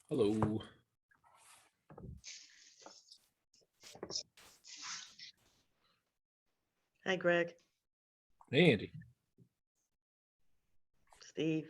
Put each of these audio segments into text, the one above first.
Hello. Hi, Greg, Hey, Andy. Steve.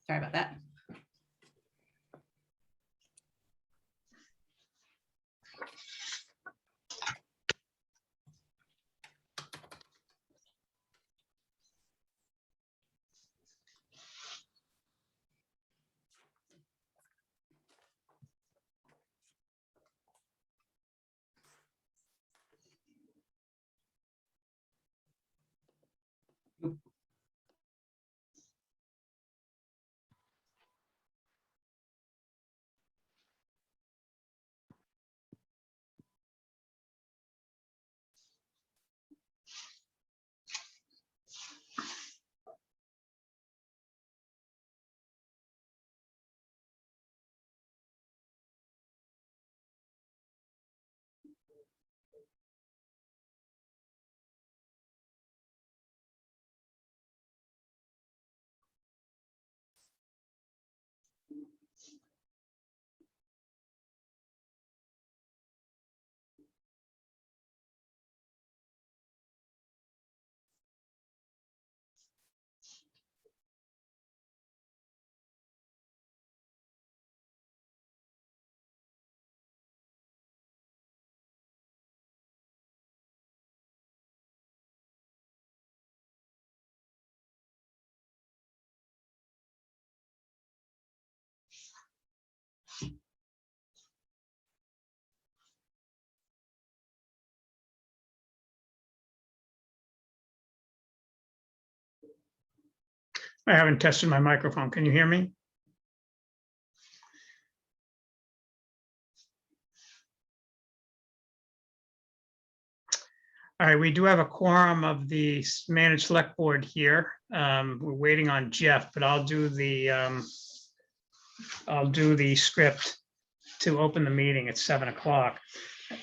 Sorry about that. I haven't tested my microphone. Can you hear me? All right, we do have a quorum of the Maynard Select Board here. We're waiting on Jeff, but I'll do the script to open the meeting at 7 o'clock.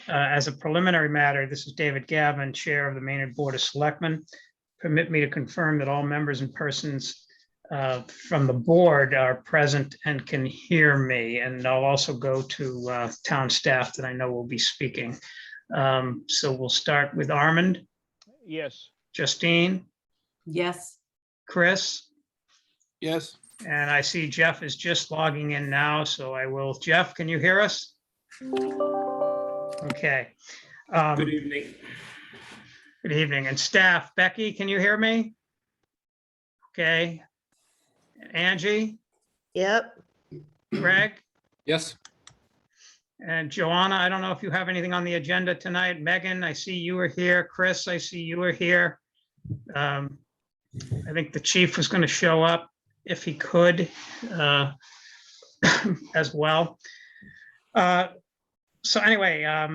As a preliminary matter, this is David Gavin, Chair of the Maynard Board of Selectmen. Permit me to confirm that all members and persons from the board are present and can hear me. And I'll also go to town staff that I know will be speaking. So we'll start with Armand, Yes. Justine, Yes. Chris, Yes. and I see Jeff is just logging in now, so I will. Jeff, can you hear us? Okay. Good evening. Good evening. And staff, Becky, can you hear me? Okay. Angie, Yep, Greg, Yes. and Joanna, I don't know if you have anything on the agenda tonight. Megan, I see you are here. Chris, I see you are here. I think the chief was going to show up if he could as well. So anyway,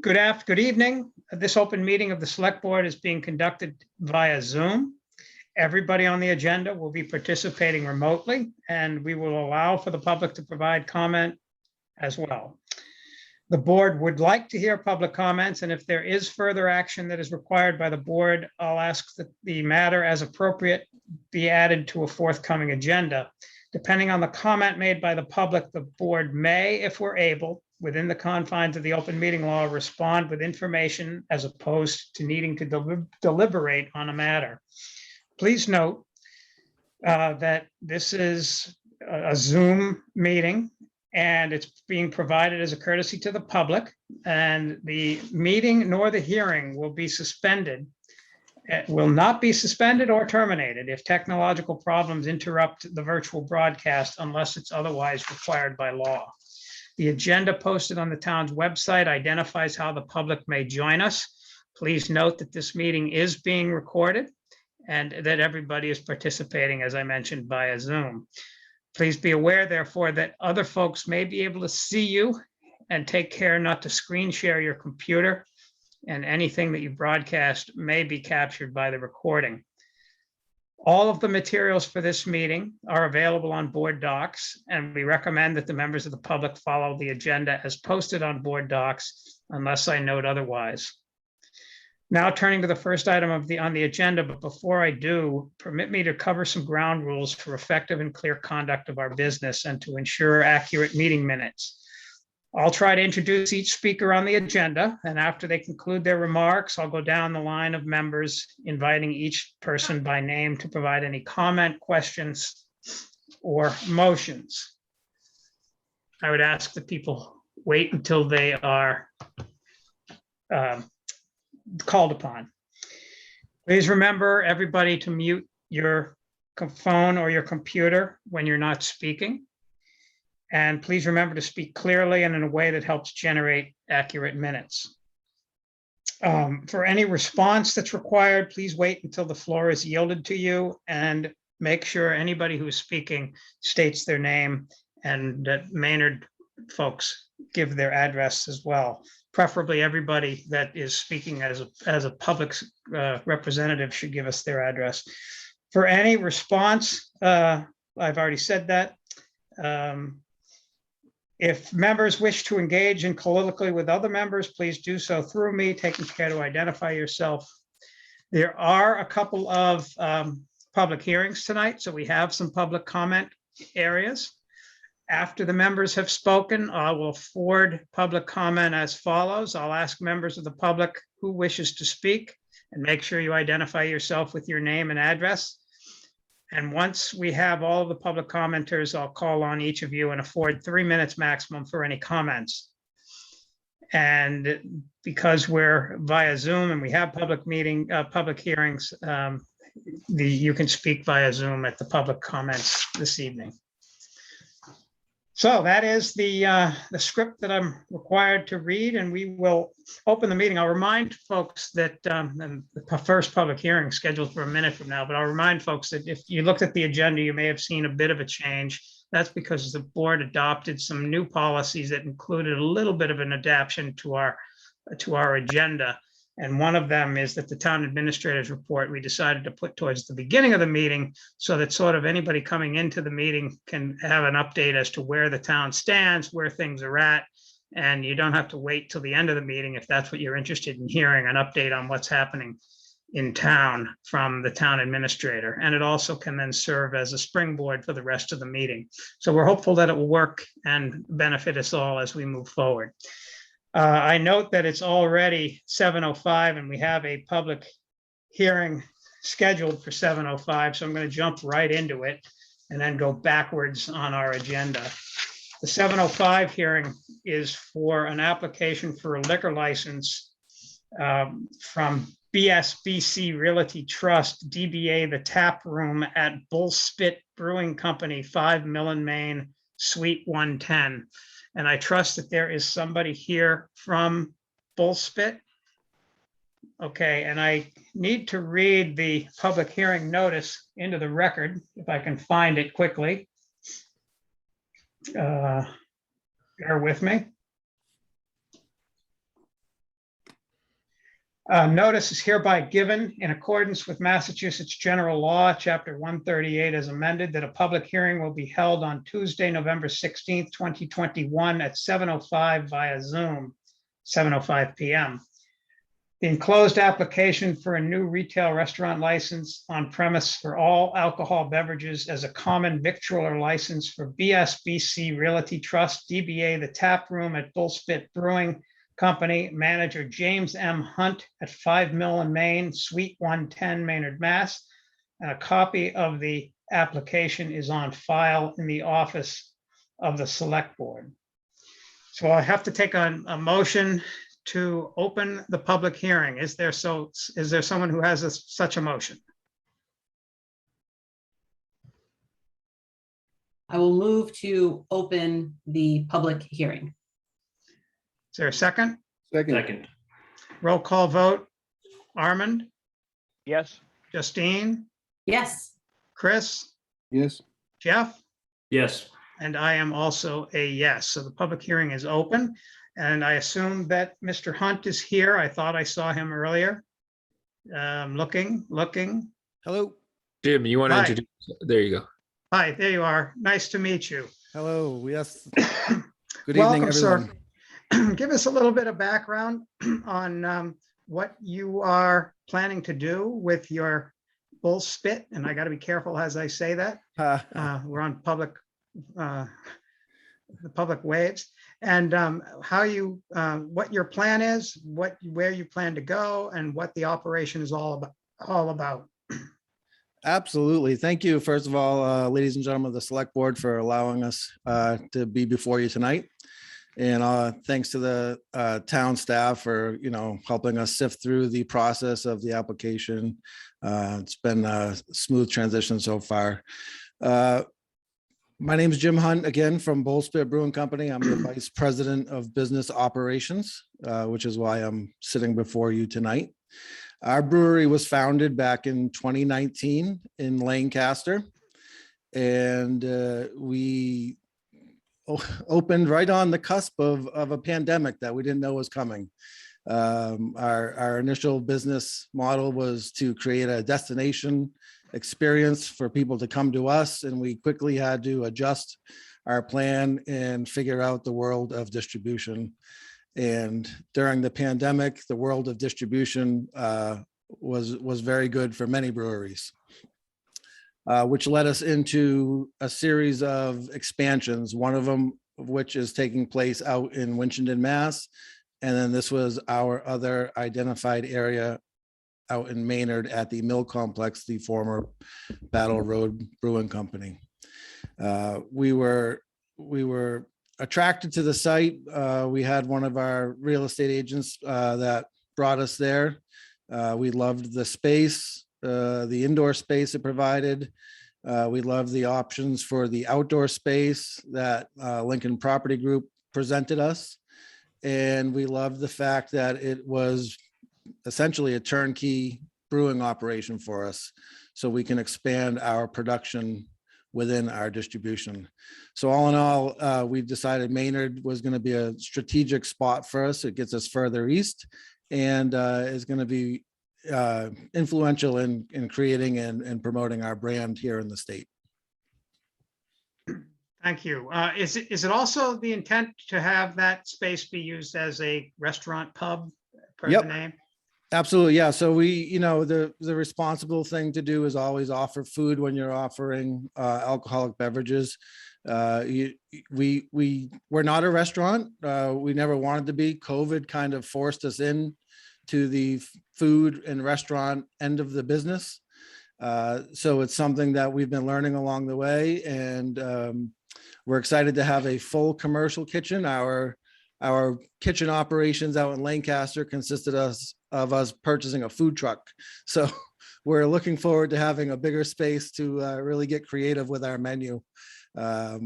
good evening. This open meeting of the Select Board is being conducted via Zoom. Everybody on the agenda will be participating remotely, and we will allow for the public to provide comment as well. The board would like to hear public comments, and if there is further action that is required by the board, I'll ask that the matter as appropriate be added to a forthcoming agenda. Depending on the comment made by the public, the board may, if we're able, within the confines of the open meeting law, respond with information as opposed to needing to deliberate on a matter. Please note that this is a Zoom meeting, and it's being provided as a courtesy to the public, and the meeting nor the hearing will be suspended. It will not be suspended or terminated if technological problems interrupt the virtual broadcast unless it's otherwise required by law. The agenda posted on the town's website identifies how the public may join us. Please note that this meeting is being recorded and that everybody is participating, as I mentioned, via Zoom. Please be aware, therefore, that other folks may be able to see you, and take care not to screen share your computer, and anything that you broadcast may be captured by the recording. All of the materials for this meeting are available on board docs, and we recommend that the members of the public follow the agenda as posted on board docs unless I note otherwise. Now turning to the first item on the agenda, but before I do, permit me to cover some ground rules for effective and clear conduct of our business and to ensure accurate meeting minutes. I'll try to introduce each speaker on the agenda, and after they conclude their remarks, I'll go down the line of members, inviting each person by name to provide any comment, questions, or motions. I would ask that people wait until they are called upon. Please remember, everybody, to mute your phone or your computer when you're not speaking. And please remember to speak clearly and in a way that helps generate accurate minutes. For any response that's required, please wait until the floor is yielded to you, and make sure anybody who's speaking states their name, and that Maynard folks give their address as well. Preferably everybody that is speaking as a public representative should give us their address. For any response, I've already said that. If members wish to engage in colloquially with other members, please do so through me, taking care to identify yourself. There are a couple of public hearings tonight, so we have some public comment areas. After the members have spoken, I will forward public comment as follows. I'll ask members of the public who wishes to speak, and make sure you identify yourself with your name and address. And once we have all of the public commenters, I'll call on each of you and afford 3 minutes maximum for any comments. And because we're via Zoom and we have public hearings, you can speak via Zoom at the public comments this evening. So that is the script that I'm required to read, and we will open the meeting. I'll remind folks that and the first public hearing is scheduled for a minute from now, but I'll remind folks that if you looked at the agenda, you may have seen a bit of a change. That's because the board adopted some new policies that included a little bit of an adaptation to our agenda. And one of them is that the town administrator's report we decided to put towards the beginning of the meeting, so that sort of anybody coming into the meeting can have an update as to where the town stands, where things are at. And you don't have to wait till the end of the meeting if that's what you're interested in hearing, an update on what's happening in town from the town administrator. And it also can then serve as a springboard for the rest of the meeting. So we're hopeful that it will work and benefit us all as we move forward. I note that it's already 7:05 and we have a public hearing scheduled for 7:05. So I'm going to jump right into it and then go backwards on our agenda. The 7:05 hearing is for an application for a liquor license from BSBC Realty Trust, DBA The Tap Room at Bull Spit Brewing Company, 5 Millen, Maine, Suite 110. And I trust that there is somebody here from Bull Spit. Okay, and I need to read the public hearing notice into the record, if I can find it quickly. Bear with me. Notice is hereby given in accordance with Massachusetts General Law, Chapter 138, as amended, that a public hearing will be held on Tuesday, November 16th, 2021 at 7:05 via Zoom, 7:05 p.m. The enclosed application for a new retail restaurant license on premise for all alcohol beverages as a common victualler license for BSBC Realty Trust, DBA The Tap Room at Bull Spit Brewing Company, manager James M. Hunt at 5 Mill and Main, Suite 110, Maynard, Mass. And a copy of the application is on file in the office of the Select Board. So I have to take a motion to open the public hearing. Is there someone who has such a motion? I will move to open the public hearing. Is there a second? Second. Roll call vote. Armand, Yes. Justine, Yes. Chris, Yes. Jeff, Yes. and I am also a yes. So the public hearing is open. And I assume that Mr. Hunt is here. I thought I saw him earlier. Looking. Hello. Jim, you want to Hi. introduce? There you go. Hi, there you are. Nice to meet you. Hello. Yes. Good evening, Welcome, sir. everyone. Give us a little bit of background on what you are planning to do with your bull spit. And I got to be careful as I say that. We're on the public waves. And what your plan is, where you plan to go, and what the operation is all about. Absolutely. Thank you, first of all, ladies and gentlemen of the Select Board, for allowing us to be before you tonight. And thanks to the town staff for, helping us sift through the process of the application. It's been a smooth transition so far. My name is Jim Hunt, again, from Bull Spit Brewing Company. I'm the Vice President of Business Operations, which is why I'm sitting before you tonight. Our brewery was founded back in 2019 in Lancaster, and we opened right on the cusp of a pandemic that we didn't know was coming. Our initial business model was to create a destination experience for people to come to us, and we quickly had to adjust our plan and figure out the world of distribution. And during the pandemic, the world of distribution was very good for many breweries, which led us into a series of expansions, one of them which is taking place out in Winchendon, Mass. And then this was our other identified area out in Maynard at the Mill Complex, the former Battle Road Brewing Company. We were attracted to the site. We had one of our real estate agents that brought us there. We loved the space, the indoor space it provided. We loved the options for the outdoor space that Lincoln Property Group presented us. And we loved the fact that it was essentially a turnkey brewing operation for us, so we can expand our production within our distribution. So all in all, we decided Maynard was going to be a strategic spot for us. It gets us further east and is going to be influential in creating and promoting our brand here in the state. Thank you. Is it also the intent to have that space be used as a restaurant pub per the name? Absolutely. Yeah. So the responsible thing to do is always offer food when you're offering alcoholic beverages. We're not a restaurant. We never wanted to be. COVID kind of forced us in to the food and restaurant end of the business. So it's something that we've been learning along the way, and we're excited to have a full commercial kitchen. Our kitchen operations out in Lancaster consisted of us purchasing a food truck. So we're looking forward to having a bigger space to really get creative with our menu. But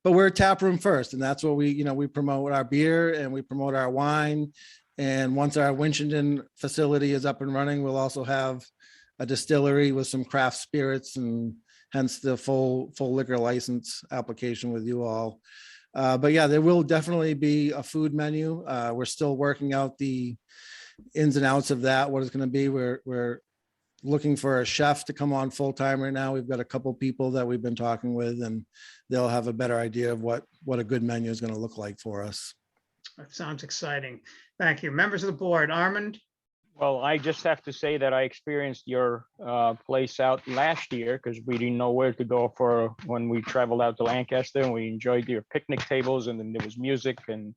we're a tap room first, and that's what we promote our beer and we promote our wine. And once our Winchendon facility is up and running, we'll also have a distillery with some craft spirits, and hence the full liquor license application with you all. But yeah, there will definitely be a food menu. We're still working out the ins and outs of that, what it's going to be. We're looking for a chef to come on full time right now. We've got a couple people that we've been talking with, and they'll have a better idea of what a good menu is going to look like for us. That sounds exciting. Thank you. Members of the board, Armand? Well, I just have to say that I experienced your place out last year because we didn't know where to go for when we traveled out to Lancaster, and we enjoyed your picnic tables, and then there was music, and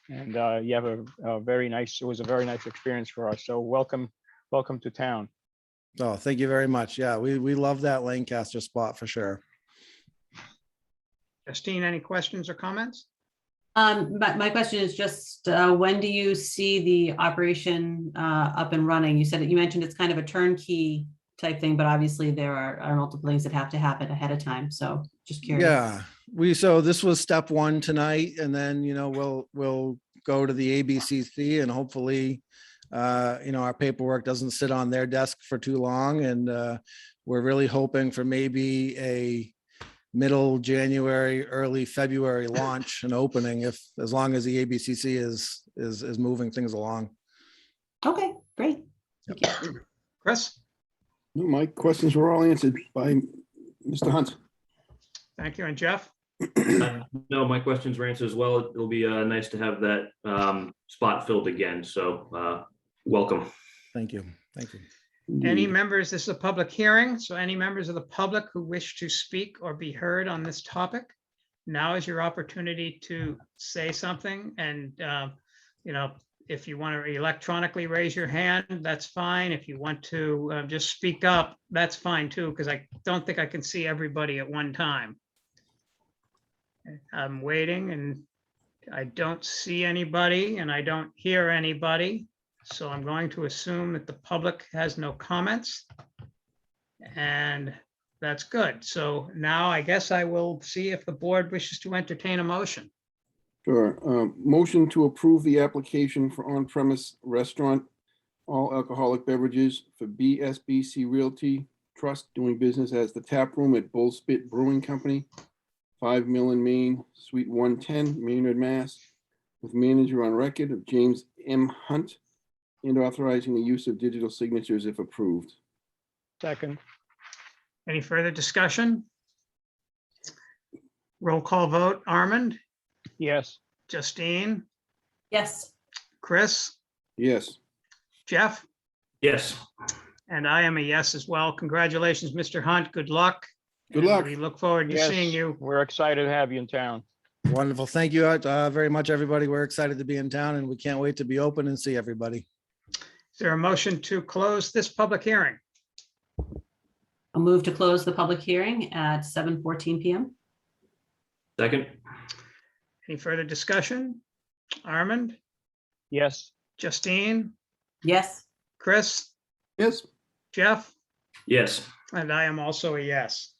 you have a very nice, it was a very nice experience for us. So welcome to town. Oh, thank you very much. Yeah, we love that Lancaster spot for sure. Justine, any questions or comments? My question is just, when do you see the operation up and running? You said that you mentioned it's kind of a turnkey type thing, but obviously there are multiple things that have to happen ahead of time. So just curious. Yeah, so this was step one tonight, and then, we'll go to the ABCC, and hopefully, our paperwork doesn't sit on their desk for too long. And we're really hoping for maybe a middle January, early February launch and opening, as long as the ABCC is moving things along. Okay, great. Thank you. Chris? No, my questions were all answered by Mr. Hunt. Thank you. And Jeff? No, my questions were answered as well. It'll be nice to have that spot filled again. So welcome. Thank you. Thank you. Any members, this is a public hearing, so any members of the public who wish to speak or be heard on this topic, now is your opportunity to say something. And, if you want to electronically raise your hand, that's fine. If you want to just speak up, that's fine too, because I don't think I can see everybody at one time. I'm waiting and I don't see anybody and I don't hear anybody. So I'm going to assume that the public has no comments. And that's good. So now I guess I will see if the board wishes to entertain a motion. Sure. Motion to approve the application for on-premise restaurant, all alcoholic beverages for BSBC Realty Trust doing business as the Tap Room at Bull Spit Brewing Company, 5 Millen, Maine, Suite 110, Maynard, Mass, with manager on record of James M. Hunt, and authorizing the use of digital signatures if approved. Second. Any further discussion? Roll call vote. Armand, Yes. Justine, Yes, Chris, Yes. Jeff, Yes. and I am a yes as well. Congratulations, Mr. Hunt. Good luck. Good And luck. We look forward to Yes, seeing you. we're excited to have you in town. Wonderful. Thank you very much, everybody. We're excited to be in town, and we can't wait to be open and see everybody. Is there a motion to close this public hearing? I'll move to close the public hearing at 7:14 PM. Second. Any further discussion? Armand, Yes. Justine, Yes, Chris, Yes. Jeff, Yes. and I am also a yes.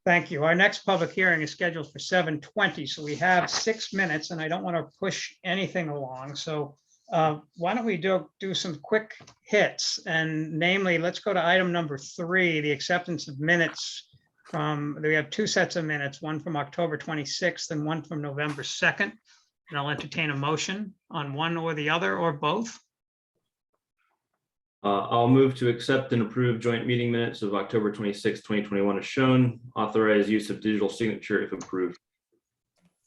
Thank you. Our next public hearing is scheduled for 7:20, so we have 6 minutes, and I don't want to push anything along. So why don't we do some quick hits? And namely, let's go to item number 3, the acceptance of minutes we have 2 sets of minutes, one from October 26th and one from November 2nd. And I'll entertain a motion on one or the other or both. I'll move to accept and approve joint meeting minutes of October 26, 2021 as shown. Authorize use of digital signature if approved.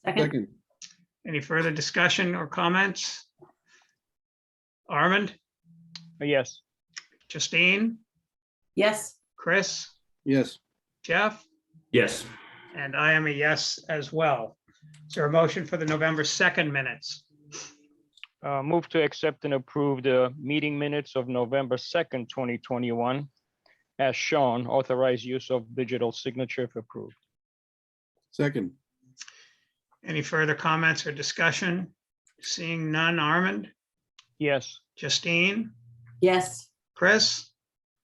second, Second. Any further discussion or comments? Armand, Yes. Justine, yes, Chris, Yes. Jeff, Yes. and I am a yes as well. Is there a motion for the November 2nd minutes? Move to accept and approve the meeting minutes of November 2nd, 2021, as shown. Authorize use of digital signature if approved. Second. Any further comments or discussion? Seeing none. Armand, Yes. Justine, yes, Chris,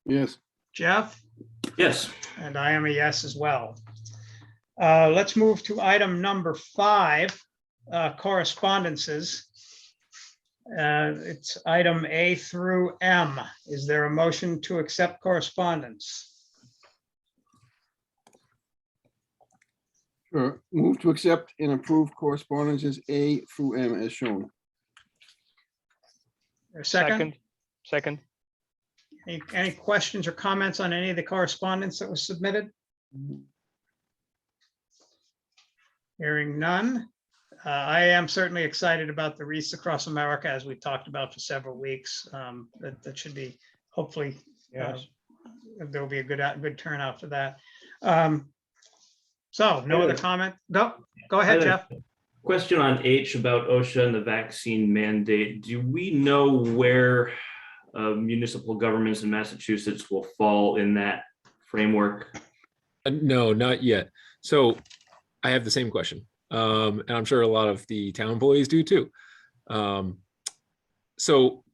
Yes. Jeff, Yes. and I am a yes as well. Let's move to item number 5, correspondences. It's item A through M. Is there a motion to accept correspondence? Sure. Move to accept and approve correspondences A through M as shown. Or second? Second. Any questions or comments on any of the correspondence that was submitted? Hearing none. I am certainly excited about the wreaths across America, as we've talked about for several weeks. That should be, hopefully, Yes. there will be a good turnout for that. So no other comment? Go ahead, Jeff. Question on H about OSHA and the vaccine mandate. Do we know where municipal governments in Massachusetts will fall in that framework? No, not yet. So I have the same question. And I'm sure a lot of the town employees do too. So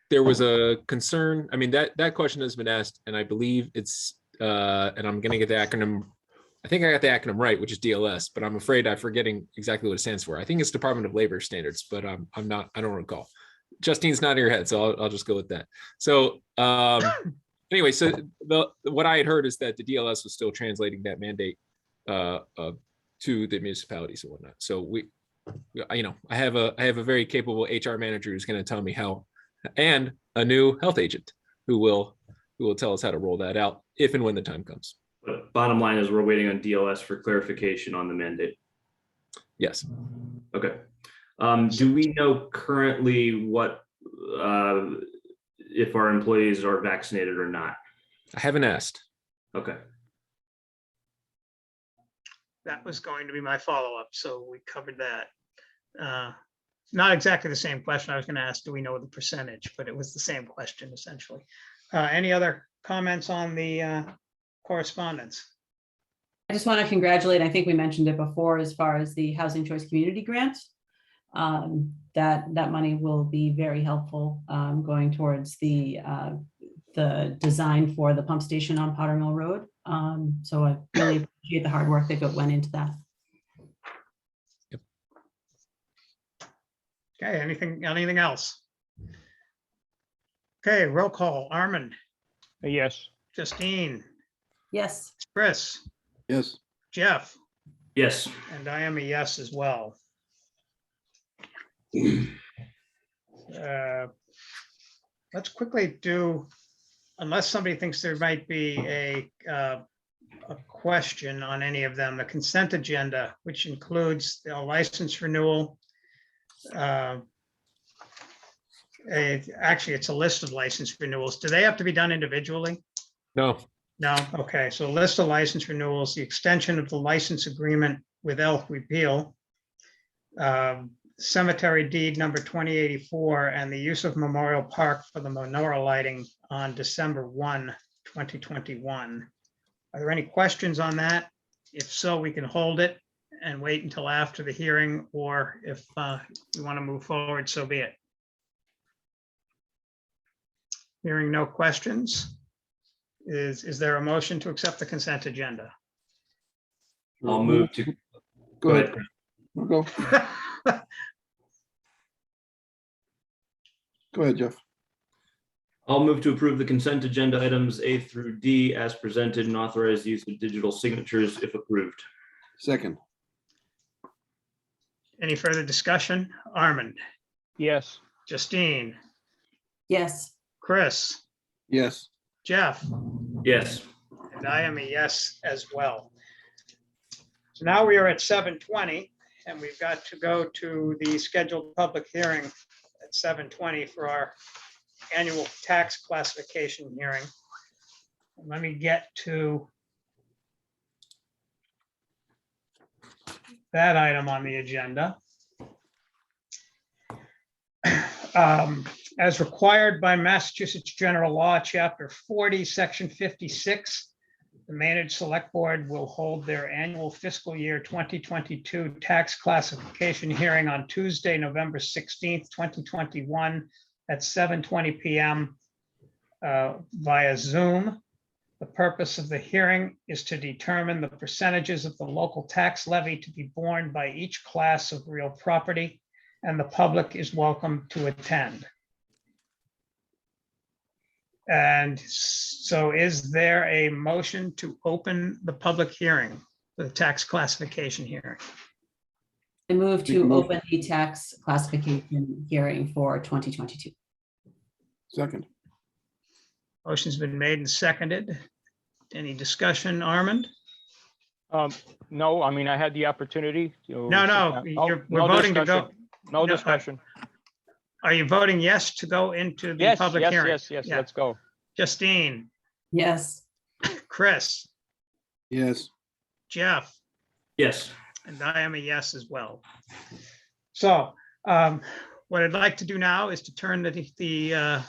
there was a concern. I mean, that question has been asked, and I believe it's, and I'm gonna get the acronym. I think I got the acronym right, which is DLS, but I'm afraid I'm forgetting exactly what it stands for. I think it's Department of Labor Standards, but I don't recall. Justine's nodding her head, so I'll just go with that. So anyway, so what I had heard is that the DLS was still translating that mandate to the municipalities and whatnot. So I have a very capable HR manager who's going to tell me how, and a new health agent who will tell us how to roll that out if and when the time comes. But bottom line is we're waiting on DLS for clarification on the mandate. Yes. Okay. Do we know currently what if our employees are vaccinated or not? I haven't asked. Okay. That was going to be my follow-up, so we covered that. Not exactly the same question. I was going to ask, do we know the percentage? But it was the same question essentially. Any other comments on the correspondence? I just want to congratulate, I think we mentioned it before, as far as the Housing Choice Community Grant. That money will be very helpful going towards the design for the pump station on Potter Mill Road. So I really appreciate the hard work that went into that. Yep. Okay, anything else? Okay, roll call. Armand, Yes. Justine, Yes. Chris, Yes. Jeff, Yes. and I am a yes as well. Let's quickly do, unless somebody thinks there might be a question on any of them, the consent agenda, which includes the license renewal. Actually, it's a list of license renewals. Do they have to be done individually? No. No, okay, so list of license renewals, the extension of the license agreement with Elk Repeal, cemetery deed number 2084, and the use of Memorial Park for the menorah lighting on December 1, 2021. Are there any questions on that? If so, we can hold it and wait until after the hearing, or if you want to move forward, so be it. Hearing no questions. Is there a motion to accept the consent agenda? I'll move to. Go ahead. I'll go. Go ahead, Jeff. I'll move to approve the consent agenda items A through D as presented and authorize the use of digital signatures if approved. Second. Any further discussion? Armand, Yes. Justine, Yes. Chris, Yes. Jeff, Yes. and I am a yes as well. So now we are at 7:20, and we've got to go to the scheduled public hearing at 7:20 for our annual tax classification hearing. And let me get to that item on the agenda. As required by Massachusetts General Law, Chapter 40, Section 56, the Maynard Select Board will hold their annual fiscal year 2022 tax classification hearing on Tuesday, November 16th, 2021 at 7:20 p.m. Via Zoom. The purpose of the hearing is to determine the percentages of the local tax levy to be borne by each class of real property, and the public is welcome to attend. And so is there a motion to open the public hearing, the tax classification hearing? I move to open the tax classification hearing for 2022. Second. Motion's been made and seconded. Any discussion, Armand? No, I mean, I had the opportunity to. No, sit no, down. we're No voting to discussion. go. No No, discussion. Are you voting yes to go into the Yes, public yes, hearing? yes, yes, Yeah. let's go. Justine, Yes. Chris, Yes. Jeff, Yes. and I am a yes as well. So what I'd like to do now is to turn the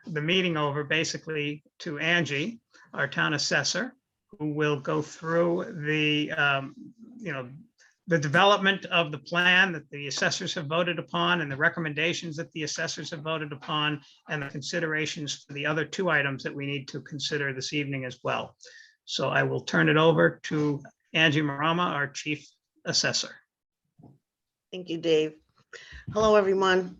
meeting over basically to Angie, our town assessor, who will go through the the development of the plan that the assessors have voted upon and the recommendations that the assessors have voted upon and the considerations for the other two items that we need to consider this evening as well. So I will turn it over to Angie Marama, our chief assessor. Thank you, Dave. Hello, everyone.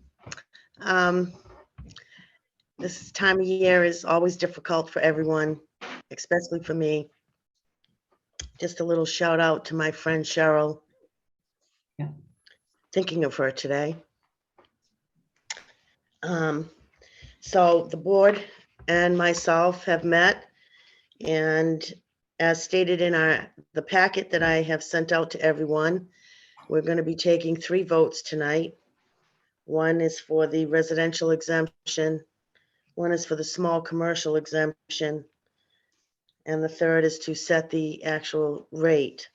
This time of year is always difficult for everyone, especially for me. Just a little shout out to my friend Cheryl. Yeah. Thinking of her today. So the board and myself have met, and as stated in the packet that I have sent out to everyone, we're going to be taking 3 votes tonight. One is for the residential exemption, one is for the small commercial exemption, and the third is to set the actual rate.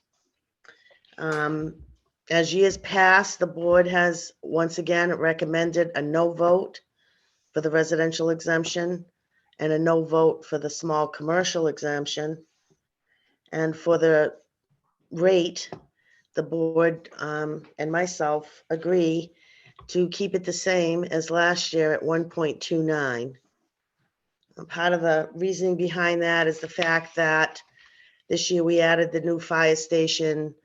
As years pass, the board has once again recommended a no vote for the residential exemption and a no vote for the small commercial exemption. And for the rate, the board and myself agree to keep it the same as last year at 1.29. Part of the reasoning behind that is the fact that this year we added the new fire station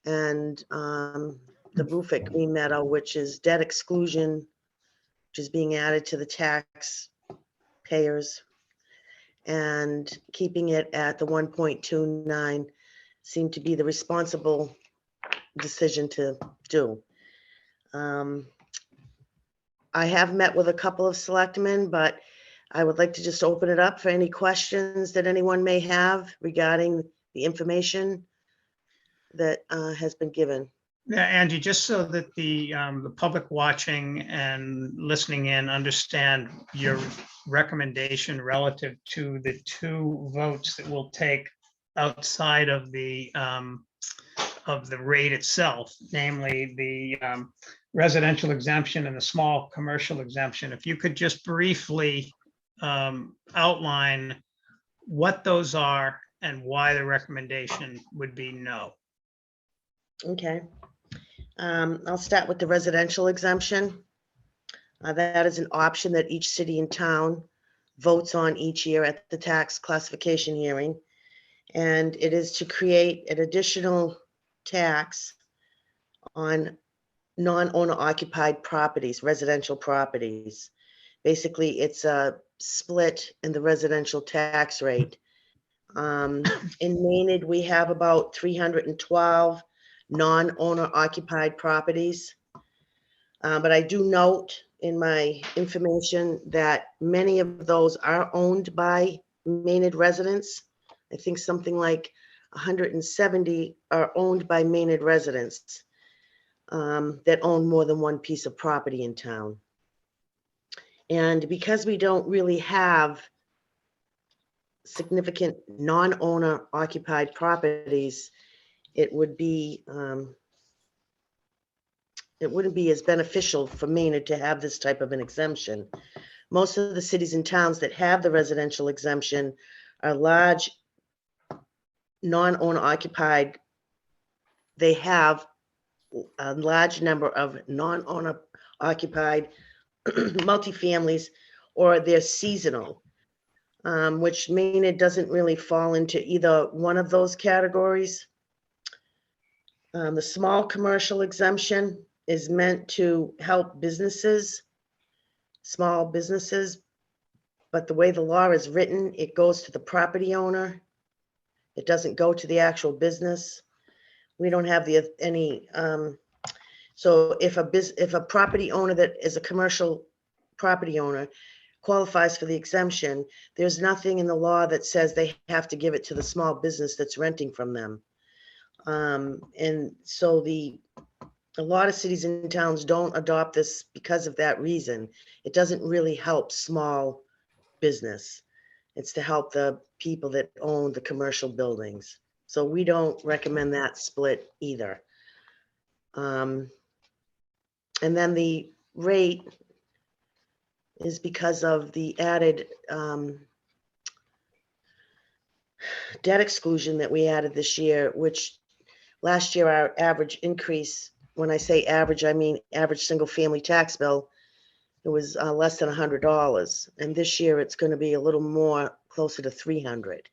and the roof at Green Meadow, which is debt exclusion, which is being added to the tax payers. And keeping it at the 1.29 seemed to be the responsible decision to do. I have met with a couple of selectmen, but I would like to just open it up for any questions that anyone may have regarding the information that has been given. Yeah, Angie, just so that the public watching and listening in understand your recommendation relative to the 2 votes that we'll take outside of the rate itself, namely the residential exemption and the small commercial exemption. If you could just briefly outline what those are and why the recommendation would be no. Okay. I'll start with the residential exemption. That is an option that each city and town votes on each year at the tax classification hearing. And it is to create an additional tax on non-owner occupied properties, residential properties. Basically, it's a split in the residential tax rate. In Maynard, we have about 312 non-owner occupied properties. But I do note in my information that many of those are owned by Maynard residents. I think something like 170 are owned by Maynard residents that own more than one piece of property in town. And because we don't really have significant non-owner occupied properties, it wouldn't be as beneficial for Maynard to have this type of an exemption. Most of the cities and towns that have the residential exemption are large non-owner occupied. They have a large number of non-owner occupied multifamilies, or they're seasonal, which Maynard doesn't really fall into either one of those categories. The small commercial exemption is meant to help businesses, small businesses, but the way the law is written, it goes to the property owner. It doesn't go to the actual business. We don't have any. So if a property owner that is a commercial property owner qualifies for the exemption, there's nothing in the law that says they have to give it to the small business that's renting from them. And so a lot of cities and towns don't adopt this because of that reason. It doesn't really help small business. It's to help the people that own the commercial buildings. So we don't recommend that split either. And then the rate is because of the added debt exclusion that we added this year, which last year our average increase, when I say average, I mean average single family tax bill, it was less than $100. And this year it's going to be a little more, closer to 300.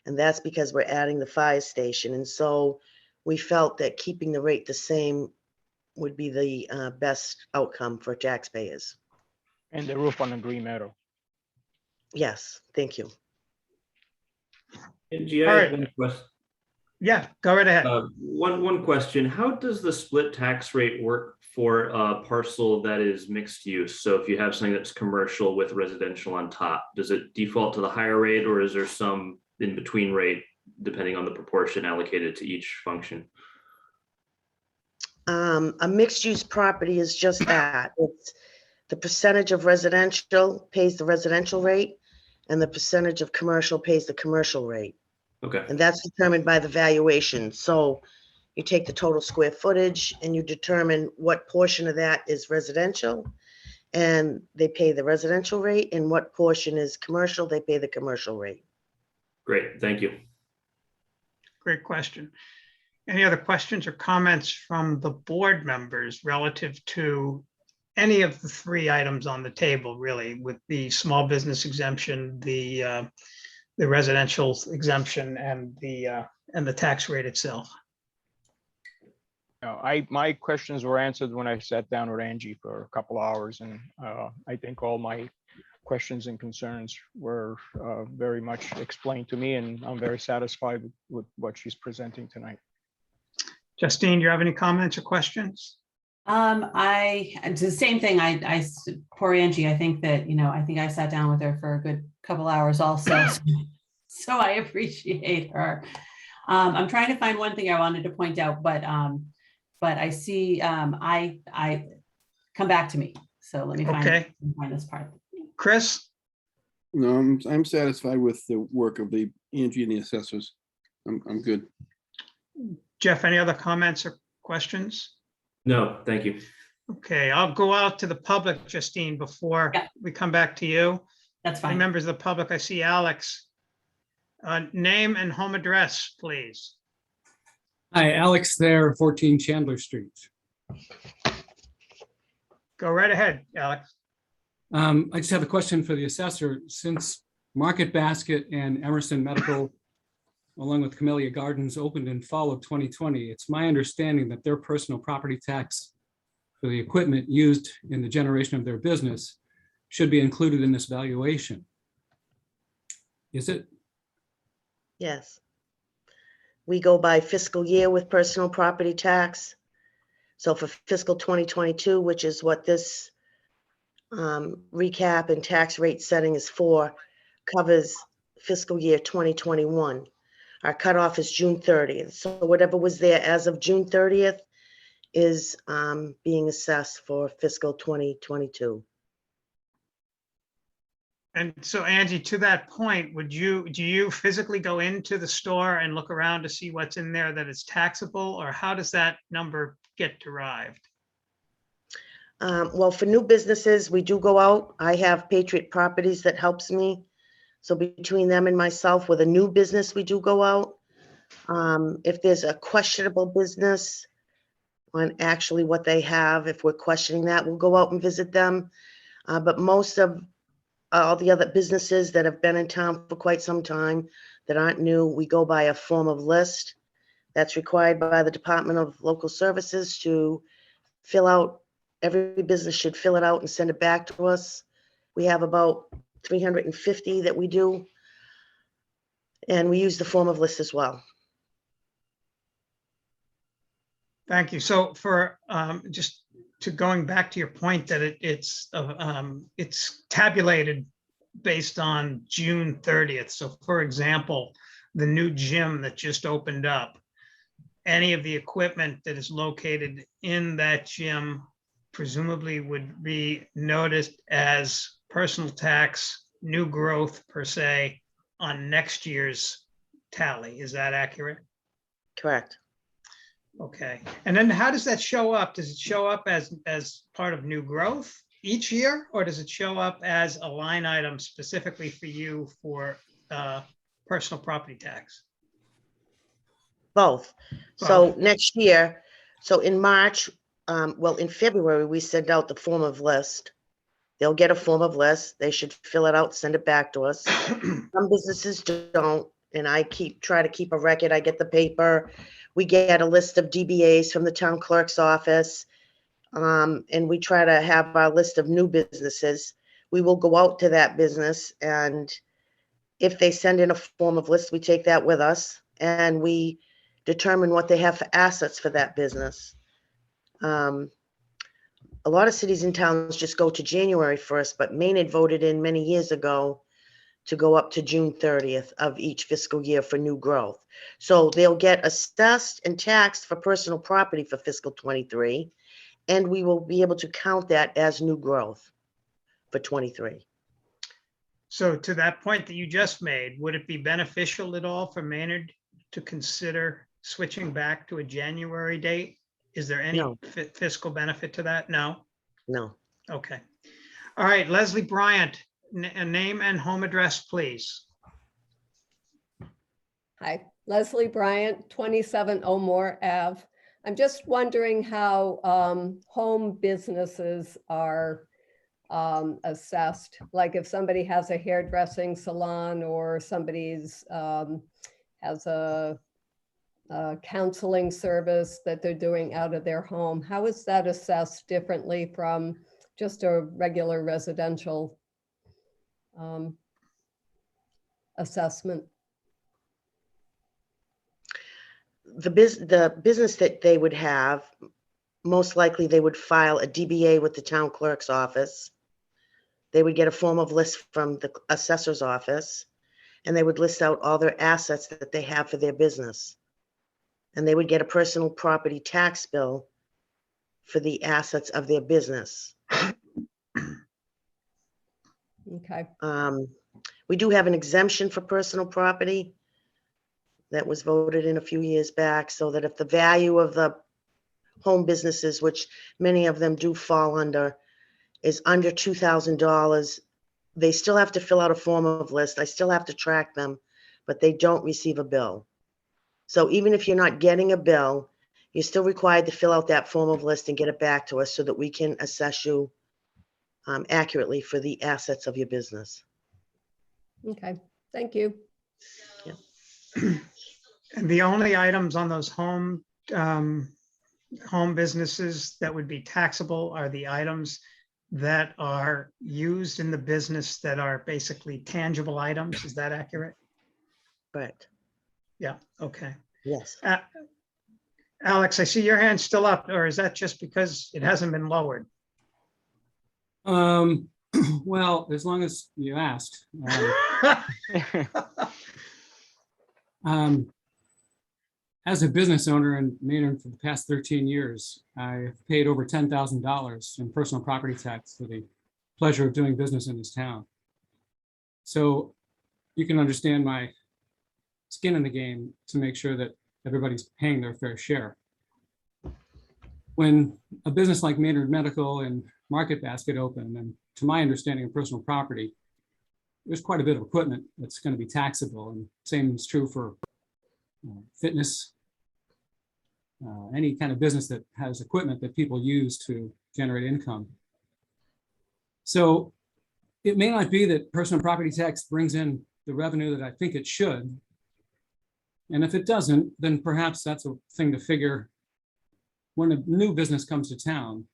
And that's because we're adding the fire station. And so we felt that keeping the rate the same would be the best outcome for taxpayers. And the roof on the Green Meadow. Yes, thank you. Angie, All I right. have one question. Yeah, go right ahead. One question. How does the split tax rate work for a parcel that is mixed use? So if you have something that's commercial with residential on top, does it default to the higher rate, or is there some in between rate depending on the proportion allocated to each function? A mixed use property is just that. It's the percentage of residential pays the residential rate, and the percentage of commercial pays the commercial rate. Okay, And that's determined by the valuation. So you take the total square footage and you determine what portion of that is residential, and they pay the residential rate, and what portion is commercial, they pay the commercial rate. great. Thank you. Great question. Any other questions or comments from the board members relative to any of the three items on the table, really, with the small business exemption, the residential exemption, and the tax rate itself? No, my questions were answered when I sat down with Angie for a couple hours, and I think all my questions and concerns were very much explained to me, and I'm very satisfied with what she's presenting tonight. Justine, do you have any comments or questions? It's the same thing. Poor Angie, I think that, I think I sat down with her for a good couple hours also. So I appreciate her. I'm trying to find one thing I wanted to point out, but I see, I come back to me. So let me find this part. Chris? No, I'm satisfied with the work of the Angie and the assessors. I'm good. Jeff, any other comments or questions? No, thank you. Okay, I'll go out to the public, Justine, before we come back to you. That's Any fine. members of the public? I see Alex. Name and home address, please. Hi, Alex there, 14 Chandler Street. Go right ahead, Alex. I just have a question for the assessor. Since Market Basket and Emerson Medical, along with Camellia Gardens, opened in fall of 2020, it's my understanding that their personal property tax for the equipment used in the generation of their business should be included in this valuation. Is it? Yes. We go by fiscal year with personal property tax. So for fiscal 2022, which is what this recap and tax rate setting is for, covers fiscal year 2021. Our cutoff is June 30th. So whatever was there as of June 30th is being assessed for fiscal 2022. And so Angie, to that point, do you physically go into the store and look around to see what's in there that is taxable, or how does that number get derived? Well, for new businesses, we do go out. I have Patriot Properties that helps me. So between them and myself, with a new business, we do go out. If there's a questionable business on actually what they have, if we're questioning that, we'll go out and visit them. But most of all the other businesses that have been in town for quite some time that aren't new, we go by a form of list that's required by the Department of Local Services to fill out. Every business should fill it out and send it back to us. We have about 350 that we do. And we use the form of list as well. Thank you. So for just to going back to your point that it's tabulated based on June 30th. So for example, the new gym that just opened up, any of the equipment that is located in that gym presumably would be noticed as personal tax, new growth per se, on next year's tally. Is that accurate? Correct. Okay, and then how does that show up? Does it show up as part of new growth each year? Or does it show up as a line item specifically for you for personal property tax? Both. So next year, so in March, well, in February, we send out the form of list. They'll get a form of list. They should fill it out, send it back to us. Some businesses don't, and I try to keep a record. I get the paper. We get a list of DBAs from the town clerk's office. And we try to have our list of new businesses. We will go out to that business, and if they send in a form of list, we take that with us and we determine what they have for assets for that business. A lot of cities and towns just go to January 1st, but Maynard voted in many years ago to go up to June 30th of each fiscal year for new growth. So they'll get assessed and taxed for personal property for fiscal 23, and we will be able to count that as new growth for 23. So to that point that you just made, would it be beneficial at all for Maynard to consider switching back to a January date? Is there any No. fiscal benefit to that? No? No. Okay. All right, Leslie Bryant, name and home address, please. Hi, Leslie Bryant, 27 O'More Ave. I'm just wondering how home businesses are assessed. Like if somebody has a hairdressing salon or somebody's has a counseling service that they're doing out of their home, how is that assessed differently from just a regular residential assessment? The business that they would have, most likely they would file a DBA with the town clerk's office. They would get a form of list from the assessor's office, and they would list out all their assets that they have for their business. And they would get a personal property tax bill for the assets of their business. Okay. We do have an exemption for personal property that was voted in a few years back, so that if the value of the home businesses, which many of them do fall under, is under $2,000, they still have to fill out a form of list. I still have to track them, but they don't receive a bill. So even if you're not getting a bill, you're still required to fill out that form of list and get it back to us so that we can assess you accurately for the assets of your business. Okay, thank you. And the only items on those home businesses that would be taxable are the items that are used in the business that are basically tangible items. Is that accurate? Correct. Yeah, okay. Yes. Alex, I see your hand still up, or is that just because it hasn't been lowered? Well, as long as you asked. As a business owner in Maynard for the past 13 years, I've paid over $10,000 in personal property tax for the pleasure of doing business in this town. So you can understand my skin in the game to make sure that everybody's paying their fair share. When a business like Maynard Medical and Market Basket open, and to my understanding of personal property, there's quite a bit of equipment that's going to be taxable, and same is true for fitness, any kind of business that has equipment that people use to generate income. So it may not be that personal property tax brings in the revenue that I think it should. And if it doesn't, then perhaps that's a thing to figure when a new business comes to town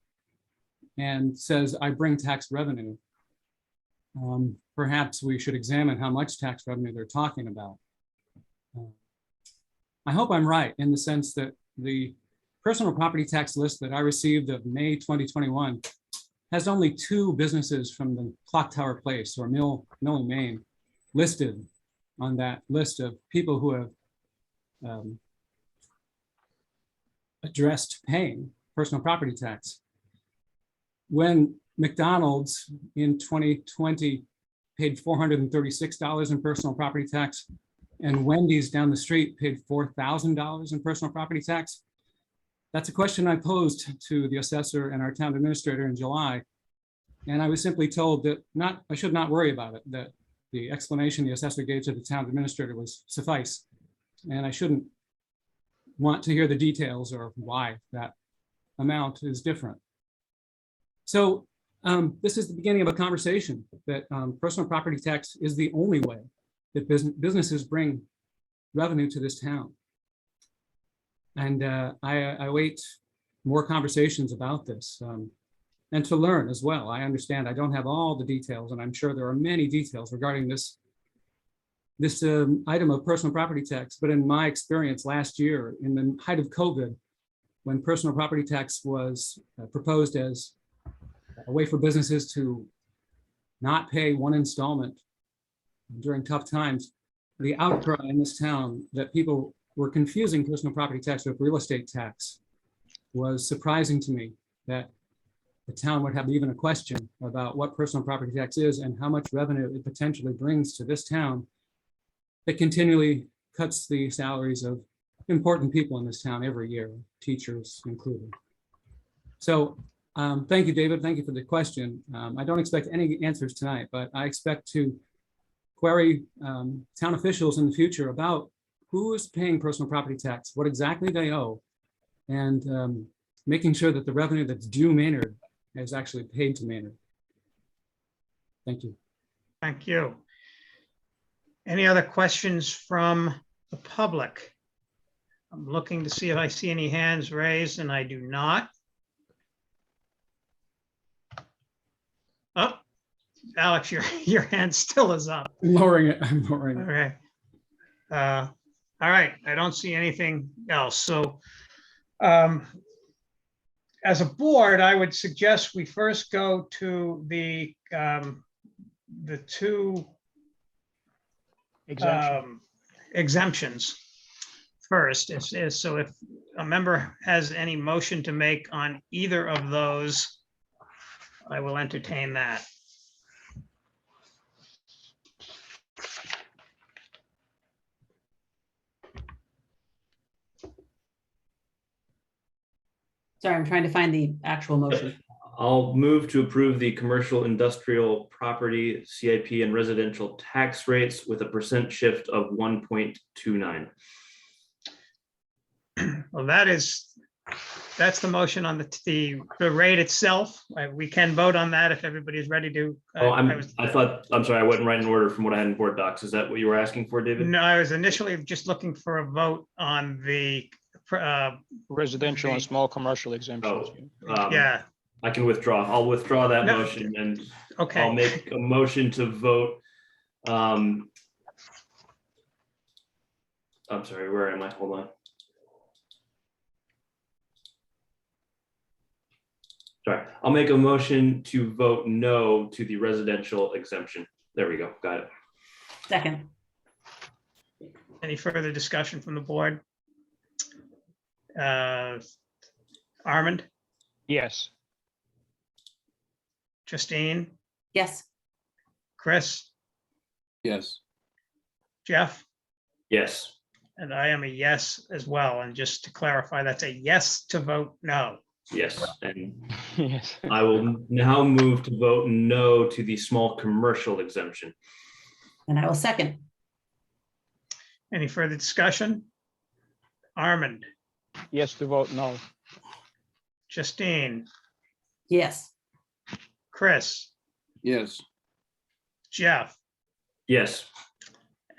and says, I bring tax revenue. Perhaps we should examine how much tax revenue they're talking about. I hope I'm right in the sense that the personal property tax list that I received of May 2021 has only 2 businesses from the Clock Tower Place or Mill in Maine listed on that list of people who have addressed paying personal property tax. When McDonald's in 2020 paid $436 in personal property tax, and Wendy's down the street paid $4,000 in personal property tax, that's a question I posed to the assessor and our town administrator in July. And I was simply told that I should not worry about it, that the explanation the assessor gave to the town administrator was suffice. And I shouldn't want to hear the details or why that amount is different. So this is the beginning of a conversation that personal property tax is the only way that businesses bring revenue to this town. And I await more conversations about this and to learn as well. I understand I don't have all the details, and I'm sure there are many details regarding this item of personal property tax. But in my experience last year, in the height of COVID, when personal property tax was proposed as a way for businesses to not pay one installment during tough times, the outcry in this town that people were confusing personal property tax with real estate tax was surprising to me, that the town would have even a question about what personal property tax is and how much revenue it potentially brings to this town that continually cuts the salaries of important people in this town every year, teachers included. So thank you, David. Thank you for the question. I don't expect any answers tonight, but I expect to query town officials in the future about who is paying personal property tax, what exactly they owe, and making sure that the revenue that's due Maynard is actually paid to Maynard. Thank you. Thank you. Any other questions from the public? I'm looking to see if I see any hands raised, and I do not. Oh, Alex, your hand still is up. I'm lowering it. I'm lowering it. Okay. All right, I don't see anything else. So as a board, I would suggest we first go to the 2 exemptions first. So if a member has any motion to make on either of those, I will entertain that. Sorry, I'm trying to find the actual motion. I'll move to approve the commercial industrial property CIP and residential tax rates with a percent shift of 1.29. Well, that's the motion on the rate itself. We can vote on that if everybody's ready to. I'm sorry, I wasn't right in order from what I had in board docs. Is that what you were asking for, David? No, I was initially just looking for a vote on the Residential and small commercial exemptions. yeah. I can withdraw. I'll withdraw that No. motion, and Okay. I'll make a motion to vote. I'm sorry, where am I? Hold on. Sorry, I'll make a motion to vote no to the residential exemption. There we go. Got it. Second. Any further discussion from the board? Armand, Yes. Justine, Yes. Chris, Yes. Jeff, Yes. and I am a yes as well. And just to clarify, that's a yes to vote no. Yes. And Yes. I will now move to vote no to the small commercial exemption. And I will second. Any further discussion? Armand, Yes to vote no. Justine, Yes. Chris, Yes. Jeff, Yes.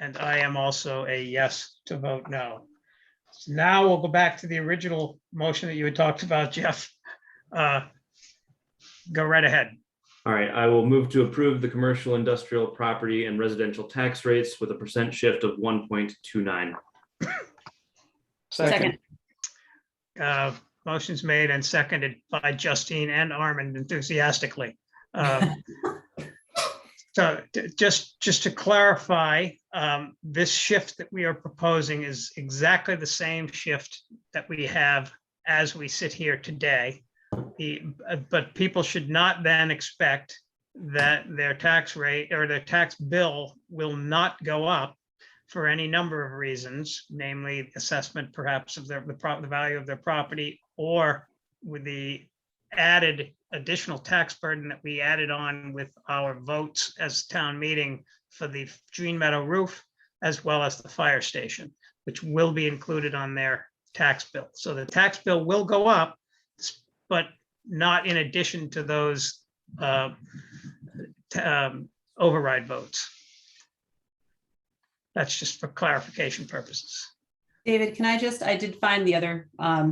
and I am also a yes to vote no. So now we'll go back to the original motion that you had talked about, Jeff. Go right ahead. All right, I will move to approve the commercial, industrial, property, and residential tax rates with a percent shift of 1.29. Second. Motion's made and seconded by Justine and Armand enthusiastically. So just to clarify, this shift that we are proposing is exactly the same shift that we have as we sit here today. But people should not then expect that their tax rate or their tax bill will not go up for any number of reasons, namely assessment perhaps of the value of their property, or with the added additional tax burden that we added on with our votes as town meeting for the Green Meadow roof, as well as the fire station, which will be included on their tax bill. So the tax bill will go up, but not in addition to those override votes. That's just for clarification purposes. David, can I did find the other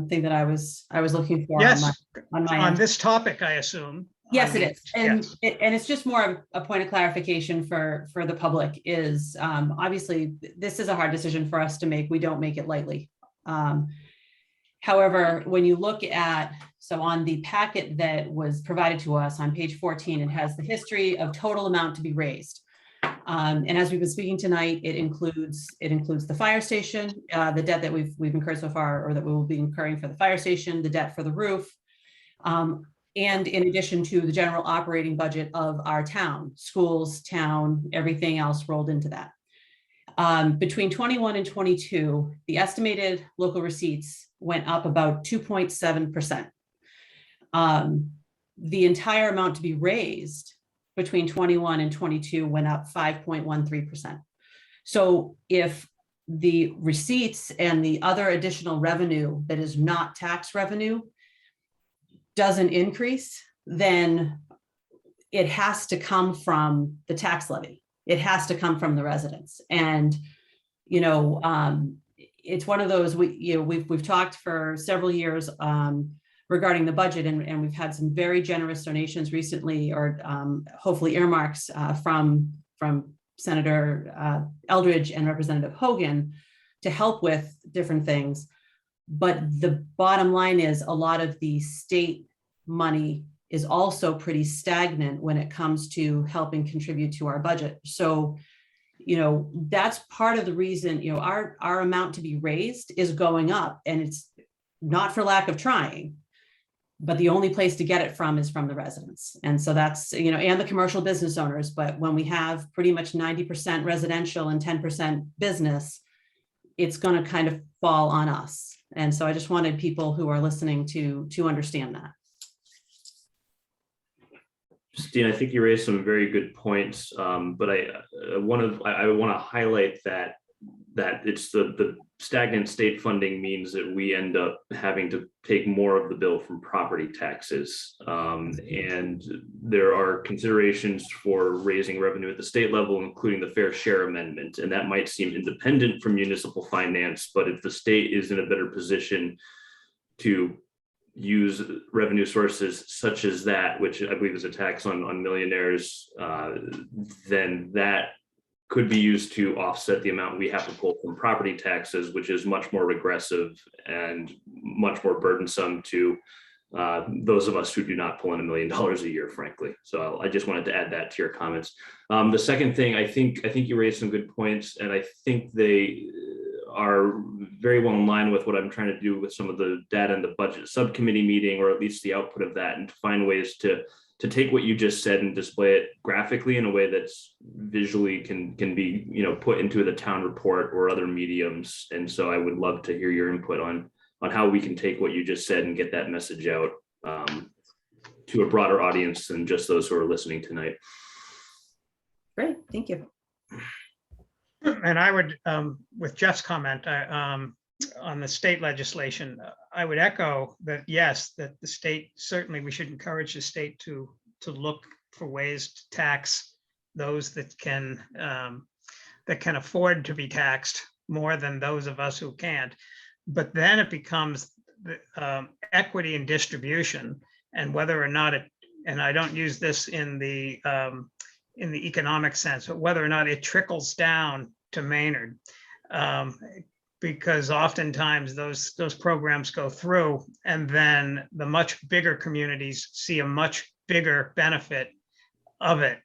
thing that I was looking for. Yes, on my on end. this topic, I assume. Yes, it is. And, Yes. and it's just more of a point of clarification for the public is obviously this is a hard decision for us to make. We don't make it lightly. However, when you look at, so on the packet that was provided to us on page 14, it has the history of total amount to be raised. And as we've been speaking tonight, it includes the fire station, the debt that we've incurred so far, or that we will be incurring for the fire station, the debt for the roof, and in addition to the general operating budget of our town, schools, town, everything else rolled into that. Between 21 and 22, the estimated local receipts went up about 2.7%. The entire amount to be raised between 21 and 22 went up 5.13%. So if the receipts and the other additional revenue that is not tax revenue doesn't increase, then it has to come from the tax levy. It has to come from the residents. And, it's one of those, we've talked for several years regarding the budget, and we've had some very generous donations recently, or hopefully earmarks from Senator Eldridge and Representative Hogan to help with different things. But the bottom line is a lot of the state money is also pretty stagnant when it comes to helping contribute to our budget. So, that's part of the reason, our amount to be raised is going up, and it's not for lack of trying, but the only place to get it from is from the residents. And so that's, and the commercial business owners. But when we have pretty much 90% residential and 10% business, it's going to kind of fall on us. And so I just wanted people who are listening to understand that. Justine, I think you raised some very good points, but I want to highlight that it's the stagnant state funding means that we end up having to take more of the bill from property taxes. And there are considerations for raising revenue at the state level, including the fair share amendment. And that might seem independent from municipal finance, but if the state is in a better position to use revenue sources such as that, which I believe is a tax on millionaires, then that could be used to offset the amount we have to pull from property taxes, which is much more regressive and much more burdensome to those of us who do not pull in $1 million a year, frankly. So I just wanted to add that to your comments. The second thing, I think you raised some good points, and I think they are very well in line with what I'm trying to do with some of the data in the budget subcommittee meeting, or at least the output of that, and to find ways to take what you just said and display it graphically in a way that's visually can be, put into the town report or other mediums. And so I would love to hear your input on how we can take what you just said and get that message out to a broader audience than just those who are listening tonight. Great, thank you. And I would, with Jeff's comment on the state legislation, I would echo that, yes, that the state, certainly we should encourage the state to look for ways to tax those that can afford to be taxed more than those of us who can't. But then it becomes equity and distribution, and whether or not it, and I don't use this in the economic sense, but whether or not it trickles down to Maynard. because oftentimes those programs go through, and then the much bigger communities see a much bigger benefit of it,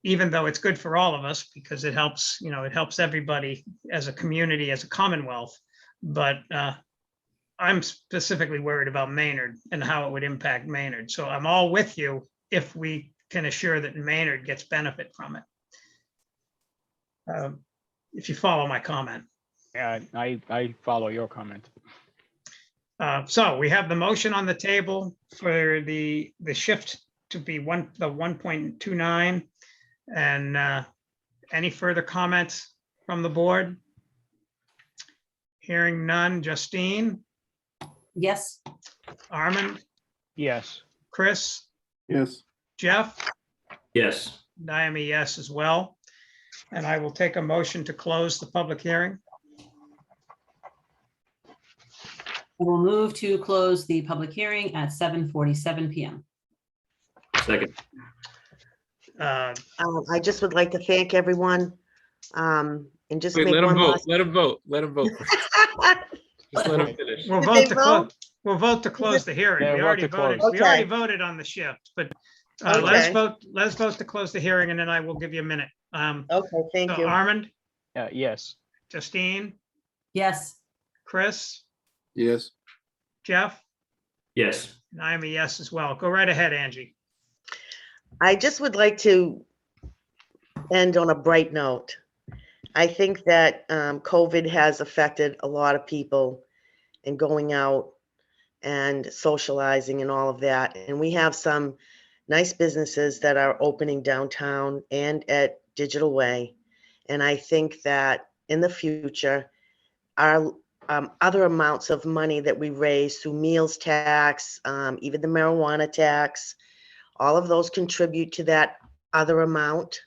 even though it's good for all of us because it helps, it helps everybody as a community, as a commonwealth. But I'm specifically worried about Maynard and how it would impact Maynard. So I'm all with you if we can assure that Maynard gets benefit from it. If you follow my comment. Yeah, I follow your comment. So we have the motion on the table for the shift to be the 1.29. And any further comments from the board? Hearing none. Justine, Yes, Armand, Yes, Chris, Yes, Jeff, Yes, and I am a yes as well. And I will take a motion to close the public hearing. we'll move to close the public hearing at 7:47 PM. second. I just would like to thank everyone. And just Wait, make let him one vote. last. Let him vote. Let him vote. Just let him finish. We'll Did vote they to vote? close. We'll vote to close the hearing. Yeah, We vote already to voted. close. We already Okay. voted on the shift, but Okay. let's vote to close the hearing, and then I will give you a minute. Okay, thank So you. Armand, yes, Justine, Yes, Chris, yes. Jeff, Yes, and I am a yes as well. Go right ahead, Angie. I just would like to end on a bright note. I think that COVID has affected a lot of people in going out and socializing and all of that. And we have some nice businesses that are opening downtown and at Digital Way. And I think that in the future, our other amounts of money that we raise through meals tax, even the marijuana tax, all of those contribute to that other amount.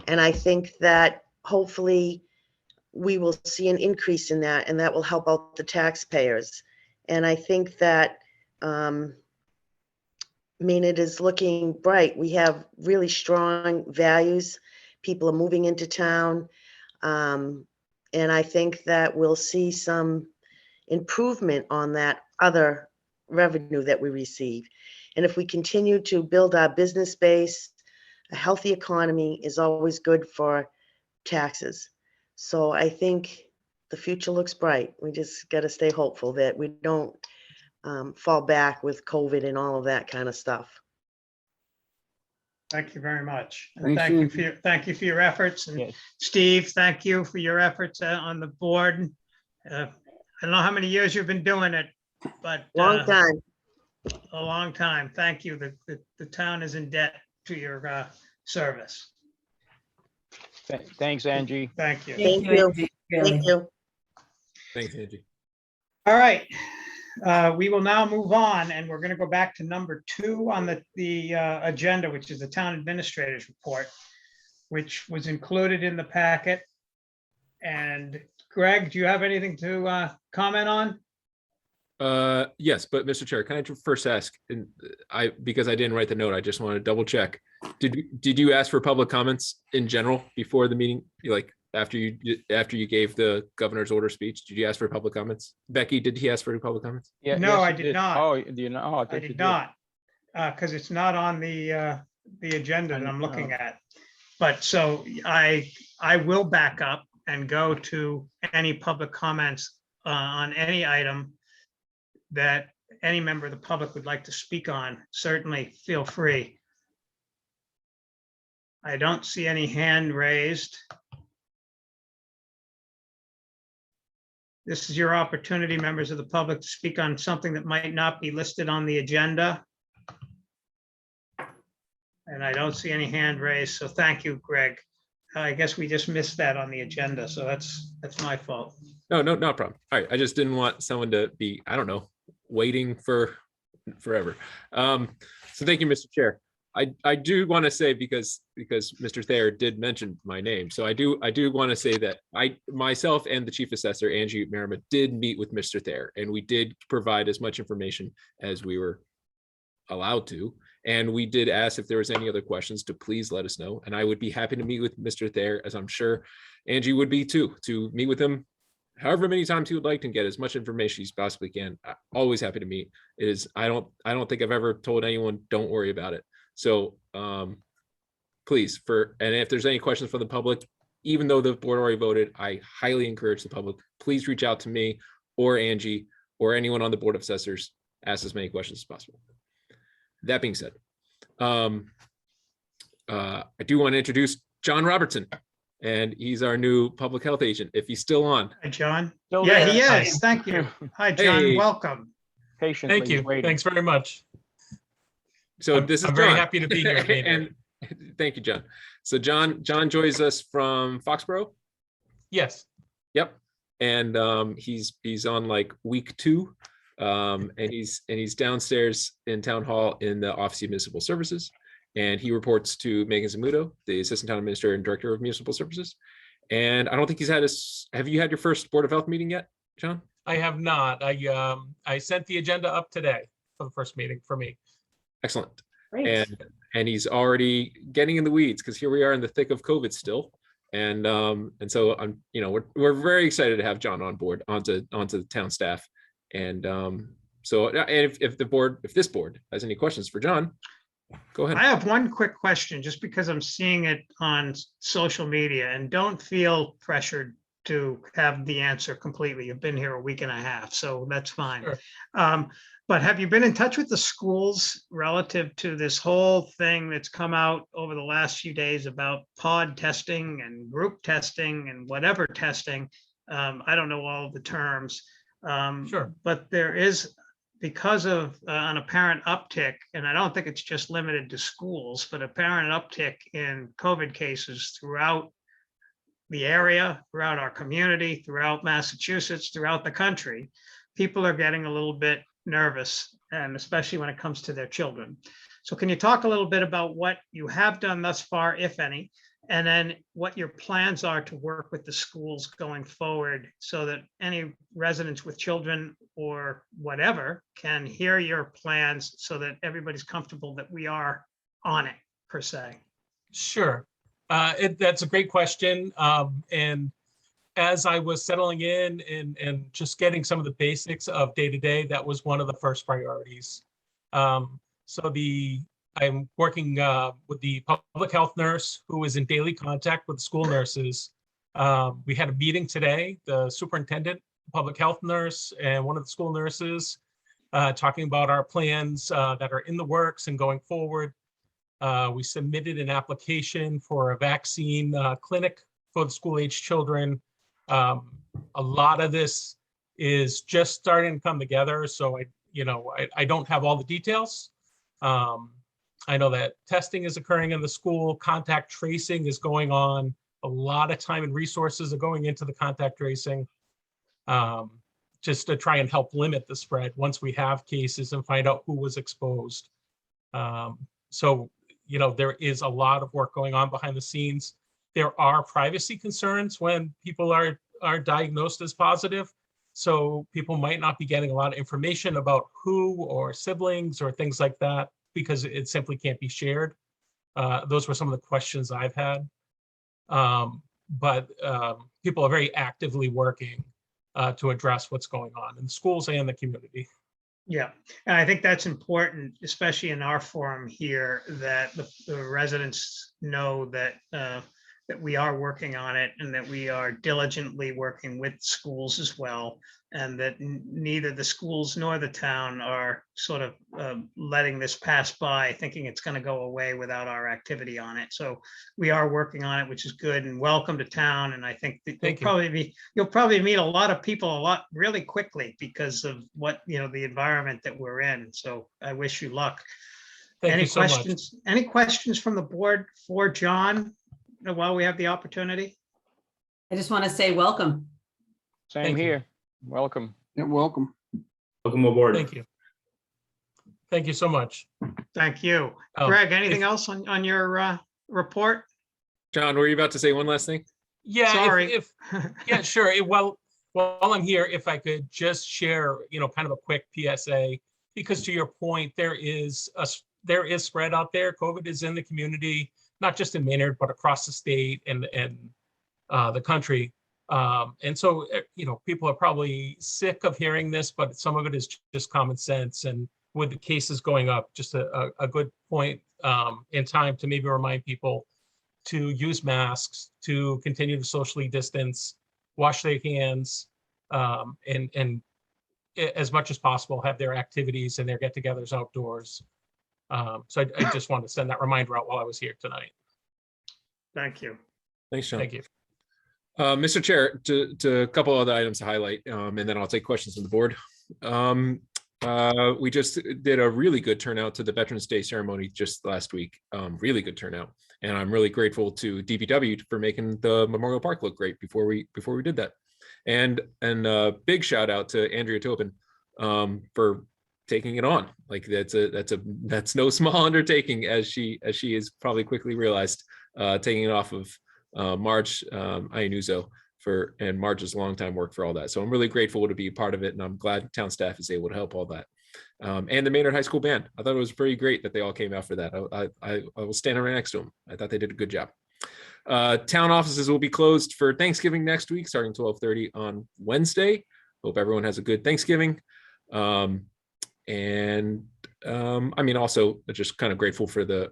And I think that hopefully we will see an increase in that, and that will help out the taxpayers. And I think that Maynard is looking bright. We have really strong values. People are moving into town. And I think that we'll see some improvement on that other revenue that we receive. And if we continue to build our business base, a healthy economy is always good for taxes. So I think the future looks bright. We just got to stay hopeful that we don't fall back with COVID and all of that kind of stuff. Thank you very much. And Thanks, thank you for your efforts. And yes. Steve, thank you for your efforts on the board. I don't know how many years you've been doing it, but Long time. a long time. Thank you. The town is in debt to your service. Thanks, Angie. Thank you. Thank you. Angie, really. Thank you. Thanks, Angie. All right. We will now move on, and we're going to go back to number 2 on the agenda, which is the town administrator's report, which was included in the packet. And Greg, do you have anything to comment on? Yes, but Mr. Chair, can I first ask, and because I didn't write the note, I just want to double check. Did you ask for public comments in general before the meeting? Like after you gave the governor's order speech, did you ask for public comments? Becky, did he ask for public comments? Yeah, No, yes, I you did not. Oh, do you know? Oh, I thought you did not, because it's not on the agenda that I'm looking at. But so I will back up and go to any public comments on any item that any member of the public would like to speak on. Certainly feel free. I don't see any hand raised. This is your opportunity, members of the public, to speak on something that might not be listed on the agenda. And I don't see any hand raised, so thank you, Greg. I guess we just missed that on the agenda, so that's my fault. No problem. All right, I just didn't want someone to be, I don't know, waiting for forever. So thank you, Mr. Chair. I do want to say, because Mr. Thayer did mention my name, so I do want to say that myself and the chief assessor, Angie Merriman, did meet with Mr. Thayer, and we did provide as much information as we were allowed to. And we did ask if there was any other questions to please let us know. And I would be happy to meet with Mr. Thayer, as I'm sure Angie would be too, to meet with him however many times he would like to get as much information as he possibly can. Always happy to meet. It is, I don't think I've ever told anyone, don't worry about it. So please, and if there's any questions from the public, even though the board already voted, I highly encourage the public, please reach out to me or Angie or anyone on the Board of Assessors. Ask as many questions as possible. That being said, I do want to introduce John Robertson, and he's our new public health agent, if he's still on. Hi, John. Still Yeah, he there. is. Thank you. Hi, John. Hey. Welcome. Patiently Thank you. waiting. Thanks very much. So this is I'm very John. happy to be here, Maynard. And thank you, John. So John joins us from Foxborough. Yes. Yep. And he's on like week 2. And he's downstairs in town hall in the Office of Municipal Services. And he reports to Megan Zamuto, the Assistant Town Administrator and Director of Municipal Services. And I don't think he's had have you had your first Board of Health meeting yet, John? I have not. I sent the agenda up today for the first meeting for me. Excellent. Great. And he's already getting in the weeds because here we are in the thick of COVID still. And so we're very excited to have John on board onto the town staff. And so if this board has any questions for John, go ahead. I have one quick question, just because I'm seeing it on social media, and don't feel pressured to have the answer completely. You've been here a week and a half, so that's fine. Sure. But have you been in touch with the schools relative to this whole thing that's come out over the last few days about pod testing and group testing and whatever testing? I don't know all of the terms. Sure. But there is, because of an apparent uptick, and I don't think it's just limited to schools, but apparent uptick in COVID cases throughout the area, throughout our community, throughout Massachusetts, throughout the country. People are getting a little bit nervous, and especially when it comes to their children. So can you talk a little bit about what you have done thus far, if any, and then what your plans are to work with the schools going forward so that any residents with children or whatever can hear your plans so that everybody's comfortable that we are on it, per se? Sure. That's a great question. And as I was settling in and just getting some of the basics of day-to-day, that was one of the first priorities. I'm working with the public health nurse who is in daily contact with the school nurses. We had a meeting today, the superintendent, public health nurse, and one of the school nurses talking about our plans that are in the works and going forward. We submitted an application for a vaccine clinic for the school-age children. A lot of this is just starting to come together, so I don't have all the details. I know that testing is occurring in the school, contact tracing is going on. A lot of time and resources are going into the contact tracing, just to try and help limit the spread once we have cases and find out who was exposed. So there is a lot of work going on behind the scenes. There are privacy concerns when people are diagnosed as positive. So people might not be getting a lot of information about who or siblings or things like that because it simply can't be shared. Those were some of the questions I've had. But people are very actively working to address what's going on in schools and the community. Yeah, and I think that's important, especially in our forum here, that the residents know that that we are working on it and that we are diligently working with schools as well, and that neither the schools nor the town are sort of letting this pass by, thinking it's going to go away without our activity on it. So we are working on it, which is good, and welcome to town. And I think that you'll probably meet a lot of people really quickly because of what, the environment that we're in. So I wish you luck. Thank you so much. Any questions from the board for John while we have the opportunity? I just want to say welcome. Same Thank you. here. Welcome. Yeah, welcome. Welcome aboard. Thank you. Thank you so much. Thank you. Oh, Greg, anything else on your report? John, were you about to say one last thing? Yeah, Sorry. Yeah, sure. While I'm here, if I could just share, kind of a quick PSA, because to your point, there is spread out there. COVID is in the community, not just in Maynard, but across the state and the country. And so, people are probably sick of hearing this, but some of it is just common sense. And with the cases going up, just a good point in time to maybe remind people to use masks, to continue to socially distance, wash their hands, and as much as possible have their activities and their get-togethers outdoors. So I just wanted to send that reminder out while I was here tonight. Thank you. Thanks, Sean. Thank you. Mr. Chair, to a couple other items to highlight, and then I'll take questions from the board. We just did a really good turnout to the Veterans Day ceremony just last week. Really good turnout, and I'm really grateful to DPW for making the Memorial Park look great before we did that. And a big shout out to Andrea Tobin for taking it on. Like that's no small undertaking, as she has probably quickly realized, taking it off of Marge Iannuzzo and Marge's longtime work for all that. So I'm really grateful to be a part of it, and I'm glad town staff is able to help all that. And the Maynard High School band, I thought it was pretty great that they all came out for that. I was standing right next to them. I thought they did a good job. Town offices will be closed for Thanksgiving next week, starting 12:30 on Wednesday. Hope everyone has a good Thanksgiving. I mean, also just kind of grateful for the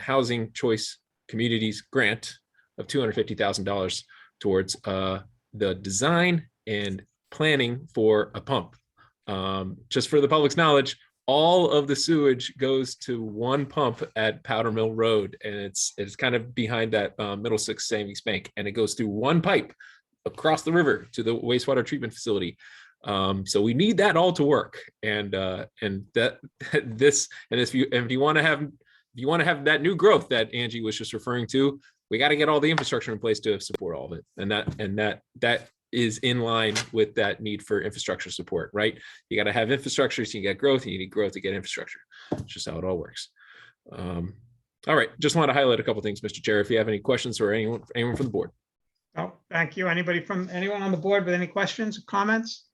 Housing Choice Communities grant of $250,000 towards the design and planning for a pump. Just for the public's knowledge, all of the sewage goes to one pump at Powder Mill Road, and it's kind of behind that Middlesex Savings Bank, and it goes through one pipe across the river to the wastewater treatment facility. So we need that all to work, and if you want to have that new growth that Angie was just referring to, we got to get all the infrastructure in place to support all of it, and that is in line with that need for infrastructure support, right? You got to have infrastructure so you get growth, and you need growth to get infrastructure. It's just how it all works. All right, just want to highlight a couple things, Mr. Chair, if you have any questions, or anyone from the board. Oh, thank you. Anyone on the board with any questions or comments?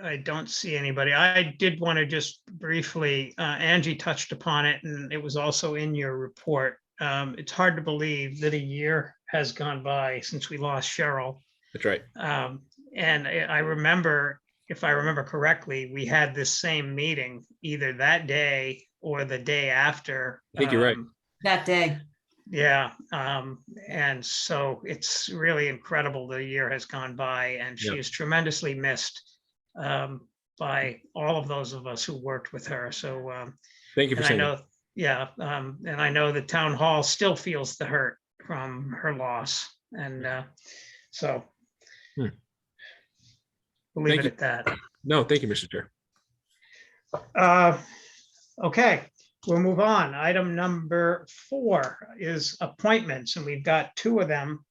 I don't see anybody. I did want to just briefly, Angie touched upon it, and it was also in your report. It's hard to believe that a year has gone by since we lost Cheryl. That's right. And I remember, if I remember correctly, we had this same meeting either that day or the day after. I think you're right. That day. Yeah. And so it's really incredible that a year has gone by, and she is tremendously missed by all of those of us who worked with her. So thank you for saying that. And I know the town hall still feels the hurt from her loss. And so we'll leave it at that. No, thank you, Mr. Chair. Okay, we'll move on. Item number 4 is appointments, and we've got 2 of them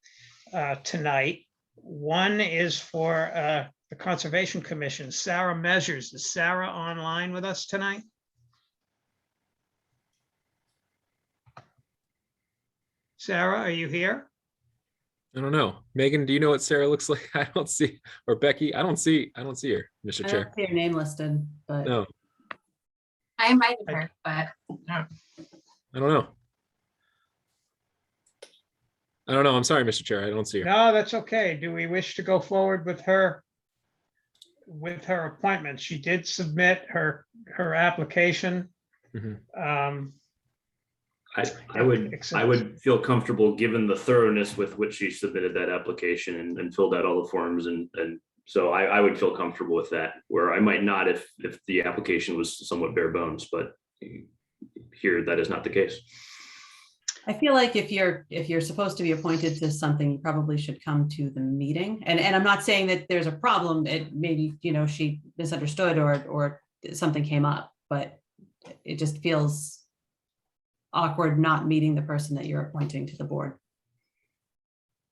tonight. One is for the Conservation Commission. Sarah Measures. Is Sarah online with us tonight? Sarah, are you here? I don't know. Megan, do you know what Sarah looks like? I don't see, or Becky, I don't see her, Mr. I Chair. don't see her name listed, but No, I invited her, but I don't know. I don't know. I'm sorry, Mr. Chair. I don't see her. No, that's okay. Do we wish to go forward with her appointment? She did submit her application. Mhm. I would feel comfortable, given the thoroughness with which she submitted that application and filled out all the forms, and so I would feel comfortable with that, where I might not if the application was somewhat bare bones, but here that is not the case. I feel like if you're supposed to be appointed to something, you probably should come to the meeting. And I'm not saying that there's a problem. It maybe, she misunderstood or something came up, but it just feels awkward not meeting the person that you're appointing to the board.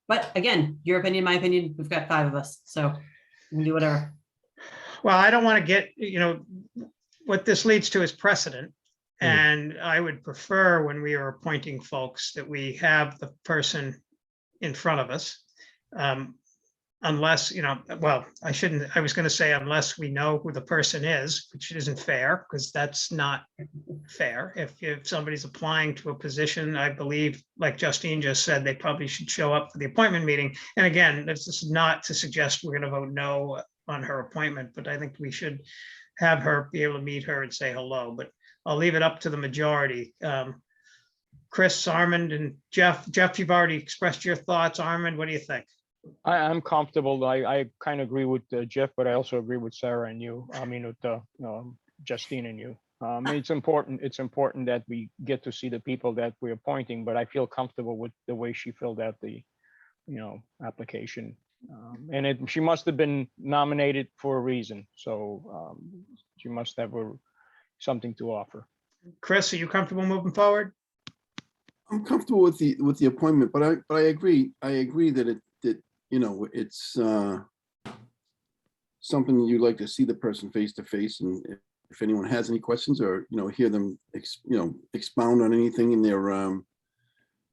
But again, your opinion, my opinion, we've got 5 of us, so we can do whatever. Well, I don't want to get, what this leads to is precedent. And I would prefer, when we are appointing folks, that we have the person in front of us. unless, well, I was going to say unless we know who the person is, which isn't fair, because that's not fair. If somebody's applying to a position, I believe, like Justine just said, they probably should show up for the appointment meeting. And again, this is not to suggest we're going to vote no on her appointment, but I think we should have her be able to meet her and say hello, but I'll leave it up to the majority. Chris, Armand, and Jeff. Jeff, you've already expressed your thoughts. Armand, what do you think? I'm comfortable. I kind of agree with Jeff, but I also agree with Sarah and you. I mean, with Justine and you. It's important. It's important that we get to see the people that we're appointing, but I feel comfortable with the way she filled out the, application. And she must have been nominated for a reason. So she must have something to offer. Chris, are you comfortable moving forward? I'm comfortable with the appointment, but I agree that it's something you'd like to see the person face to face, and if anyone has any questions or hear them expound on anything in their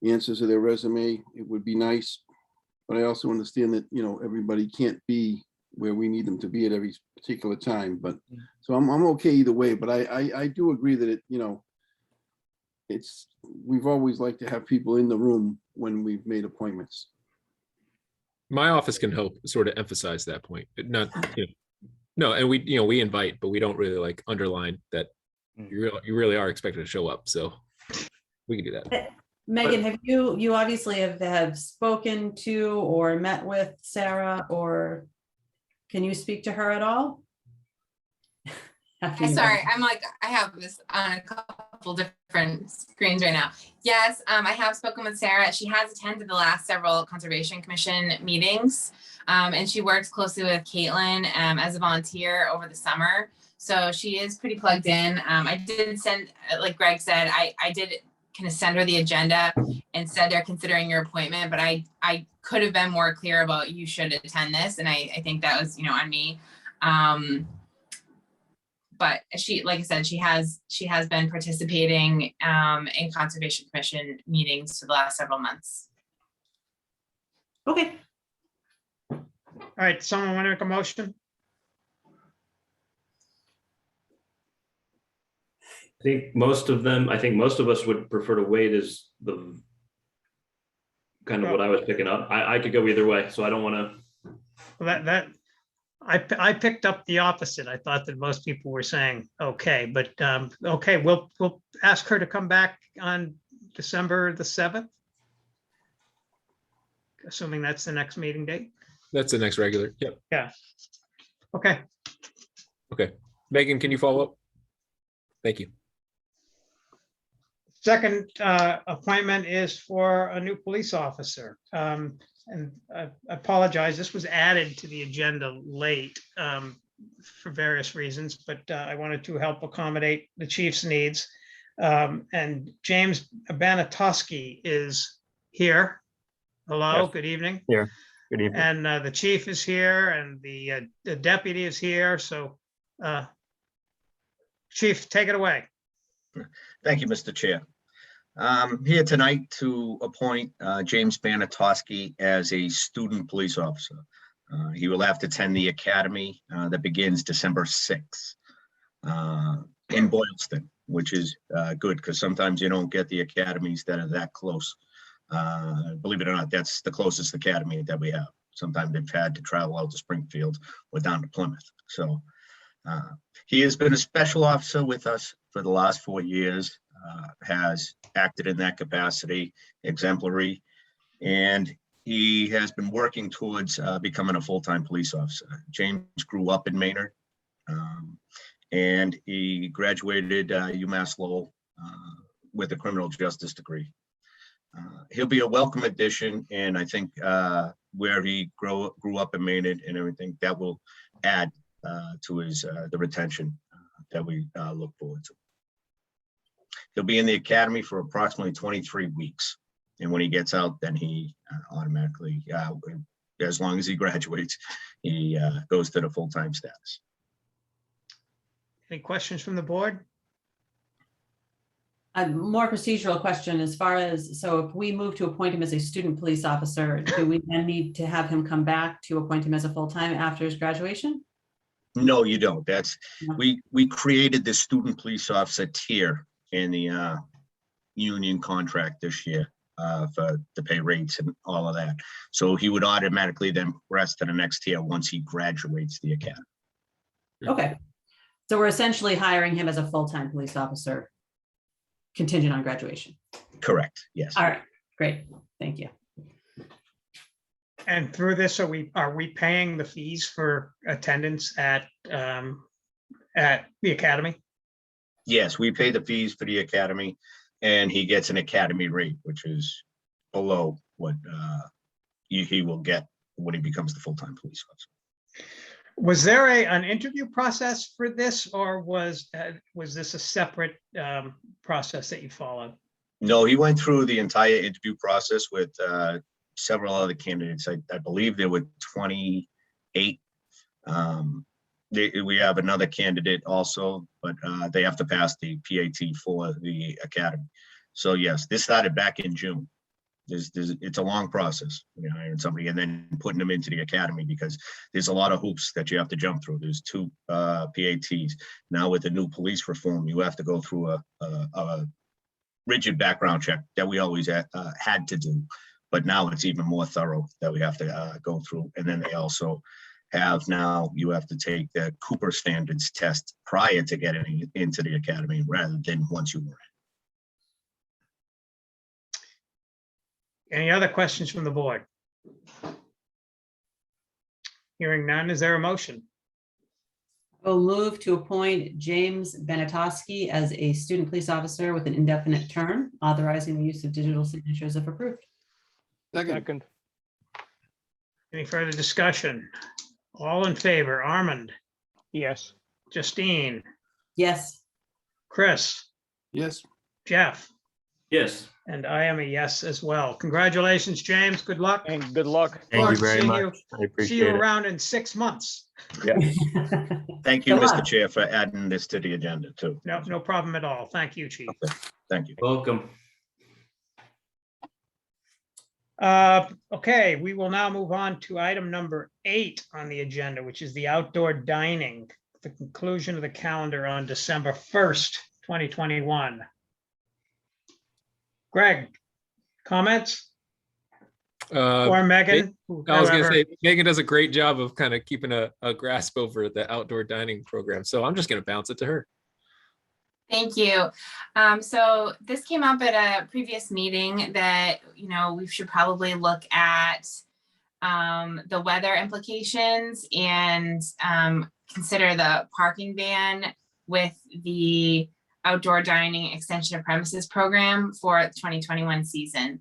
answers to their resume, it would be nice. But I also understand that everybody can't be where we need them to be at every particular time. But so I'm okay either way. But I do agree that we've always liked to have people in the room when we've made appointments. My office can help sort of emphasize that point. Not, no, and we invite, but we don't really underline that you really are expected to show up. So we can do that. Megan, have you obviously have spoken to or met with Sarah, or can you speak to her at all? Sorry, I have this on a couple different screens right now. Yes, I have spoken with Sarah. She has attended the last several Conservation Commission meetings, and she works closely with Caitlin as a volunteer over the summer. So she is pretty plugged in. I did send, like Greg said, I did kind of send her the agenda and said they're considering your appointment, but I could have been more clear about you should attend this, and I think that was on me. But she, like I said, she has been participating in Conservation Commission meetings for the last several months. Okay. All right, someone want to make a motion? I think most of us would prefer to wait, is the kind of what I was picking up. I could go either way, so I don't want to. I picked up the opposite. I thought that most people were saying okay, but okay, we'll ask her to come back on December the 7th, assuming that's the next meeting date. That's the next regular. Yep. Yeah. Okay. Okay. Megan, can you follow up? Thank you. Second appointment is for a new police officer. And I apologize, this was added to the agenda late for various reasons, but I wanted to help accommodate the chief's needs. And James Banitowski is here. Hello, Yes. Good evening. Here. Good evening. And the chief is here and the deputy is here. So Chief, take it away. Thank you, Mr. Chair. I'm here tonight to appoint James Banitowski as a student police officer. He will have to attend the academy that begins December 6th in Boylston, which is good because sometimes you don't get the academies that are that close. Believe it or not, that's the closest academy that we have. Sometimes they've had to travel out to Springfield or down to Plymouth. So he has been a special officer with us for the last 4 years, has acted in that capacity, exemplary, and he has been working towards becoming a full-time police officer. James grew up in Maynard, and he graduated UMass Lowell with a criminal justice degree. He'll be a welcome addition, and I think where he grew up in Maynard and everything, that will add to his the retention that we look forward to. He'll be in the academy for approximately 23 weeks. And when he gets out, then he automatically, as long as he graduates, he goes to the full-time status. Any questions from the board? A more procedural question as far as, so if we move to appoint him as a student police officer, do we then need to have him come back to appoint him as a full-time after his graduation? No, you don't. That's, No. we created the student police officer tier in the union contract this year for the pay rates and all of that. So he would automatically then progress to the next tier once he graduates the academy. Okay. So we're essentially hiring him as a full-time police officer contingent on graduation. Correct, yes. All right, great. Thank you. And through this, are we paying the fees for attendance at the academy? Yes, we pay the fees for the academy, and he gets an academy rate, which is below what he will get when he becomes the full-time police officer. Was there an interview process for this, or was this a separate process that you followed? No, he went through the entire interview process with several other candidates. I believe there were 28. We have another candidate also, but they have to pass the PAT for the academy. So yes, this started back in June. It's a long process, hiring somebody and then putting them into the academy, because there's a lot of hoops that you have to jump through. There's 2 PATs. Now with the new police reform, you have to go through a rigid background check that we always had to do, but now it's even more thorough that we have to go through. And then they also have, now you have to take the Cooper standards test prior to getting into the academy rather than once you were in. Any other questions from the board? Hearing none, is there a motion? We'll move to appoint James Banitowski as a student police officer with an indefinite term, authorizing the use of digital signatures if approved. Second. Any further discussion? All in favor, Armand, Yes. Justine, Yes. Chris, Yes. Jeff, Yes. and I am a yes as well. Congratulations, James. Good luck. And good luck. Thank you Look, very see much. you- I See you appreciate it. around in 6 months. Thank you, Good Mr. luck. Chair, for adding this to the agenda too. No problem at all. Thank you, Chief. Thank you. Welcome. Okay, we will now move on to item number 8 on the agenda, which is the outdoor dining, the conclusion of the calendar on December 1st, 2021. Greg, comments? Or Megan? I was gonna whoever. say, Megan does a great job of kind of keeping a grasp over the outdoor dining program. So I'm just gonna bounce it to her. Thank you. So this came up at a previous meeting that, we should probably look at the weather implications and consider the parking ban with the outdoor dining extension of premises program for the 2021 season.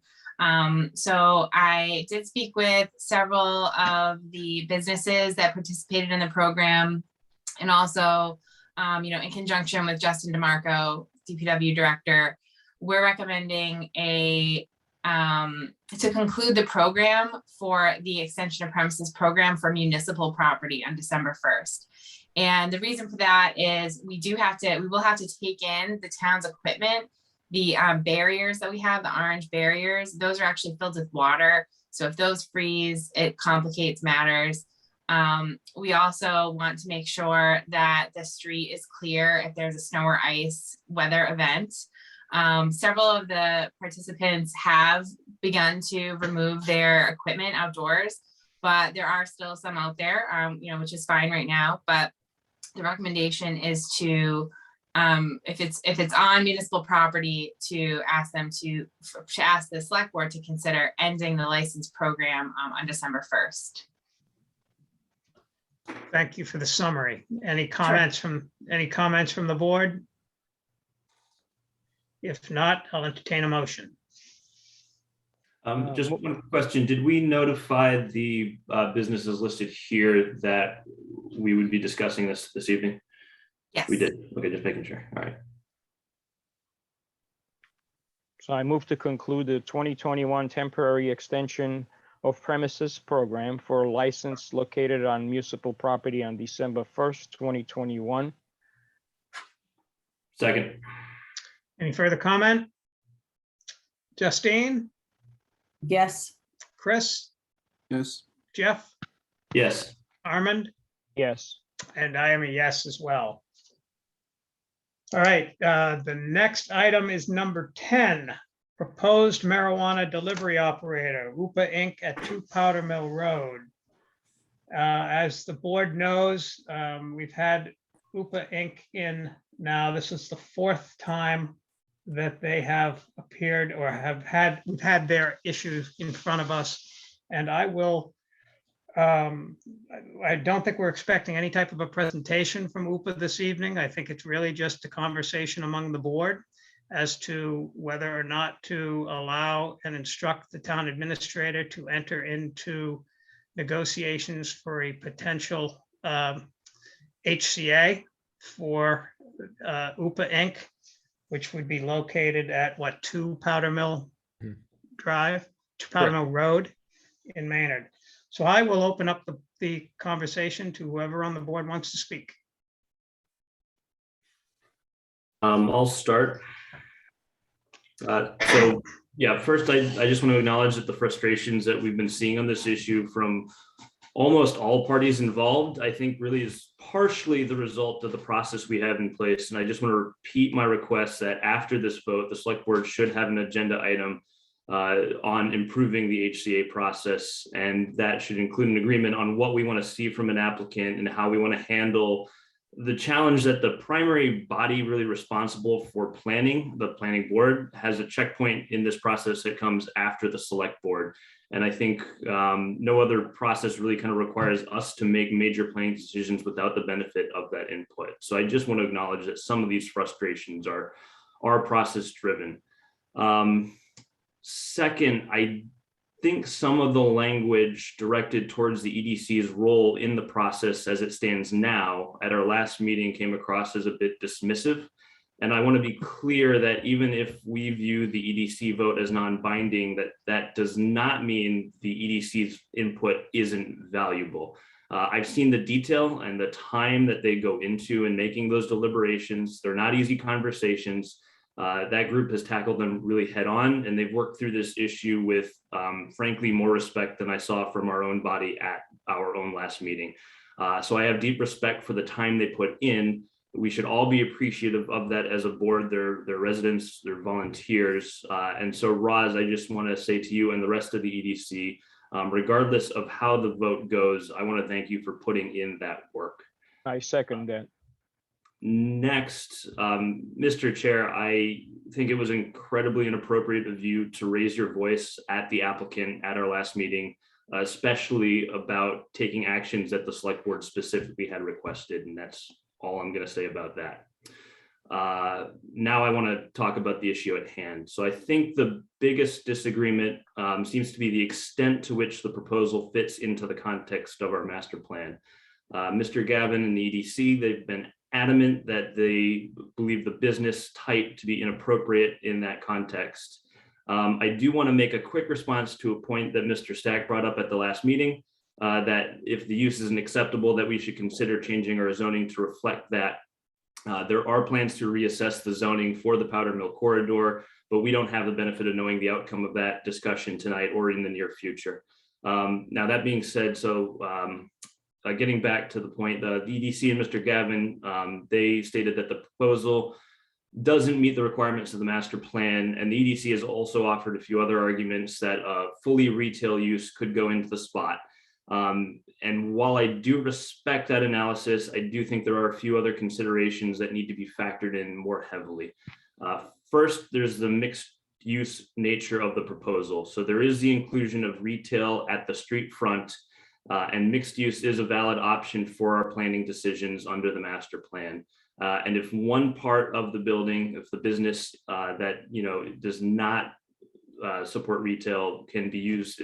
So I did speak with several of the businesses that participated in the program, and also in conjunction with Justin DeMarco, DPW director, we're recommending to conclude the program for the extension of premises program for municipal property on December 1st. And the reason for that is we will have to take in the town's equipment, the barriers that we have, the orange barriers, those are actually filled with water. So if those freeze, it complicates matters. We also want to make sure that the street is clear if there's a snow or ice weather event. Several of the participants have begun to remove their equipment outdoors, but there are still some out there, which is fine right now. But the recommendation is to, if it's on municipal property, to ask them to ask the select board to consider ending the license program on December 1st. Thank you for the summary. Any comments from the board? If not, I'll entertain a motion. Just one question. Did we notify the businesses listed here that we would be discussing this evening? Yes. We did. Okay, just making sure. All right. So I move to conclude the 2021 temporary extension of premises program for a license located on municipal property on December 1st, 2021. Second. Any further comment? Justine, Yes. Chris, Yes. Jeff, Yes. Armand? Yes. And I am a yes as well. All right, the next item is number 10, proposed marijuana delivery operator, UPA Inc. at 2 Powder Mill Road. As the board knows, we've had UPA Inc. in now. This is the 4th time that they have appeared or we've had their issues in front of us. And I will, I don't think we're expecting any type of a presentation from UPA this evening. I think it's really just a conversation among the board as to whether or not to allow and instruct the town administrator to enter into negotiations for a potential HCA for UPA Inc., which would be located at 2 Powder Mill Drive, 2 Powder Mill Road in Maynard. So I will open up the conversation to whoever on the board wants to speak. I'll start. First, I just want to acknowledge that the frustrations that we've been seeing on this issue from almost all parties involved, I think really is partially the result of the process we have in place. And I just want to repeat my request that after this vote, the select board should have an agenda item on improving the HCA process. And that should include an agreement on what we want to see from an applicant and how we want to handle the challenge that the primary body really responsible for planning, the planning board, has a checkpoint in this process that comes after the select board. And I think no other process really kind of requires us to make major planning decisions without the benefit of that input. So I just want to acknowledge that some of these frustrations are process driven. Second, I think some of the language directed towards the EDC's role in the process as it stands now at our last meeting came across as a bit dismissive. And I want to be clear that even if we view the EDC vote as non-binding, that does not mean the EDC's input isn't valuable. I've seen the detail and the time that they go into in making those deliberations. They're not easy conversations. That group has tackled them really head on, and they've worked through this issue with, frankly, more respect than I saw from our own body at our own last meeting. So I have deep respect for the time they put in. We should all be appreciative of that as a board, their residents, their volunteers. And so, Roz, I just want to say to you and the rest of the EDC, regardless of how the vote goes, I want to thank you for putting in that work. I second that. Next, Mr. Chair, I think it was incredibly inappropriate of you to raise your voice at the applicant at our last meeting, especially about taking actions that the select board specifically had requested. And that's all I'm going to say about that. Now I want to talk about the issue at hand. So I think the biggest disagreement seems to be the extent to which the proposal fits into the context of our master plan. Mr. Gavin and the EDC, they've been adamant that they believe the business type to be inappropriate in that context. I do want to make a quick response to a point that Mr. Stack brought up at the last meeting, that if the use isn't acceptable, that we should consider changing our zoning to reflect that. There are plans to reassess the zoning for the Powder Mill corridor, but we don't have the benefit of knowing the outcome of that discussion tonight or in the near future. Now, that being said, getting back to the point, the EDC and Mr. Gavin, they stated that the proposal doesn't meet the requirements of the master plan. And the EDC has also offered a few other arguments that fully retail use could go into the spot. And while I do respect that analysis, I do think there are a few other considerations that need to be factored in more heavily. First, there's the mixed use nature of the proposal. So there is the inclusion of retail at the street front, and mixed use is a valid option for our planning decisions under the master plan. And if one part of the building, if the business that does not support retail can be used,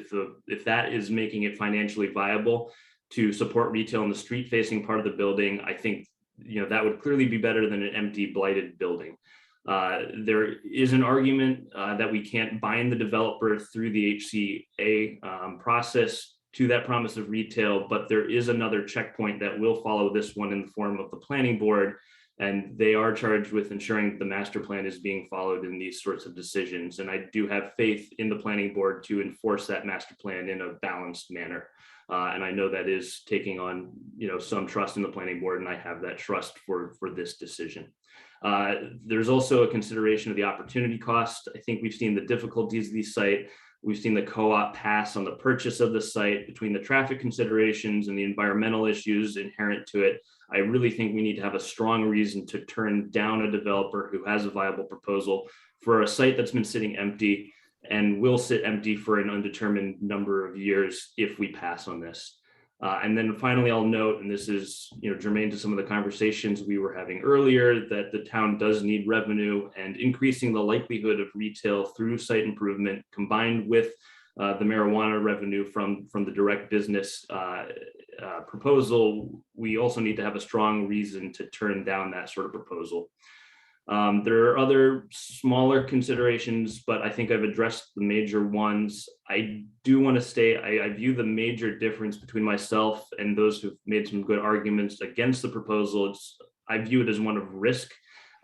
if that is making it financially viable to support retail in the street facing part of the building, I think that would clearly be better than an empty blighted building. There is an argument that we can't bind the developer through the HCA process to that promise of retail, but there is another checkpoint that will follow this one in the form of the planning board, And they are charged with ensuring that the master plan is being followed in these sorts of decisions. And I do have faith in the planning board to enforce that master plan in a balanced manner. And I know that is taking on, some trust in the planning board, and I have that trust for this decision. There's also a consideration of the opportunity cost. I think we've seen the difficulties of the site. We've seen the co-op pass on the purchase of the site. Between the traffic considerations and the environmental issues inherent to it, I really think we need to have a strong reason to turn down a developer who has a viable proposal for a site that's been sitting empty and will sit empty for an undetermined number of years if we pass on this. And then finally, I'll note, and this is germane to some of the conversations we were having earlier, that the town does need revenue, and increasing the likelihood of retail through site improvement combined with the marijuana revenue from the direct business proposal, we also need to have a strong reason to turn down that sort of proposal. There are other smaller considerations, but I think I've addressed the major ones. I do want to state, I view the major difference between myself and those who've made some good arguments against the proposal. I view it as one of risk.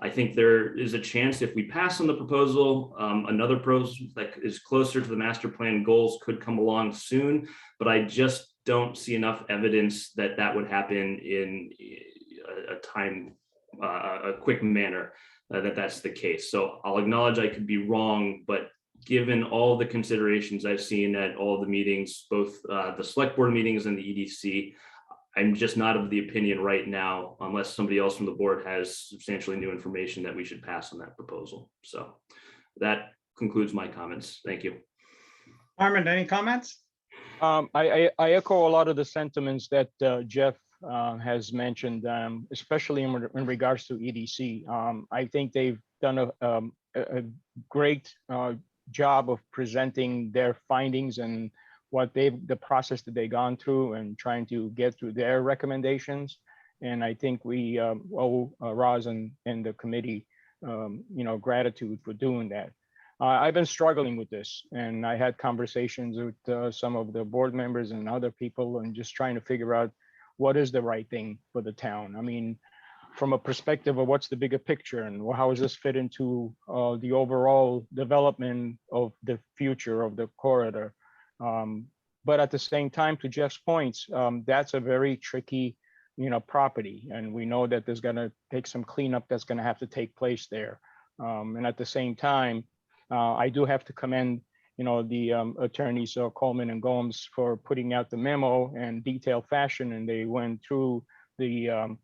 I think there is a chance if we pass on the proposal, another proposal that is closer to the master plan goals could come along soon, but I just don't see enough evidence that that would happen in a quick manner. That's the case. So I'll acknowledge I could be wrong, but given all the considerations I've seen at all the meetings, both the select board meetings and the EDC, I'm just not of the opinion right now, unless somebody else from the board has substantially new information, that we should pass on that proposal. So that concludes my comments. Thank you. Armand, any comments? I echo a lot of the sentiments that Jeff has mentioned, especially in regards to EDC. I think they've done a great job of presenting their findings and the process that they've gone through and trying to get through their recommendations. And I think we owe Roz and the committee, gratitude for doing that. I've been struggling with this, and I had conversations with some of the board members and other people, and just trying to figure out what is the right thing for the town. I mean, from a perspective of what's the bigger picture and how does this fit into the overall development of the future of the corridor. But at the same time, to Jeff's points, that's a very tricky, property. And we know that there's going to take some cleanup that's going to have to take place there. And at the same time, I do have to commend, the attorneys Coleman and Gomes for putting out the memo in detailed fashion, and they went through the,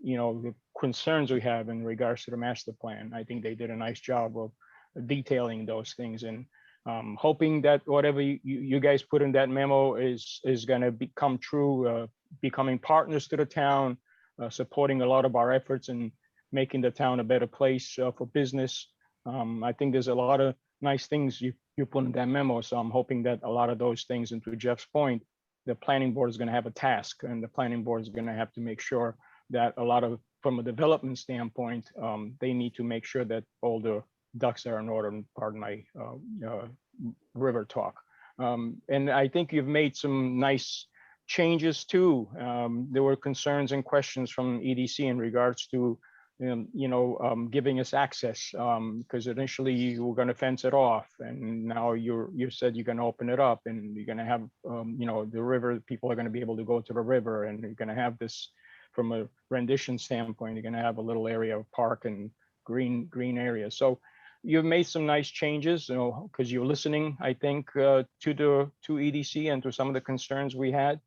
the concerns we have in regards to the master plan. I think they did a nice job of detailing those things, and hoping that whatever you guys put in that memo is going to become true, becoming partners to the town, supporting a lot of our efforts and making the town a better place for business. I think there's a lot of nice things you put in that memo. So I'm hoping that a lot of those things, and to Jeff's point, the planning board is going to have a task, and the planning board is going to have to make sure that from a development standpoint, they need to make sure that all the ducks are in order, pardon my river talk. And I think you've made some nice changes too. There were concerns and questions from EDC in regards to giving us access, because initially you were going to fence it off, and now you said you're going to open it up, and you're going to have the river, people are going to be able to go to the river, and you're going to have this from a rendition standpoint, you're going to have a little area of park and green area. So you've made some nice changes, because you're listening, I think, to EDC and to some of the concerns we had.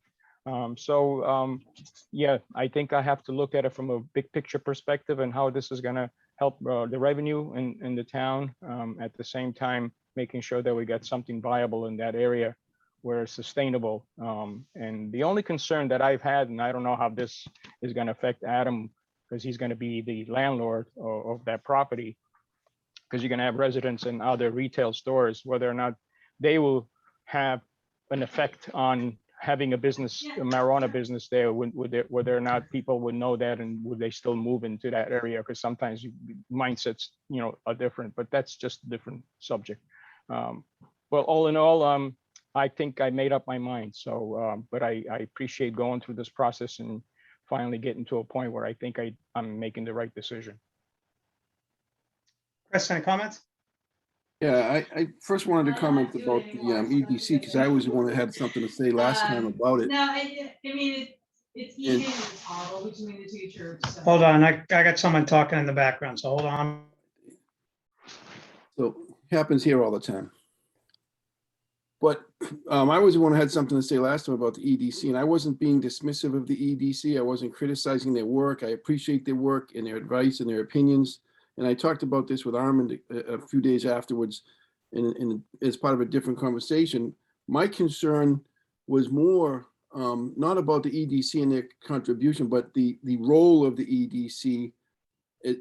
Yeah, I think I have to look at it from a big picture perspective and how this is going to help the revenue in the town. At the same time, making sure that we get something viable in that area where it's sustainable. And the only concern that I've had, and I don't know how this is going to affect Adam, because he's going to be the landlord of that property, because you're going to have residents and other retail stores, whether or not they will have an effect on having a marijuana business there, whether or not people would know that, and would they still move into that area? Because sometimes mindsets, are different, but that's just a different subject. Well, all in all, I think I made up my mind. So, but I appreciate going through this process and finally getting to a point where I think I'm making the right decision. Chris, any comments? Yeah, I first wanted to comment about the EDC because I was the one that had something to say last time about it. No, I mean, it's And- easy and it's horrible between the two churches. Hold on, I got someone talking in the background, so hold on. So happens here all the time. But I was the one who had something to say last time about the EDC, and I wasn't being dismissive of the EDC. I wasn't criticizing their work. I appreciate their work and their advice and their opinions. And I talked about this with Armand a few days afterwards as part of a different conversation. My concern was more not about the EDC and their contribution, but the role of the EDC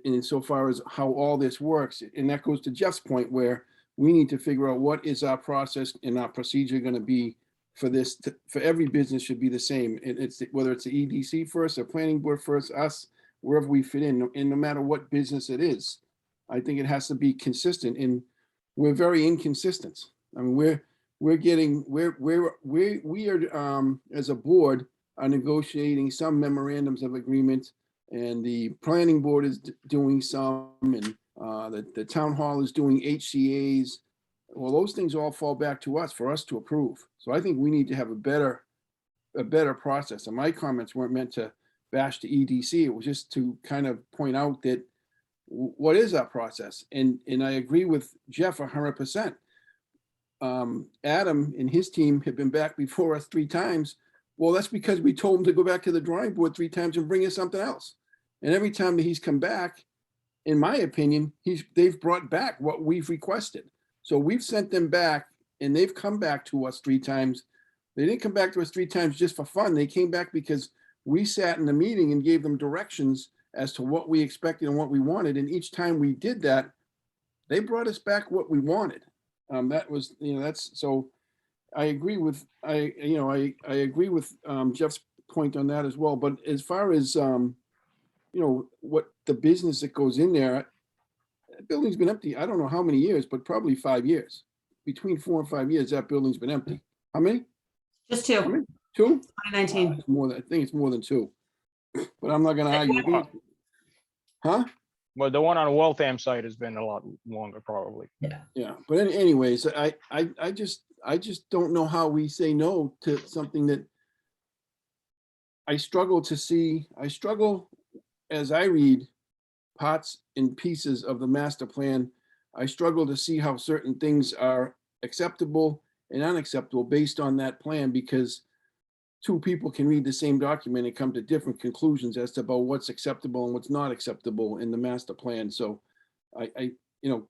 insofar as how all this works. And that goes to Jeff's point where we need to figure out what is our process and our procedure going to be for this. For every business should be the same. And it's whether it's the EDC first or planning board first, us, wherever we fit in, and no matter what business it is, I think it has to be consistent. And we're very inconsistent. I mean, we are as a board are negotiating some memorandums of agreement, and the planning board is doing some, and the town hall is doing HCAs. Well, those things all fall back to us for us to approve. So I think we need to have a better process. And my comments weren't meant to bash the EDC. It was just to kind of point out that what is our process? And I agree with Jeff 100%. Adam and his team have been back before us 3 times. Well, that's because we told him to go back to the drawing board 3 times and bring us something else. And every time that he's come back, in my opinion, they've brought back what we've requested. So we've sent them back and they've come back to us 3 times. They didn't come back to us 3 times just for fun. They came back because we sat in the meeting and gave them directions as to what we expected and what we wanted. And each time we did that, they brought us back what we wanted. That was, that's, so I agree with, I agree with Jeff's point on that as well. But as far as, what the business that goes in there, that building's been empty. I don't know how many years, but probably 5 years. Between 4 and 5 years, that building's been empty. How many? Just 2, How many? 2? 2019. It's more than, I think it's more than 2. But I'm not gonna argue. Huh? Well, the one on Waltham site has been a lot longer, probably. Yeah, but anyways, I just don't know how we say no to something that I struggle to see. I struggle as I read parts and pieces of the master plan. I struggle to see how certain things are acceptable and unacceptable based on that plan, because 2 people can read the same document and come to different conclusions as to about what's acceptable and what's not acceptable in the master plan. So I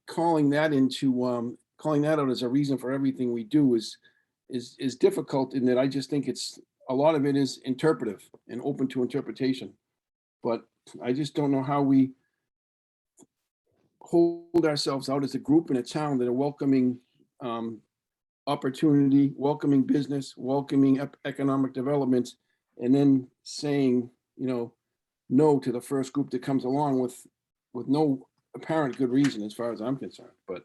calling that out as a reason for everything we do is difficult, in that I just think a lot of it is interpretive and open to interpretation. But I just don't know how we hold ourselves out as a group in a town that are welcoming opportunity, welcoming business, welcoming economic development, and then saying, no to the first group that comes along with no apparent good reason, as far as I'm concerned. But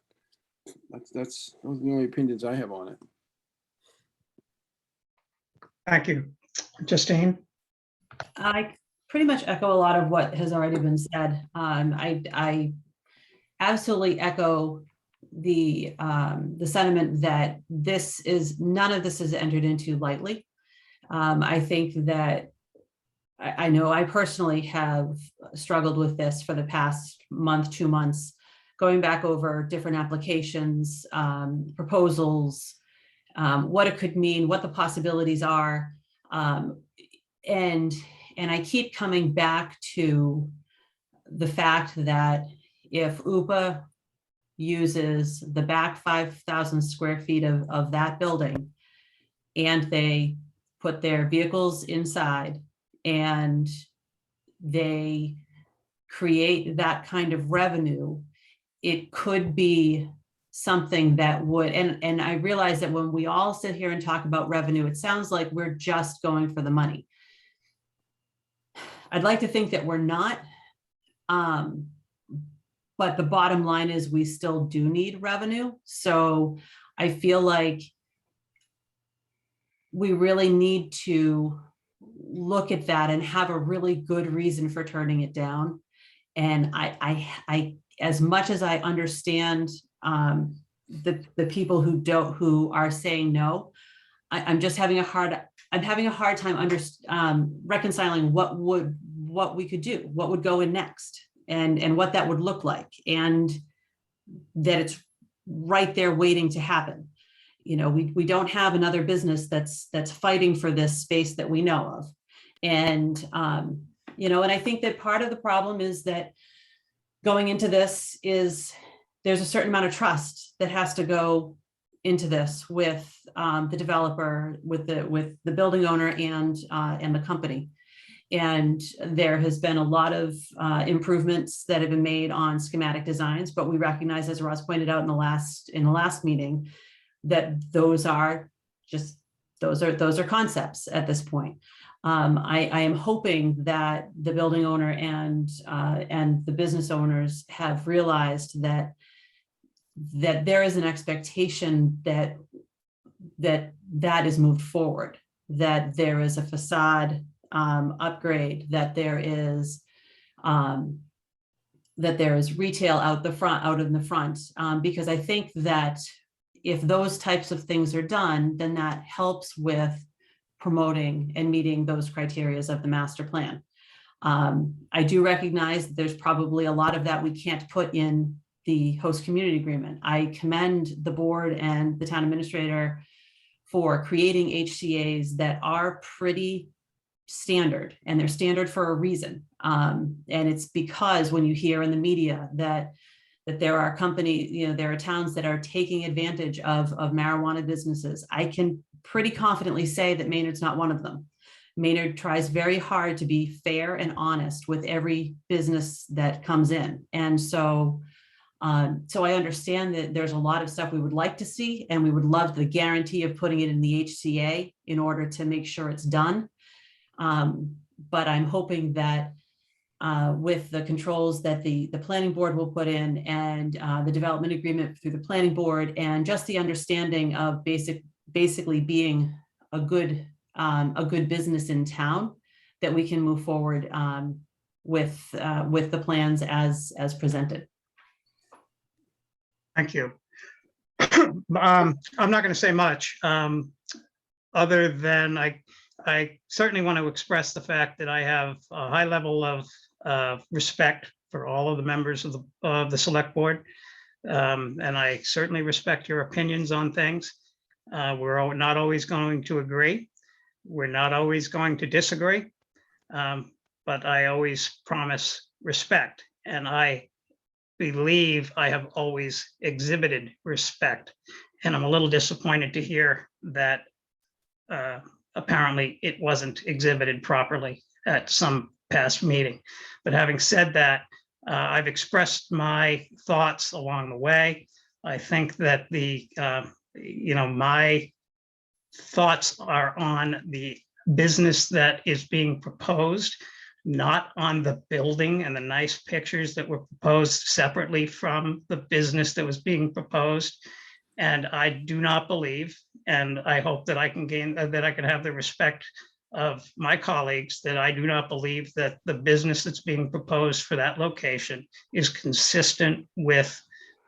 those are the only opinions I have on it. Thank you. Justine? I pretty much echo a lot of what has already been said. I absolutely echo the sentiment that none of this is entered into lightly. I think that I know I personally have struggled with this for the past month, 2 months, going back over different applications, proposals, what it could mean, what the possibilities are. And I keep coming back to the fact that if UPA uses the back 5,000 square feet of that building, and they put their vehicles inside and they create that kind of revenue, it could be something that would, and I realize that when we all sit here and talk about revenue, it sounds like we're just going for the money. I'd like to think that we're not. But the bottom line is we still do need revenue. So I feel like we really need to look at that and have a really good reason for turning it down. And I as much as I understand the people who are saying no, I'm just having a hard time reconciling what we could do, what would go in next, and what that would look like, and that it's right there waiting to happen. You know, we don't have another business that's fighting for this space that we know of. And, you know, and I think that part of the problem is that going into this is there's a certain amount of trust that has to go into this with the developer, with the building owner and the company. And there has been a lot of improvements that have been made on schematic designs, but we recognize, as Ross pointed out in the last meeting, that those are concepts at this point. I am hoping that the building owner and the business owners have realized that there is an expectation that is moved forward, that there is a facade upgrade, that there is retail out in the front, because I think that if those types of things are done, then that helps with promoting and meeting those criteria of the master plan. I do recognize that there's probably a lot of that we can't put in the host community agreement. I commend the board and the town administrator for creating HCAs that are pretty standard, and they're standard for a reason. And it's because when you hear in the media that there are companies, you know, there are towns that are taking advantage of marijuana businesses, I can pretty confidently say that Maynard's not one of them. Maynard tries very hard to be fair and honest with every business that comes in. And so I understand that there's a lot of stuff we would like to see, and we would love the guarantee of putting it in the HCA in order to make sure it's done. But I'm hoping that with the controls that the planning board will put in, and the development agreement through the planning board, and just the understanding of basically being a good business in town, that we can move forward with the plans as presented. Thank you. I'm not going to say much other than I certainly want to express the fact that I have a high level of respect for all of the members of the select board. And I certainly respect your opinions on things. We're not always going to agree. We're not always going to disagree. But I always promise respect. And I believe I have always exhibited respect. And I'm a little disappointed to hear that apparently it wasn't exhibited properly at some past meeting. But having said that, I've expressed my thoughts along the way. I think that my thoughts are on the business that is being proposed, not on the building and the nice pictures that were proposed separately from the business that was being proposed. And I do not believe, and I hope that I can have the respect of my colleagues, that I do not believe that the business that's being proposed for that location is consistent with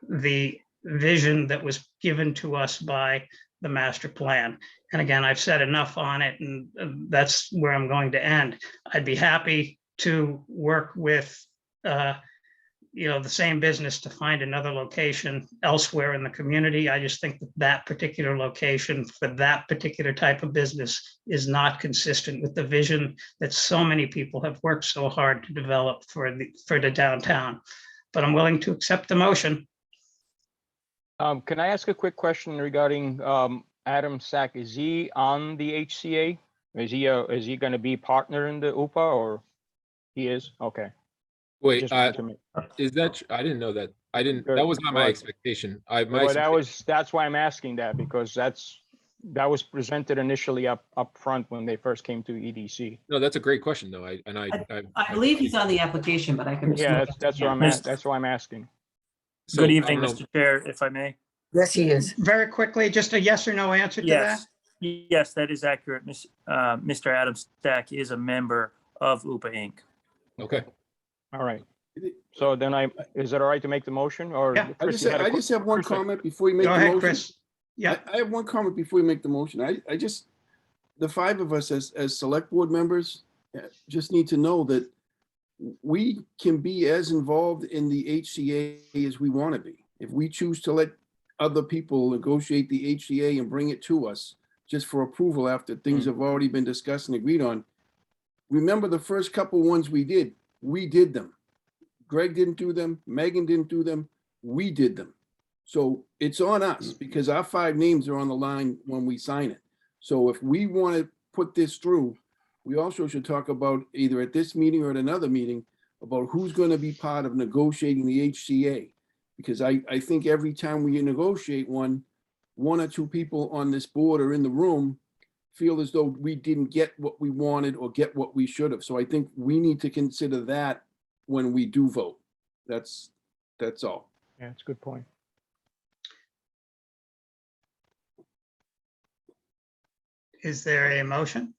the vision that was given to us by the master plan. And again, I've said enough on it, and that's where I'm going to end. I'd be happy to work with the same business to find another location elsewhere in the community. I just think that particular location for that particular type of business is not consistent with the vision that so many people have worked so hard to develop for the downtown. But I'm willing to accept the motion. Can I ask a quick question regarding Adam Sack? Is he on the HCA? Is he going to be partner in the UPA, or he is? Okay. Wait, is that? I didn't know that. That was not my expectation. That's why I'm asking that, because that was presented initially up front when they first came to EDC. No, that's a great question though. I believe he's on the application, but I can. Yeah, that's why I'm asking. So, Good evening, Mr. Chair, if I may. Yes, he is. Very quickly, just a yes or no answer to that. Yes. Yes, that is accurate. Mr. Adam Stack is a member of UPA Inc. Okay. All right. So then is it all right to make the motion or? Yeah. I Chris, you had a I que- just have one Chris, comment before you make Go the ahead, motion. Chris. Yeah, I have one comment before we make the motion. I just, the five of us as select board members just need to know that we can be as involved in the HCA as we want to be. If we choose to let other people negotiate the HCA and bring it to us just for approval after things have already been discussed and agreed on. Remember the first couple ones we did them. Greg didn't do them, Megan didn't do them, we did them. So it's on us because our 5 names are on the line when we sign it. So if we want to put this through, we also should talk about either at this meeting or at another meeting about who's going to be part of negotiating the HCA. Because I think every time we negotiate one or two people on this board or in the room feel as though we didn't get what we wanted or get what we should have. So I think we need to consider that when we do vote. That's all. Yeah, it's a good point. is there a motion?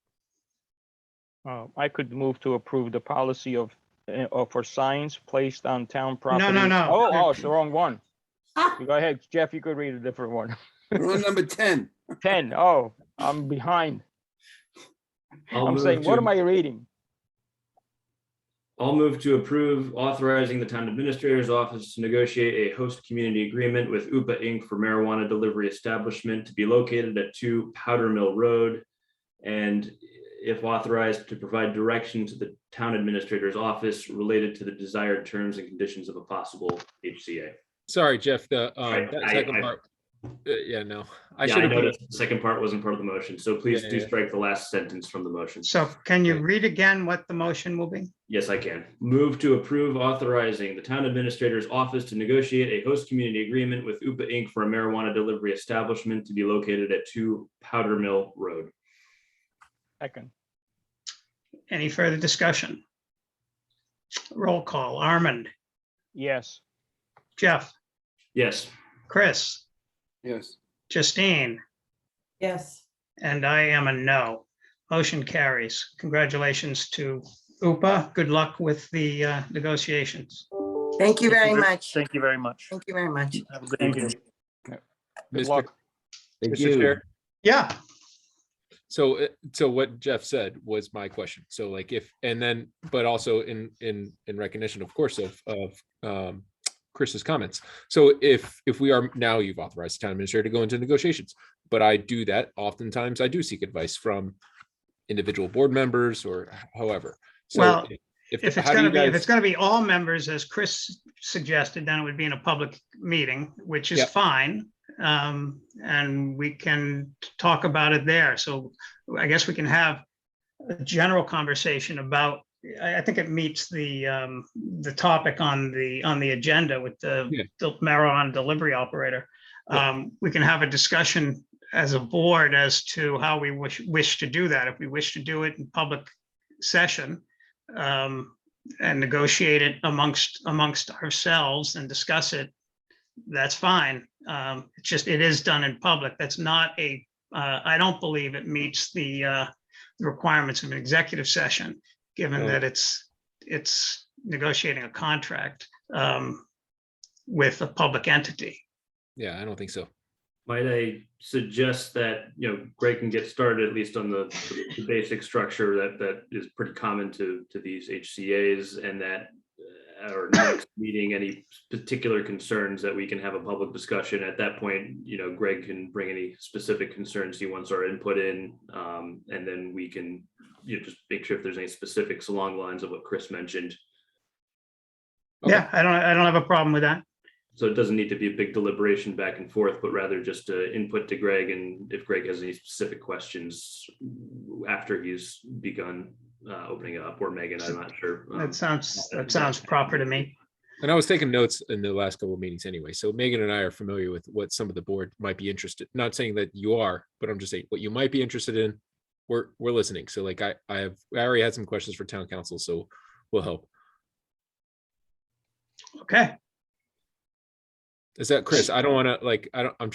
I could move to approve the policy of for signs placed on town property. no. Oh, it's the wrong one. Go ahead, Jeff, you could read a different one. We're on number 10. 10. Oh, I'm behind. I'm saying, what am I reading? I'll move to approve authorizing the town administrator's office to negotiate a host community agreement with UPA Inc. for marijuana delivery establishment to be located at 2 Powder Mill Road. And if authorized, to provide direction to the town administrator's office related to the desired terms and conditions of a possible HCA. Sorry, Jeff, that second I- part. Yeah, no, I Yeah, should I have put noticed the second part wasn't part of the motion, so please do Yeah. strike the last sentence from the motion. So can you read again what the motion will be? Yes, I can. Move to approve authorizing the town administrator's office to negotiate a host community agreement with UPA Inc. for a marijuana delivery establishment to be located at 2 Powder Mill Road. Second. Any further discussion? Roll call. Armand, Yes. Jeff, Yes. Chris, Yes. Justine, Yes. and I am a no. Motion carries. Congratulations to UPA. Good luck with the negotiations. Thank you very much. Thank you very much. Thank you very much. Have a good Thank you. evening. Good Mr. luck. Mr. Chair. Yeah, So what Jeff said was my question. So like but also in recognition, of course, of Chris's comments. So if we are, now you've authorized the town administrator to go into negotiations, but I do that. Oftentimes I do seek advice from individual board members or however. So well, if it's how do going you to be, if guys- it's going to be all members, as Chris suggested, then it would be in a public meeting, which is Yep. fine. And we can talk about it there. So I guess we can have a general conversation about, I think it meets the topic on the agenda with the marijuana delivery operator. We can have a discussion as a board as to how we wish to do that. If we wish to do it in public session and negotiate it amongst ourselves and discuss it, that's fine. It's just, it is done in public. That's not I don't believe it meets the requirements of an executive session, given that it's negotiating a contract with a public entity. Yeah, I don't think so. Might I suggest that, Greg can get started at least on the basic structure that is pretty common to these HCAs, and that at our next meeting, any particular concerns that we can have a public discussion. At that point, Greg can bring any specific concerns he wants our input in, and then we can just make sure if there's any specifics along the lines of what Chris mentioned. Okay. Yeah, I don't have a problem with that. So it doesn't need to be a big deliberation back and forth, but rather just input to Greg, and if Greg has any specific questions after he's begun opening it up, or Megan, I'm not sure. That sounds proper to me. And I was taking notes in the last couple of meetings anyway. So Megan and I are familiar with what some of the board might be interested. Not saying that you are, but I'm just saying what you might be interested in. We're listening. So like I already had some questions for town council, so we'll help. Okay. Is that Chris? I don't want to I'm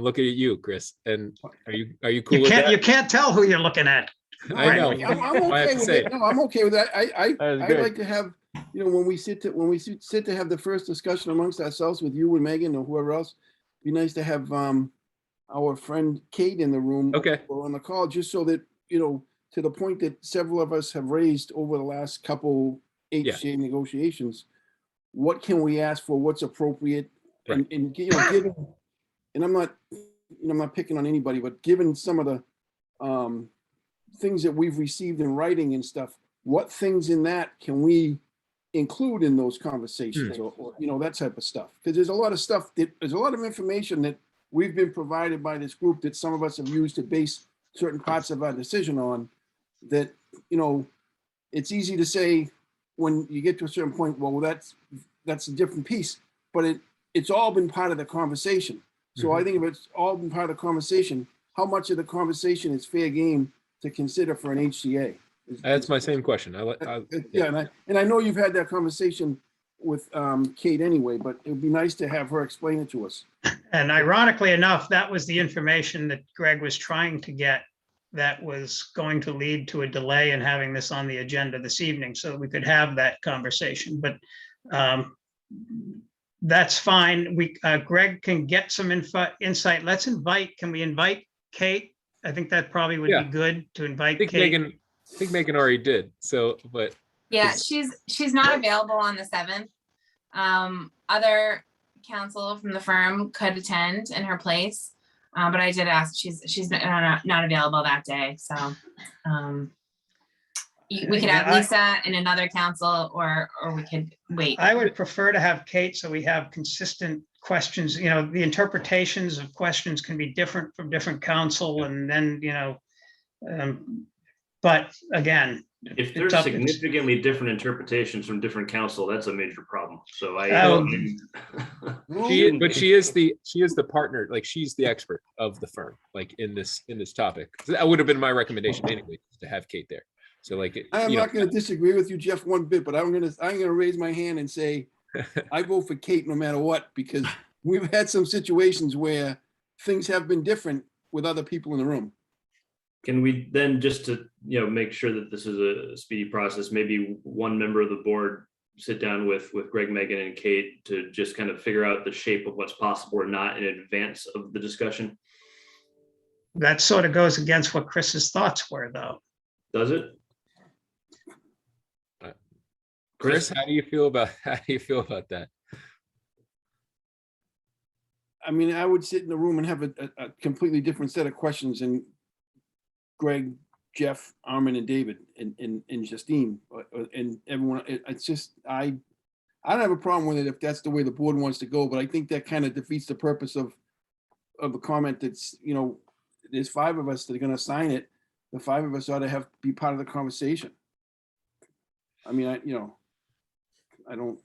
looking at you, Chris. And are you cool You with can't, you that? can't tell who you're looking at. I know. I'm I have okay to with say it. it. No, I'm okay with that. I That is good. like to have, when we sit to have the first discussion amongst ourselves with you and Megan or whoever else, be nice to have our friend Kate in the room. Okay. Or on the call, just so that, to the point that several of us have raised over the last couple HCA negotiations, what can we ask for? What's appropriate? Right. And given, and I'm not picking on anybody, but given some of the things that we've received in writing and stuff, what things in that can we include in those conversations or that type of stuff? Because there's a lot of information that we've been provided by this group that some of us have used to base certain parts of our decision on, that, it's easy to say when you get to a certain point, well, that's a different piece, but it's all been part of the conversation. So I think if it's all been part of the conversation, how much of the conversation is fair game to consider for an HCA? That's my same question. Yeah, and I know you've had that conversation with Kate anyway, but it would be nice to have her explain it to us. And ironically enough, that was the information that Greg was trying to get, that was going to lead to a delay in having this on the agenda this evening, so that we could have that conversation. But that's fine. Greg can get some insight. Can we invite Kate? I think that probably would be good to invite Kate. I think Megan already did. So, but Yeah, she's not available on the 7th. Other counsel from the firm could attend in her place, but I did ask. She's not available that day, so we could have Lisa and another counsel, or we could wait. I would prefer to have Kate, so we have consistent questions. The interpretations of questions can be different from different counsel, and then but again, if there's significantly different interpretations from different counsel, that's a major problem. So she is the partner, like she's the expert of the firm, like in this topic. So that would have been my recommendation anyway, to have Kate there. So like, I am not going to disagree with you, Jeff, one bit, but I'm going to raise my hand and say I vote for Kate no matter what, because we've had some situations where things have been different with other people in the room. Can we then, just to make sure that this is a speedy process, maybe one member of the board sit down with Greg, Megan, and Kate to just kind of figure out the shape of what's possible or not in advance of the discussion? That sort of goes against what Chris's thoughts were, though. Does it? Chris, how do you feel about that? I mean, I would sit in the room and have a completely different set of questions, and Greg, Jeff, Armin, and David, and Justine, and everyone. It's just I don't have a problem with it if that's the way the board wants to go, but I think that kind of defeats the purpose of the comment. That's there's 5 of us that are going to sign it. The 5 of us ought to be part of the conversation. I mean, I don't.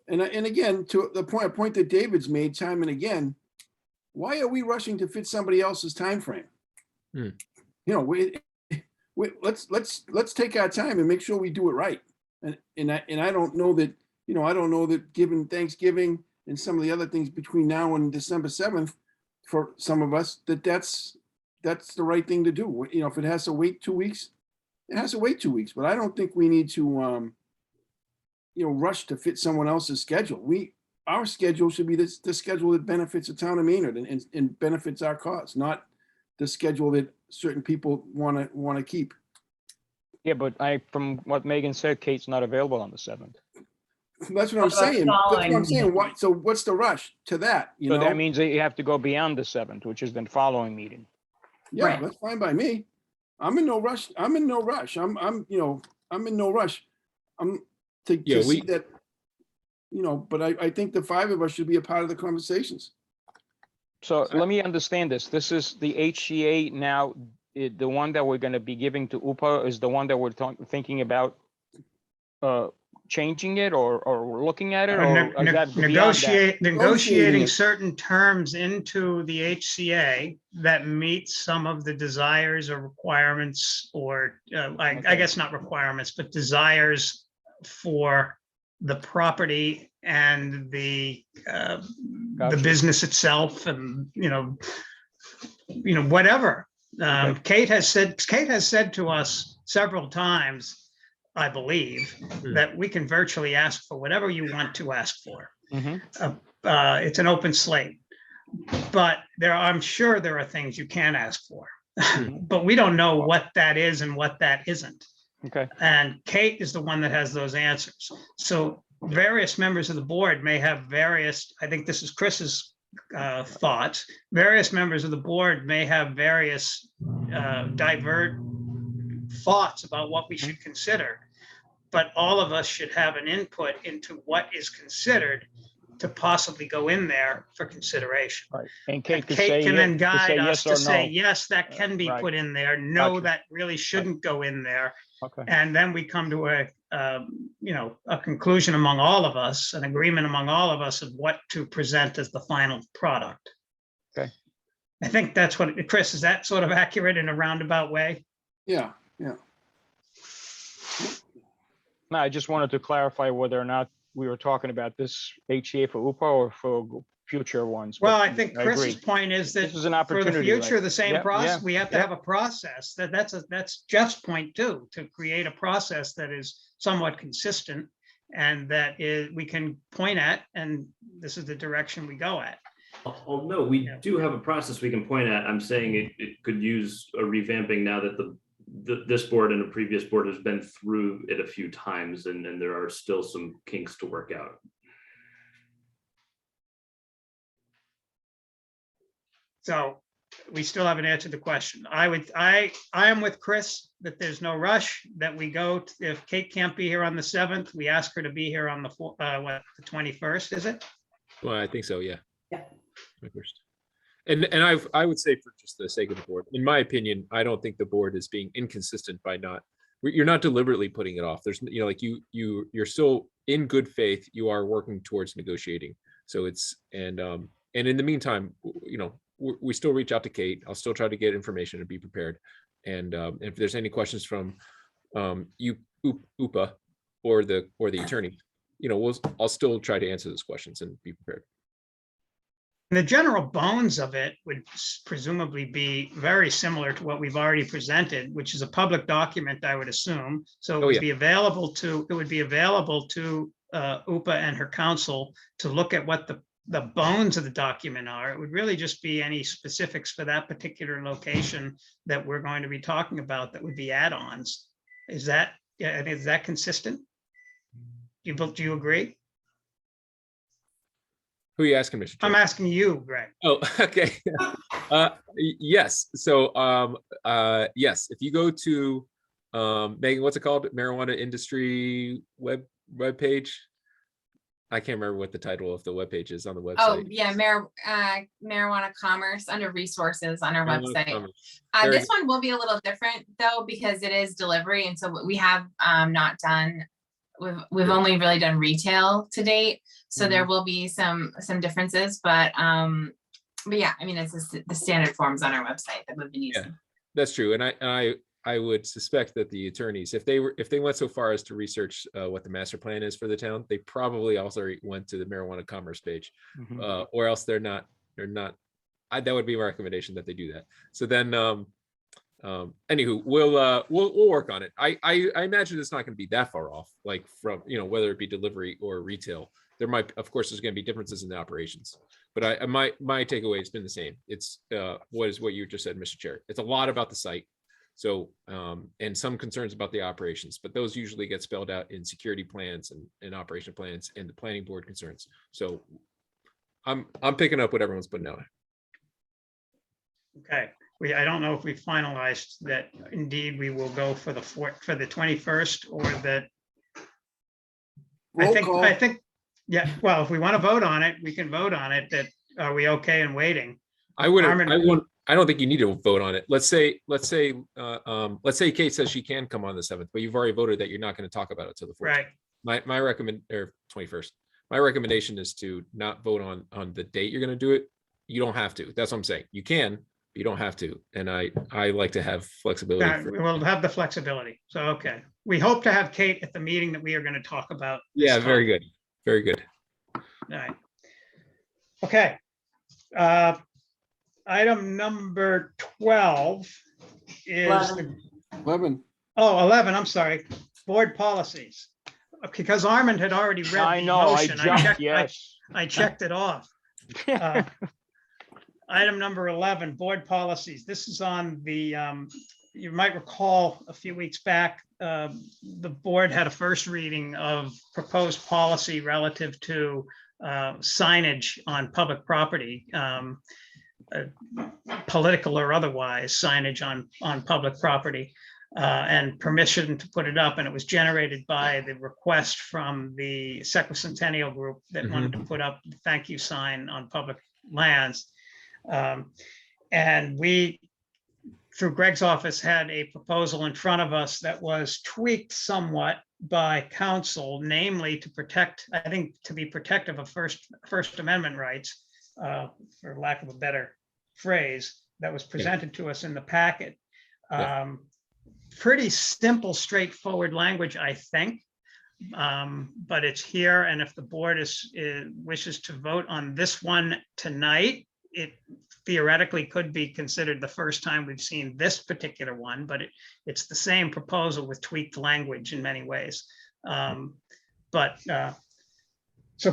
And again, to the point that David's made time and again, why are we rushing to fit somebody else's time frame? Let's take our time and make sure we do it right. And I don't know that I don't know that given Thanksgiving and some of the other things between now and December 7th, for some of us, that's the right thing to do. If it has to wait 2 weeks, it has to wait 2 weeks. But I don't think we need to rush to fit someone else's schedule. Our schedule should be the schedule that benefits the town of Maynard and benefits our cause, not the schedule that certain people want to keep. Yeah, but from what Megan said, Kate's not available on the 7th. That's what I'm saying. That's what I'm saying. So what's the rush to that? So that means that you have to go beyond the 7th, which is the following meeting. Yeah, Right. That's fine by me. I'm in no rush. I'm in no rush. I'm in no rush. To see that, but I think the 5 of us should be a part of the conversations. So let me understand this. This is the HCA now, the one that we're going to be giving to UPA is the one that we're thinking about changing it or looking at it, or is that beyond that? Negotiating certain terms into the HCA that meet some of the desires or requirements, or I guess not requirements, but desires for the property and the Gotcha. business itself, and whatever. Kate has said to us several times, I believe, that we can virtually ask for whatever you want to ask for. It's an open slate, but I'm sure there are things you can ask for, but we don't know what that is and what that isn't. Okay. And Kate is the one that has those answers. So various members of the board may have various, I think this is Chris's thoughts. Various members of the board may have various divert thoughts about what we should consider, but all of us should have an input into what is considered to possibly go in there for consideration. Right. And Kate Can then guide us yes or to say, no. yes, that can be Right. put in there. No, Gotcha. that really shouldn't go in there. Okay. And then we come to a conclusion among all of us, an agreement among all of us of what to present as the final product. Okay. I think that's what, Chris, is that sort of accurate in a roundabout way? Yeah. No, I just wanted to clarify whether or not we were talking about this HCA for UPA or for future ones. Well, but I think I Chris's agree. point is that This is an for the opportunity. future, right? the same Yeah, process, yeah, we have to yeah. have a process. That's Jeff's point too, to create a process that is somewhat consistent and that we can point at, and this is the direction we go at. Oh, no, we do have a process we can point at. I'm saying it could use a revamping now that this board and a previous board has been through it a few times, and there are still some kinks to work out. So we still haven't answered the question. I am with Chris that there's no rush, that we go, if Kate can't be here on the 7th, we ask her to be here on the 21st, is it? Well, I think so, yeah. Yeah. 21st. And I would say, for just the sake of the board, in my opinion, I don't think the board is being inconsistent by you're not deliberately putting it off. There's, you're still in good faith. You are working towards negotiating. So it's, and in the meantime, we still reach out to Kate. I'll still try to get information and be prepared. And if there's any questions from UPA or the attorney, I'll still try to answer those questions and be prepared. The general bones of it would presumably be very similar to what we've already presented, which is a public document, I would assume. So it would be available to UPA and her counsel to look at what the bones of the document are. It would really just be any specifics for that particular location that we're going to be talking about that would be add-ons. Is that consistent? Do you agree? Who are you asking, Mr. Chair? I'm asking you, Greg. Oh, okay. Yes. So, yes, if you go to, Megan, what's it called? Marijuana industry web page. I can't remember what the title of the webpage is on the website. Oh, yeah, marijuana commerce under resources on our Marijuana website. commerce. This one will be a little different though, because it is delivery. And so we have not done, we've only really done retail to date. So there will be some differences, but yeah, I mean, it's the standard forms on our website that we've been using. Yeah, that's true. And I would suspect that the attorneys, if they went so far as to research what the master plan is for the town, they probably also went to the marijuana commerce page, or else they're not. That would be my recommendation that they do that. So then, anywho, we'll work on it. I imagine it's not going to be that far off, like from whether it be delivery or retail. There might, of course, there's going to be differences in the operations, but my takeaway has been the same. It's what you just said, Mr. Chair. It's a lot about the site. So, and some concerns about the operations, but those usually get spelled out in security plans and operation plans and the planning board concerns. So I'm picking up what everyone's putting out. Okay, I don't know if we finalized that indeed we will go for the 21st or that. I think, yeah, well, if we want to vote on it, we can vote on it. That, are we okay in waiting? I don't think you need to vote on it. Let's say Kate says she can come on the 7th, but you've already voted that you're not going to talk about it till the 14th. Right. My 21st. My recommendation is to not vote on the date you're going to do it. You don't have to. That's what I'm saying. You can, but you don't have to. And I like to have flexibility. We'll have the flexibility. So, okay. we hope to have Kate at the meeting that we are going to talk about. this Yeah, very topic. good. Very good. All right. Okay. Item number 12 is the 11. Oh, 11, I'm sorry, board policies. Because Armand had already read I the know, I motion, jumped, yes. I checked it off. Item number 11, board policies. This is on the, you might recall a few weeks back, the board had a first reading of proposed policy relative to signage on public property, political or otherwise signage on public property. And permission to put it up. And it was generated by the request from the Sesquicentennial group that wanted to put up the thank you sign on public lands. And we, through Greg's office, had a proposal in front of us that was tweaked somewhat by council, namely to protect, I think, to be protective of First Amendment rights, for lack of a better phrase, that was presented to us in the packet. Pretty simple, straightforward language, I think, but it's here. And if the board wishes to vote on this one tonight, it theoretically could be considered the first time we've seen this particular one, but it's the same proposal with tweaked language in many ways. So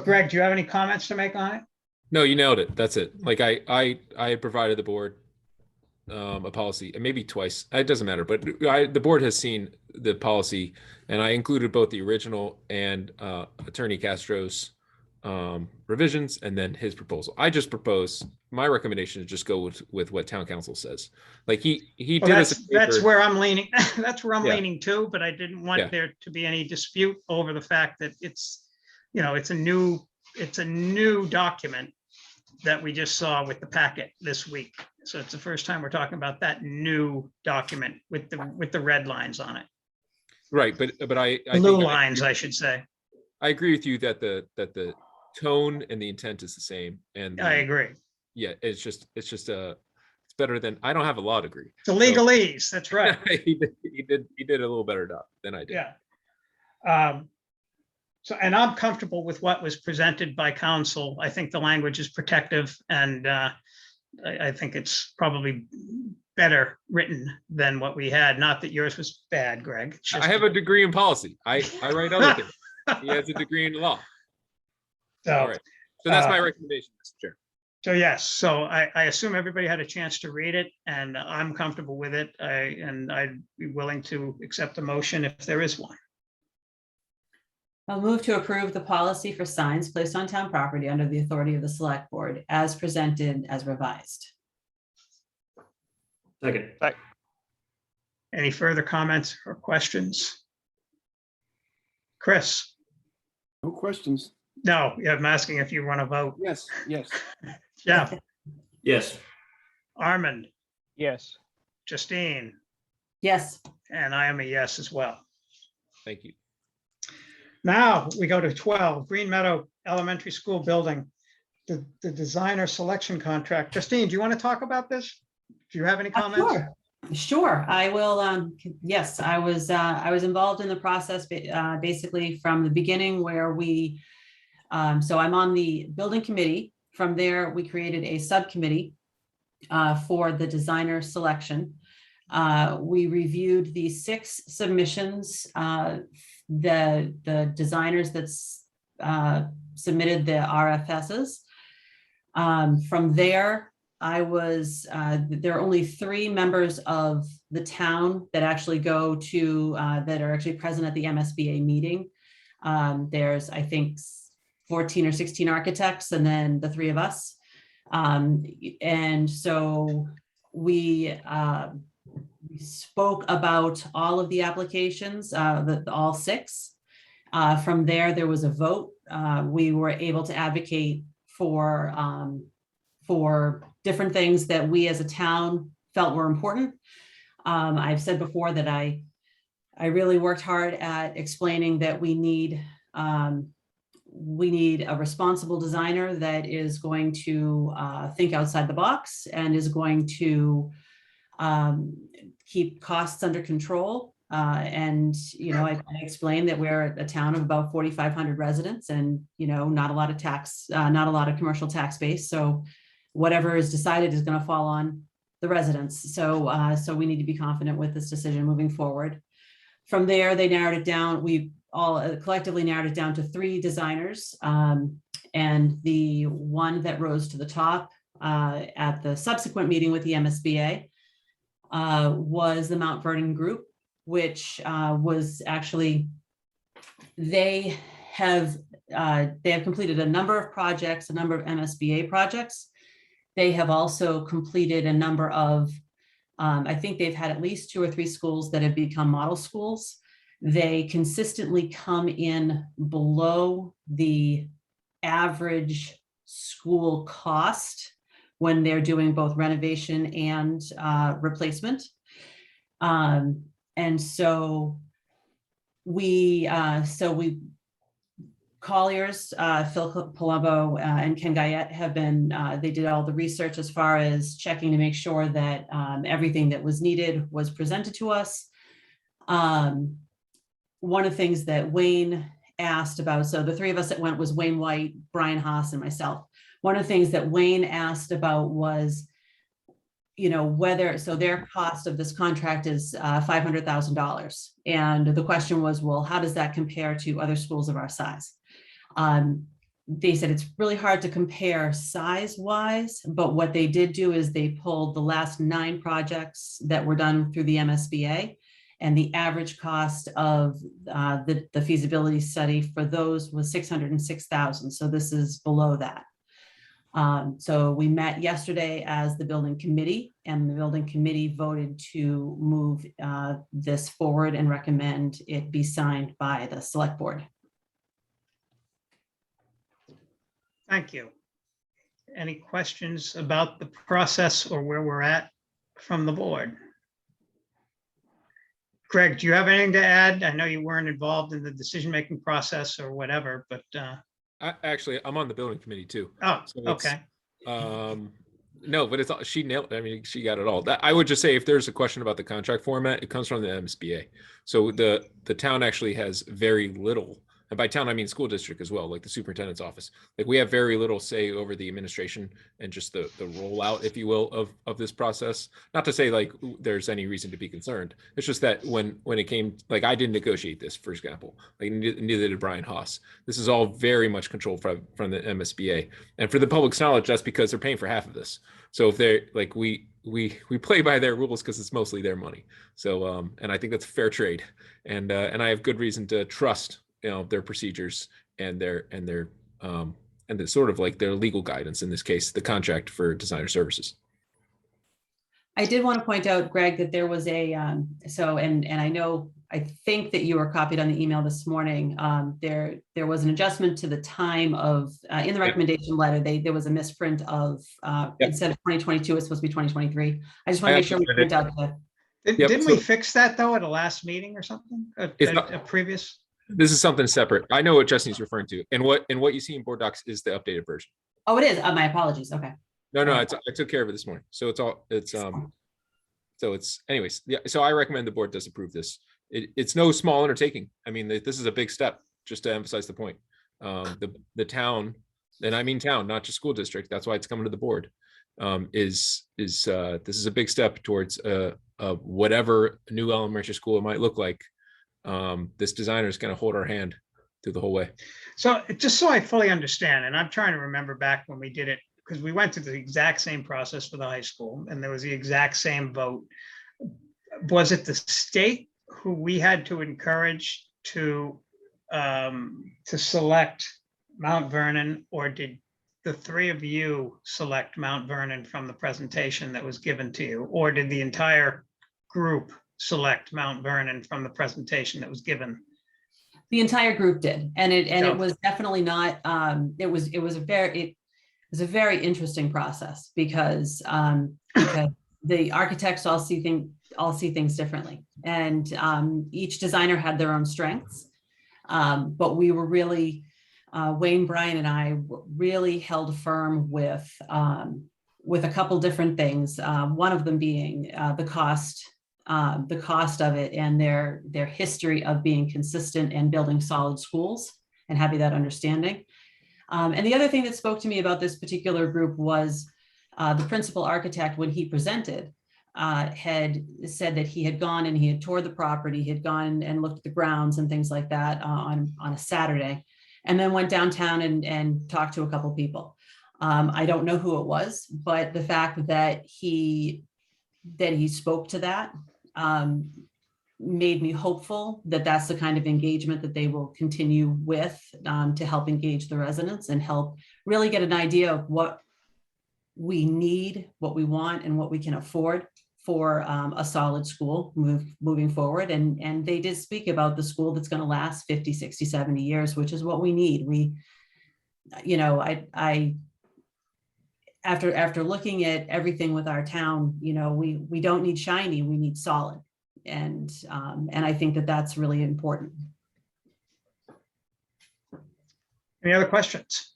Greg, do you have any comments to make on it? No, you nailed it. That's it. Like I had provided the board a policy, and maybe twice, it doesn't matter, but the board has seen the policy, and I included both the original and Attorney Castro's revisions and then his proposal. I just propose, my recommendation is just go with what town council says. Like he Well, did us that's where I'm leaning. That's where I'm Yeah. leaning too, but I didn't want Yeah. there to be any dispute over the fact that it's a new document that we just saw with the packet this week. So it's the first time we're talking about that new document with the red lines on it. right, but I Blue think lines, I should say. I agree with you that the tone and the intent is the same, and I agree. yeah, it's better than, I don't have a law degree. The legalese, that's right. he did a little better job than I did. Yeah. So, and I'm comfortable with what was presented by council. I think the language is protective, and I think it's probably better written than what we had. Not that yours was bad, Greg. It's just I have a degree in policy. I write other things. He has a degree in law. So, All right. So that's my recommendation, Mr. Chair. So yes, so I assume everybody had a chance to read it, and I'm comfortable with it. And I'd be willing to accept a motion if there is one. I'll move to approve the policy for signs placed on town property under the authority of the select board as presented as revised. Second. Any further comments or questions? Chris? No questions. No, I'm asking if you want to vote. Yes, yes. Jeff? Yes. Armand? Yes. Justine? Yes. And I am a yes as well. Thank you. Now we go to 12, Green Meadow Elementary School Building, the designer selection contract. Justine, do you want to talk about this? Do you have any comments? Sure, I will. Yes, I was involved in the process basically from the beginning where we, so I'm on the building committee. From there, we created a subcommittee for the designer selection. We reviewed the 6 submissions, the designers that's submitted the RFSs. From there, there are only 3 members of the town that actually go to, that are actually present at the MSBA meeting. There's, I think, 14 or 16 architects, and then the 3 of us. And so we spoke about all of the applications, all 6. From there was a vote. We were able to advocate for different things that we as a town felt were important. I've said before that I really worked hard at explaining that we need a responsible designer that is going to think outside the box and is going to keep costs under control. And, I explained that we're a town of about 4,500 residents and, not a lot of not a lot of commercial tax base. So whatever is decided is going to fall on the residents. So we need to be confident with this decision moving forward. From there, they narrowed it down. We all collectively narrowed it down to 3 designers. And the one that rose to the top at the subsequent meeting with the MSBA was the Mount Vernon group, which was actually, they have completed a number of projects, a number of MSBA projects. They have also completed a number of, I think they've had at least 2 or 3 schools that have become model schools. They consistently come in below the average school cost when they're doing both renovation and replacement. And so we Colliers, Phil Palumbo and Ken Guyette have been, they did all the research as far as checking to make sure that everything that was needed was presented to us. One of the things that Wayne asked about, so the 3 of us that went was Wayne White, Brian Haas, and myself. One of the things that Wayne asked about was, whether, so their cost of this contract is $500,000. And the question was, well, how does that compare to other schools of our size? They said it's really hard to compare size-wise, but what they did do is they pulled the last 9 projects that were done through the MSBA, and the average cost of the feasibility study for those was $606,000. So this is below that. So we met yesterday as the building committee, and the building committee voted to move this forward and recommend it be signed by the select board. Thank you. Any questions about the process or where we're at from the board? Greg, do you have anything to add? I know you weren't involved in the decision-making process or whatever, but Actually, I'm on the building committee too. oh, So it's, okay. No, but she nailed it. I mean, she got it all. I would just say if there's a question about the contract format, it comes from the MSBA. So the town actually has very little, and by town I mean school district as well, like the superintendent's office. Like we have very little say over the administration and just the rollout, if you will, of this process. Not to say like there's any reason to be concerned. It's just that when it came, like I didn't negotiate this, for example, like neither did Brian Haas. This is all very much controlled from the MSBA. And for the public's knowledge, that's because they're paying for half of this. So if they're like, we play by their rules because it's mostly their money. So and I think that's a fair trade. And I have good reason to trust their procedures and their sort of like their legal guidance, in this case, the contract for designer services. I did want to point out, Greg, that there was a, I think that you were copied on the email this morning. There was an adjustment to the time of, in the recommendation letter, there was a misprint of, instead of 2022, it's supposed to be 2023. I just want to make sure we print out the. Didn't we fix that though at a last meeting or something? A previous? This is something separate. I know what Jesse's referring to, and what you see in board docs is the updated version. Oh, it is. My apologies. Okay. No, I took care of it this morning. So anyways, yeah. So I recommend the board does approve this. It's no small undertaking. I mean, this is a big step. Just to emphasize the point, the town, and I mean town, not just school district. That's why it's coming to the board. This is a big step towards whatever new elementary school it might look like. This designer is going to hold our hand through the whole way. So just so I fully understand, and I'm trying to remember back when we did it, because we went through the exact same process for the high school and there was the exact same vote. Was it the state who we had to encourage to select Mount Vernon, or did the 3 of you select Mount Vernon from the presentation that was given to you, or did the entire group select Mount Vernon from the presentation that was given? The entire group did, and it was definitely not. It was a very interesting process because the architects all see things differently, and each designer had their own strengths. But we were really, Wayne, Brian, and I really held firm with a couple different things. One of them being the cost the cost of it and their history of being consistent and building solid schools and having that understanding. And the other thing that spoke to me about this particular group was the principal architect, when he presented, had said that he had gone and he had toured the property, he had gone and looked at the grounds and things like that on a Saturday, and then went downtown and talked to a couple people. I don't know who it was, but the fact that he spoke to that made me hopeful that that's the kind of engagement that they will continue with, to help engage the residents and help really get an idea of what we need, what we want, and what we can afford for a solid school moving forward. And they did speak about the school that's going to last 50, 60, 70 years, which is what we need. After looking at everything with our town, we don't need shiny, we need solid. And I think that that's really important. Any other questions?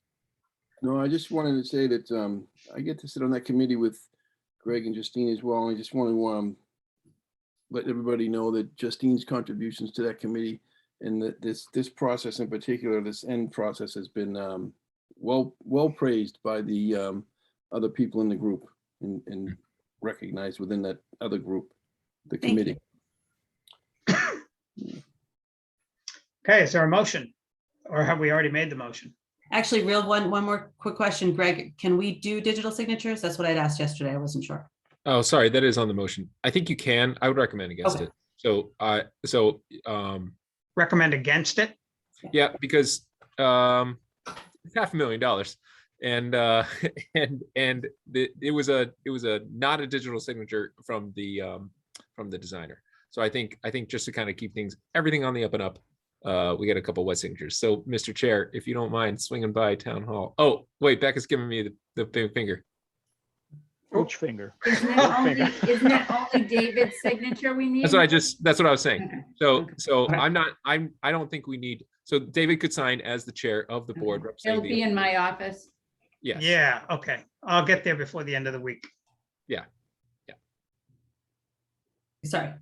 No, I just wanted to say that I get to sit on that committee with Greg and Justine as well. And I just want to let everybody know that Justine's contributions to that committee and that this process in particular, this end process, has been well praised by the other people in the group and recognized within that other group, the committee. Okay, is there a motion? Or have we already made the motion? Actually, one more quick question, Greg, can we do digital signatures? That's what I'd asked yesterday. I wasn't sure. Oh, sorry, that is on the motion. I think you can. I would recommend against Okay. it. So Recommend against it? yeah, because it's $500,000, and it was a not a digital signature from the designer. So I think just to kind of keep everything on the up and up, we got a couple wet signatures. So Mr. Chair, if you don't mind swinging by Town Hall. Oh, wait, Becca's giving me the big finger. Which finger? Isn't it only David's signature we need? That's what I was saying. Okay. So I don't think we need, so David could sign as the chair of the board. It'll be in my office. Yes. Yeah, okay. I'll get there before the end of the week. Yeah. Sorry.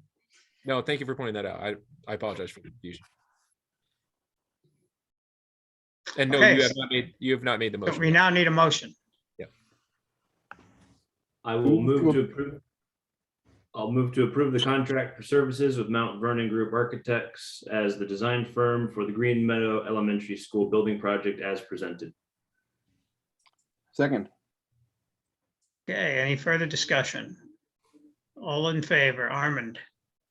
No, thank you for pointing that out. I apologize for the confusion. And no, Okay. you have not made the So motion. we now need a motion. I will move to approve. I'll move to approve the contract for services with Mount Vernon Group Architects as the design firm for the Green Meadow Elementary School building project as presented. Second. Okay, any further discussion? All in favor, Armand,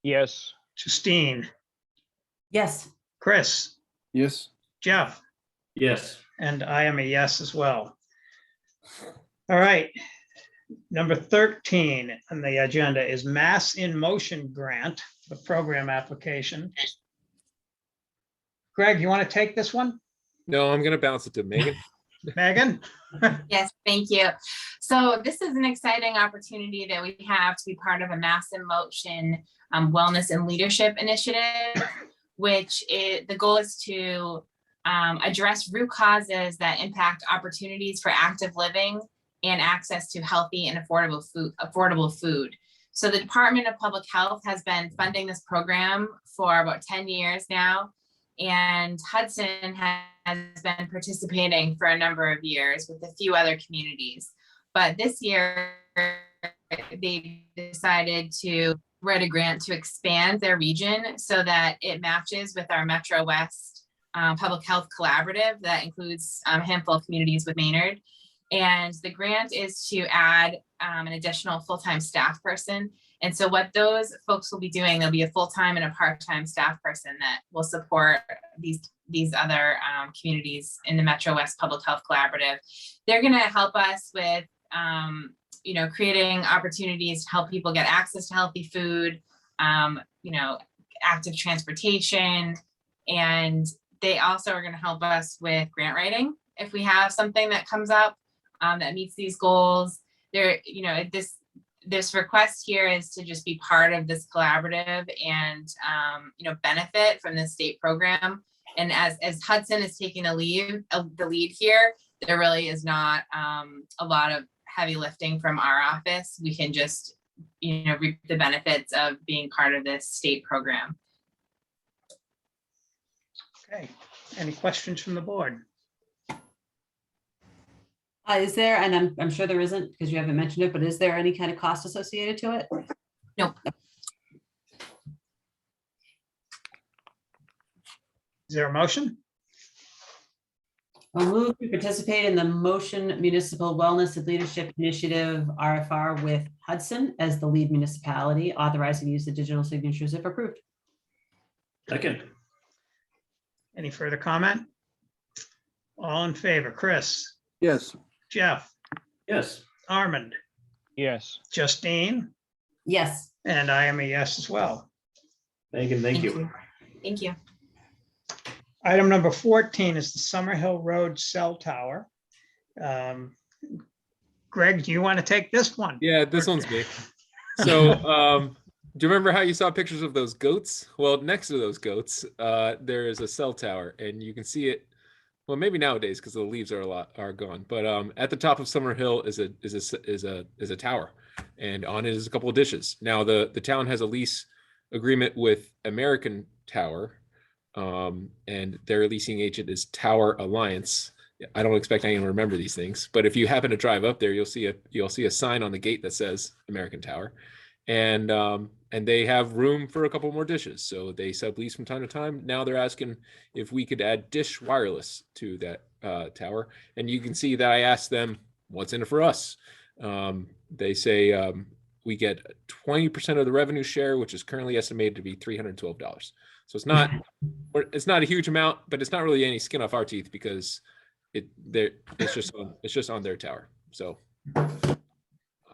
Yes. Justine, Yes. Chris, Yes. Jeff, Yes. and I am a yes as well. All right. Number 13 on the agenda is Mass in Motion Grant, the program application. Greg, you want to take this one? No, I'm gonna bounce it to Megan. Megan? Yes, thank you. So this is an exciting opportunity that we have to be part of a Mass in Motion Wellness and Leadership Initiative, the goal is to address root causes that impact opportunities for active living and access to healthy and affordable food. So the Department of Public Health has been funding this program for about 10 years now, and Hudson has been participating for a number of years with a few other communities. But this year, they decided to write a grant to expand their region so that it matches with our Metro West Public Health Collaborative that includes a handful of communities with Maynard. And the grant is to add an additional full-time staff person. And so what those folks will be doing, there'll be a full-time and a part-time staff person that will support these other communities in the Metro West Public Health Collaborative. They're going to help us with creating opportunities to help people get access to healthy food, active transportation, and they also are going to help us with grant writing if we have something that comes up that meets these goals. This request here is to just be part of this collaborative and benefit from the state program. And as Hudson is taking the lead here, there really is not a lot of heavy lifting from our office. We can just reap the benefits of being part of this state program. Okay, any questions from the board? Is there, and I'm sure there isn't because you haven't mentioned it, but is there any kind of cost associated to it? Nope. Is there a motion? I'll move to participate in the Motion Municipal Wellness and Leadership Initiative RFR with Hudson as the lead municipality, authorizing use of digital signatures if approved. Second. Any further comment? All in favor, Chris, Yes. Jeff, Yes. Armand, Yes. Justine, Yes. and I am a yes as well. Thank you. Thank you. Item number 14 is the Summerhill Road Cell Tower. Greg, do you want to take this one? Yeah, this one's me. So, do you remember how you saw pictures of those goats? Well, next to those goats, there is a cell tower, and you can see it. Well, maybe nowadays because the leaves are gone. But at the top of Summerhill is a tower, and on it is a couple of dishes. Now the town has a lease agreement with American Tower, and their leasing agent is Tower Alliance. I don't expect anyone to remember these things, but if you happen to drive up there, you'll see a sign on the gate that says American Tower, and they have room for a couple more dishes. So they sublease from time to time. Now they're asking if we could add dish wireless to that tower, and you can see that I asked them what's in it for us. They say we get 20% of the revenue share, which is currently estimated to be $312. So it's not a huge amount, but it's not really any skin off our teeth because it's just on their tower. So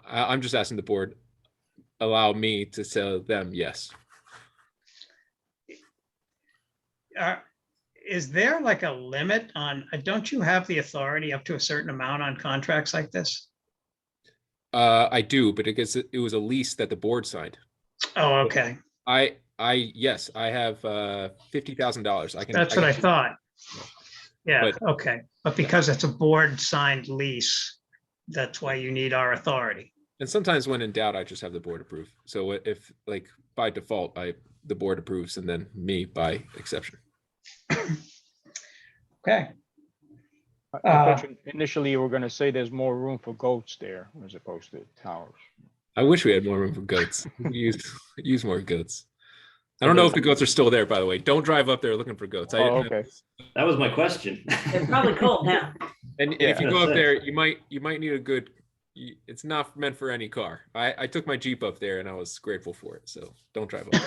I'm just asking the board allow me to tell them yes. Is there like a limit on, don't you have the authority up to a certain amount on contracts like this? I do, but it was a lease that the board signed. Oh, okay. Yes, I have $50,000. That's what I thought. Yeah, okay. But because it's a board signed lease, that's why you need our authority. And sometimes when in doubt, I just have the board approve. So if like by default, the board approves and then me by exception. Okay. I thought initially you were going to say there's more room for goats there as opposed to towers. I wish we had more room for goats. use more goats. I don't know if the goats are still there, by the way. Don't drive up there looking for goats. Okay. That was my question. They're probably cold now. And if you go up there, you might need a good. It's not meant for any car. I took my Jeep up there and I was grateful for it. So don't drive up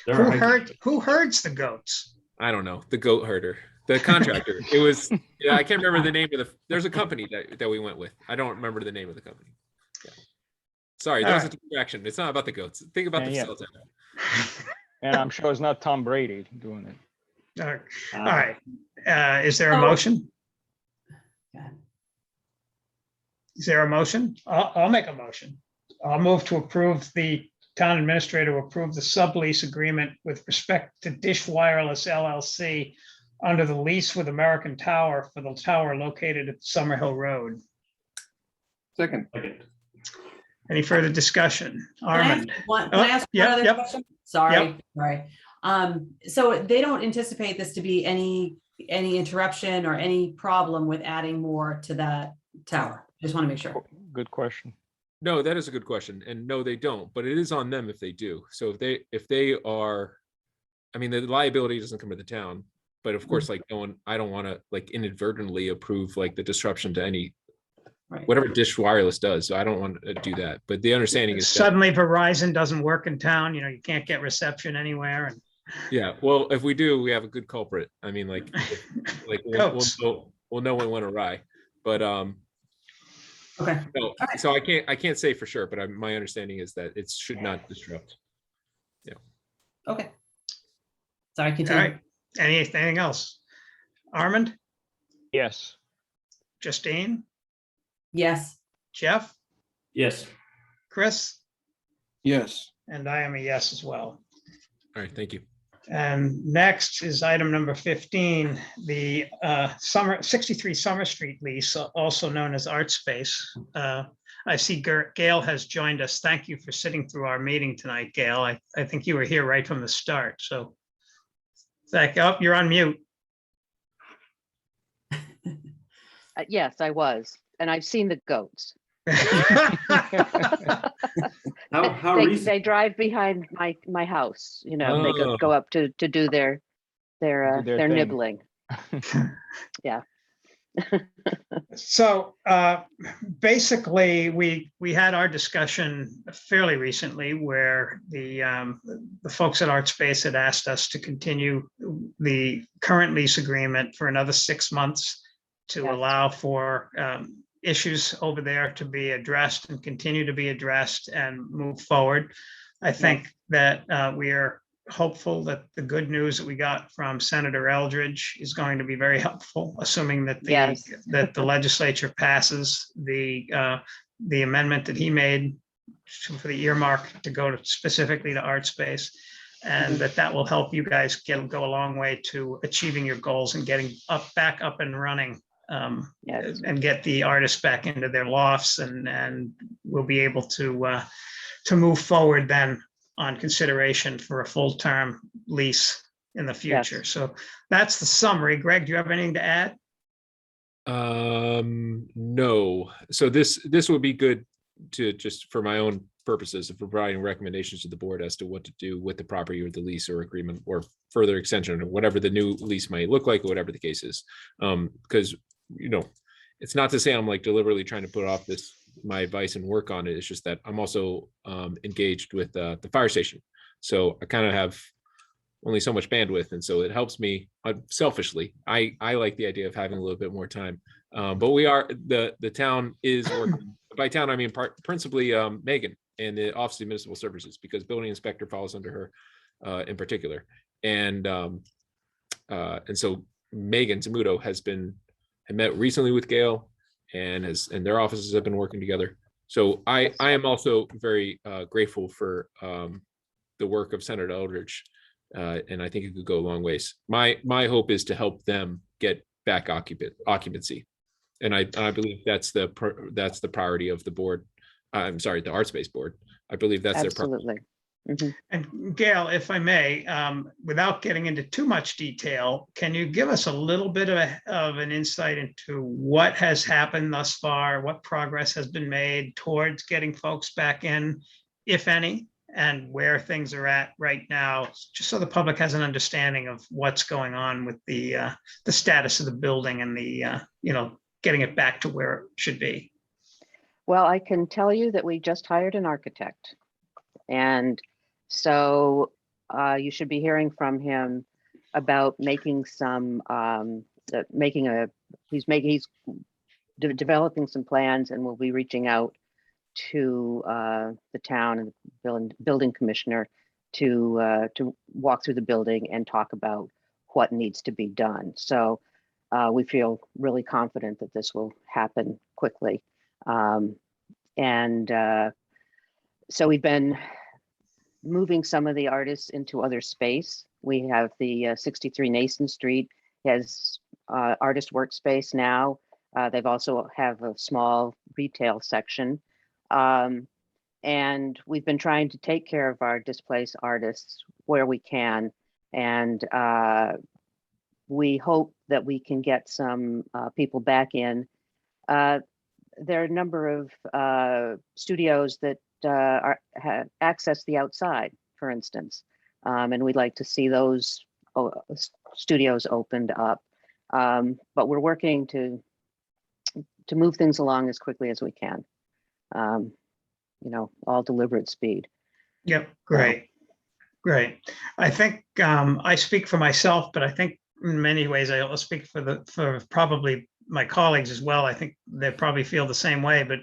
there. Who herds the goats? I don't know. The goat herder, the contractor. It was. Yeah, I can't remember the name of there's a company that we went with. I don't remember the name of the company. Yeah. Sorry, that was a distraction. It's not about the goats. Think about the cell tower. And I'm sure it's not Tom Brady doing it. All right. Is there a motion? Is there a motion? I'll make a motion. I'll move to approve the town administrator to approve the sublease agreement with respect to Dish Wireless LLC under the lease with American Tower for the tower located at Summerhill Road. Second. Any further discussion? Armand? Can I ask one other question? Sorry. So they don't anticipate this to be any interruption or any problem with adding more to that tower? Just want to make sure. Good question. No, that is a good question. And no, they don't, but it is on them if they do. So if they are, I mean, the liability doesn't come to the town, but of course, like I don't want to like inadvertently approve like the disruption to any, whatever Dish Wireless does. So I don't want to do that. But the understanding is suddenly Verizon doesn't work in town. You can't get reception anywhere. And yeah, well, if we do, we have a good culprit. I mean, we'll know when went awry. But okay. No, so I can't say for sure, but my understanding is that it should not disrupt. Yeah. Okay. Sorry, continue. All right. Anything else? Armand? Yes. Justine? Yes. Jeff? Yes. Chris? Yes. And I am a yes as well. All right, thank you. And next is item number 15, the 63 Summer Street lease, also known as Art Space. I see Gail has joined us. Thank you for sitting through our meeting tonight, Gail. I think you were here right from the start, so. Thank you. Oh, you're on mute. Yes, I was, and I've seen the goats. How They recent? drive behind my house, you know, they go up to do their their thing. nibbling. Yeah. So basically, we had our discussion fairly recently where the folks at ArtSpace had asked us to continue the current lease agreement for another 6 months to Yes. allow for issues over there to be addressed and continue to be addressed and move forward. I think that we are hopeful that the good news that we got from Senator Eldridge is going to be very helpful, assuming that Yes. that the legislature passes the amendment that he made for the earmark to go specifically to ArtSpace, and that will help you guys go a long way to achieving your goals and getting back up and running. Yes. And get the artists back into their lofts, and we'll be able to move forward then on consideration for a full-term lease in the future. Yes. So that's the summary. Greg, do you have anything to add? No. So this would be good to just for my own purposes of providing recommendations to the board as to what to do with the property or the lease or agreement or further extension or whatever the new lease might look like or whatever the case is. Because, you know, it's not to say I'm like deliberately trying to put off my advice and work on it. It's just that I'm also engaged with the fire station. So I kind of have only so much bandwidth. And so it helps me selfishly. I like the idea of having a little bit more time. But the town is working. By town, I mean principally Megan and the Office of Municipal Services, because building inspector falls under her in particular. And so Megan Zamuto had met recently with Gail and their offices have been working together. So I am also very grateful for the work of Senator Eldridge. And I think it could go a long ways. My hope is to help them get back occupancy. And I believe that's the priority of the board. I'm sorry, the ArtSpace board. I believe that's Absolutely. their priority. Mm-hmm. And Gail, if I may, without getting into too much detail, can you give us a little bit of an insight into what has happened thus far, what progress has been made towards getting folks back in, if any, and where things are at right now, just so the public has an understanding of what's going on with the status of the building and getting it back to where it should be? Well, I can tell you that we just hired an architect. And so you should be hearing from him about making he's developing some plans, and we'll be reaching out to the town and the building commissioner to walk through the building and talk about what needs to be done. So we feel really confident that this will happen quickly. So we've been moving some of the artists into other space. We have the 63 Nason Street has artist workspace now. They've also have a small retail section. And we've been trying to take care of our displaced artists where we can. And we hope that we can get some people back in. There are a number of studios that access the outside, for instance, and we'd like to see those studios opened up. But we're working to move things along as quickly as we can. All deliberate speed. Yep, great, great. I think I speak for myself, but I think in many ways I'll speak for probably my colleagues as well. I think they probably feel the same way, but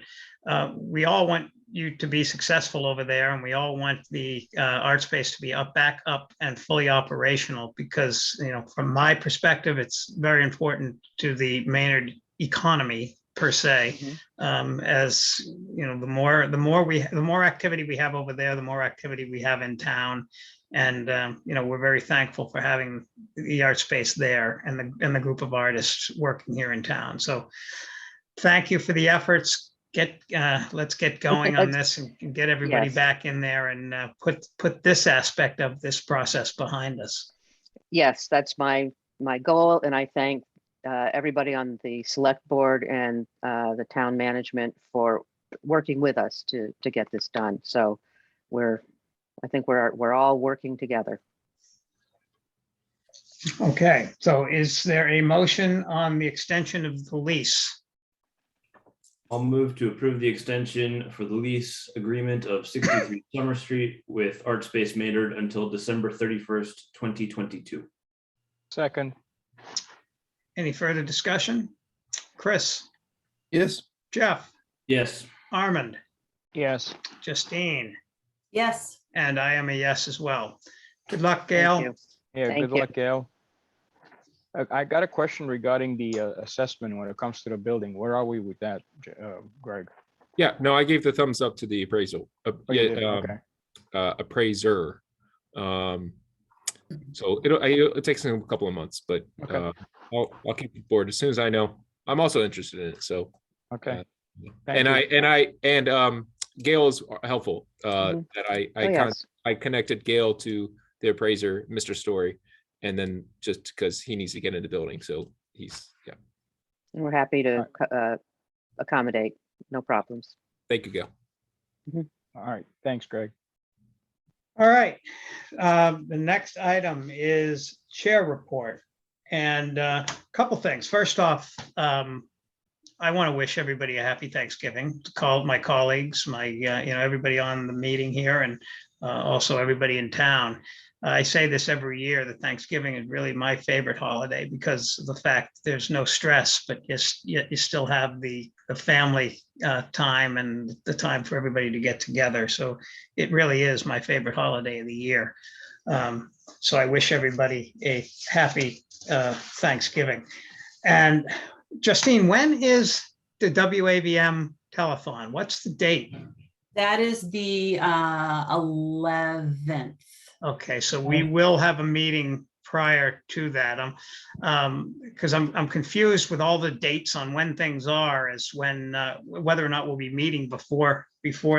we all want you to be successful over there, and we all want the ArtSpace to be back up and fully operational, because from my perspective, it's very important to the Maynard economy per se. As the more activity we have over there, the more activity we have in town. And we're very thankful for having the ArtSpace there and the group of artists working here in town. So thank you for the efforts. let's get going on Let's- this and get everybody Yes. back in there and put this aspect of this process behind us. Yes, that's my goal, and I thank everybody on the select board and the town management for working with us to get this done. So I think we're all working together. Okay, so is there a motion on the extension of the lease? I'll move to approve the extension for the lease agreement of 63 Summer Street with Art Space Maynard until December 31st, 2022. Second, Any further discussion? Chris, Yes. Jeff, Yes. Armand, yes. Justine, Yes. and I am a yes as well. Good luck, Thank Gail. you. Yeah, Thank good you. luck, Gail. I got a question regarding the assessment when it comes to the building. Where are we with that, Greg? Yeah, no, I gave the thumbs up to the appraisal. Oh, you did? Okay. Appraiser. So it takes them a couple of months, but Okay. I'll keep you board as soon as I know. I'm also interested in it, so. Okay. And Gail is helpful. Mhm. That Oh, yes. I connected Gail to the appraiser, Mr. Story, and then just because he needs to get in the building, so he's, yeah. And we're happy to accommodate. No problems. Thank you, Gail. All right. Thanks, Greg. All right, the next item is chair report. And a couple things. First off, I want to wish everybody a happy Thanksgiving. Call my colleagues, everybody on the meeting here, and also everybody in town. I say this every year that Thanksgiving is really my favorite holiday because of the fact there's no stress, but yet you still have the family time and the time for everybody to get together. So it really is my favorite holiday of the year. So I wish everybody a happy Thanksgiving. And Justine, when is the WAVM telethon? What's the date? That is the 11th. Okay, so we will have a meeting prior to that. Because I'm confused with all the dates on when things are, as when whether or not we'll be meeting before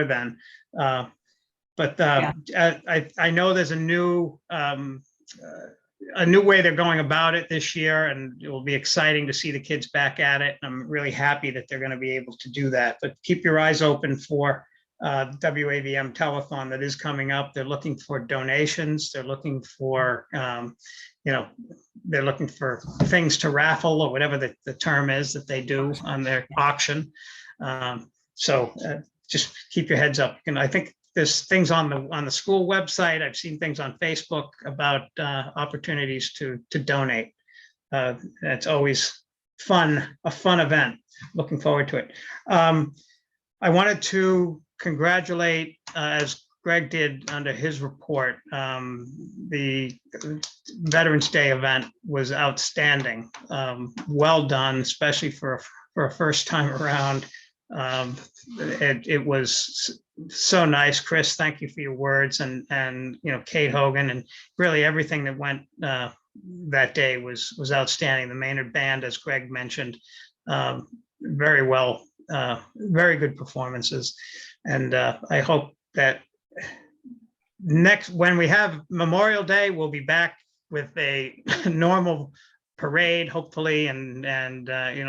then. But I know there's a new way they're going about it this year, and it will be exciting to see the kids back at it. I'm really happy that they're going to be able to do that. But keep your eyes open for WAVM telethon that is coming up. They're looking for donations. They're looking for, they're looking for things to raffle or whatever the term is that they do on their auction. So just keep your heads up. And I think there's things on the school website. I've seen things on Facebook about opportunities to donate. It's always a fun event. Looking forward to it. I wanted to congratulate, as Greg did under his report, the Veterans Day event was outstanding. Well done, especially for a first time around. It was so nice. Chris, thank you for your words, and Kate Hogan, and really everything that went that day was outstanding. The Maynard band, as Greg mentioned, very well, very good performances. And I hope that when we have Memorial Day, we'll be back with a normal parade, hopefully, and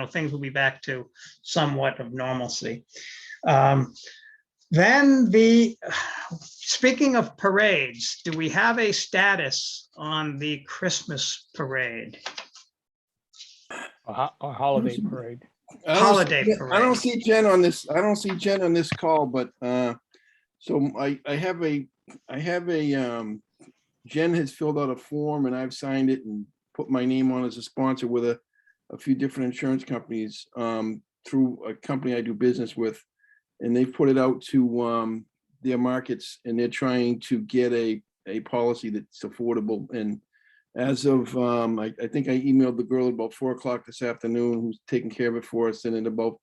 things will be back to somewhat of normalcy. Then speaking of parades, do we have a status on the Christmas parade? A holiday parade. Holiday parade. I don't see Jen on this. I don't see Jen on this call, but so I have a Jen has filled out a form and I've signed it and put my name on as a sponsor with a few different insurance companies through a company I do business with, and they've put it out to their markets, and they're trying to get a policy that's affordable. And as of, I think I emailed the girl at about 4 o'clock this afternoon, who's taking care of it for us. And at about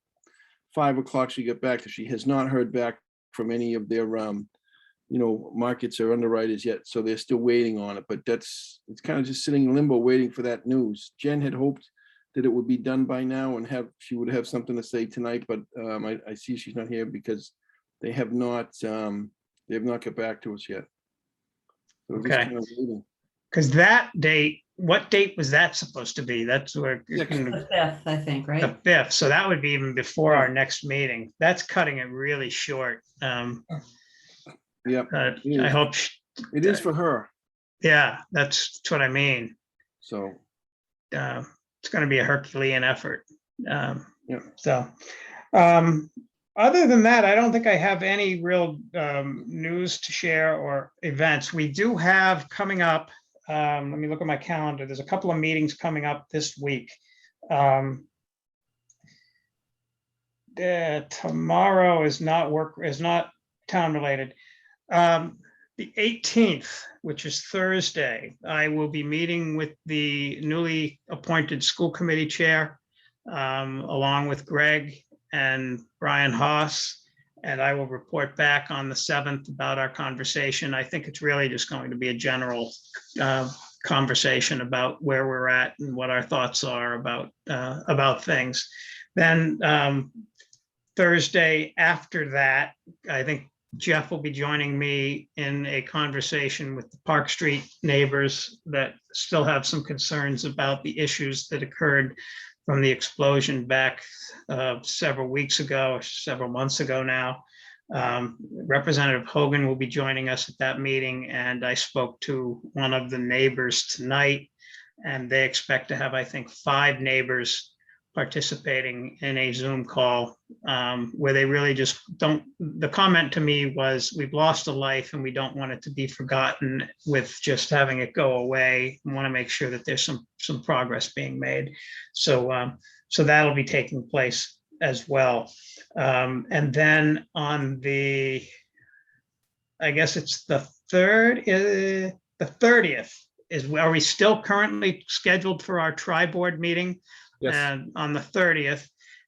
5 o'clock, she got back. She has not heard back from any of their, markets or underwriters yet. So they're still waiting on it. But it's kind of just sitting in limbo, waiting for that news. Jen had hoped that it would be done by now and she would have something to say tonight, but I see she's not here because they have not got back to us yet. So we're just Okay. kind of waiting. Because that date, what date was that supposed to be? That's where. The 5th, I think, The right? 5th, so that would be even before our next meeting. That's cutting it really short. Yep. I hope, It is for her. yeah, that's what I mean. So. It's going to be a Herculean effort. Yeah. So, other than that, I don't think I have any real news to share or events. We do have coming up, let me look at my calendar. There's a couple of meetings coming up this week. Tomorrow is not town related. The 18th, which is Thursday, I will be meeting with the newly appointed school committee chair, along with Greg and Brian Haas. And I will report back on the 7th about our conversation. I think it's really just going to be a general conversation about where we're at and what our thoughts are about things. Then Thursday after that, I think Jeff will be joining me in a conversation with the Park Street neighbors that still have some concerns about the issues that occurred from the explosion back several weeks ago, or several months ago now. Representative Hogan will be joining us at that meeting, and I spoke to one of the neighbors tonight, and they expect to have, I think, 5 neighbors participating in a Zoom call where they really just don't, the comment to me was, we've lost a life and we don't want it to be forgotten with just having it go away. We want to make sure that there's some progress being made. So that'll be taking place as well. And then on the, I guess it's the 30th are we still currently scheduled for our tri-board meeting? Yes. And on the 30th,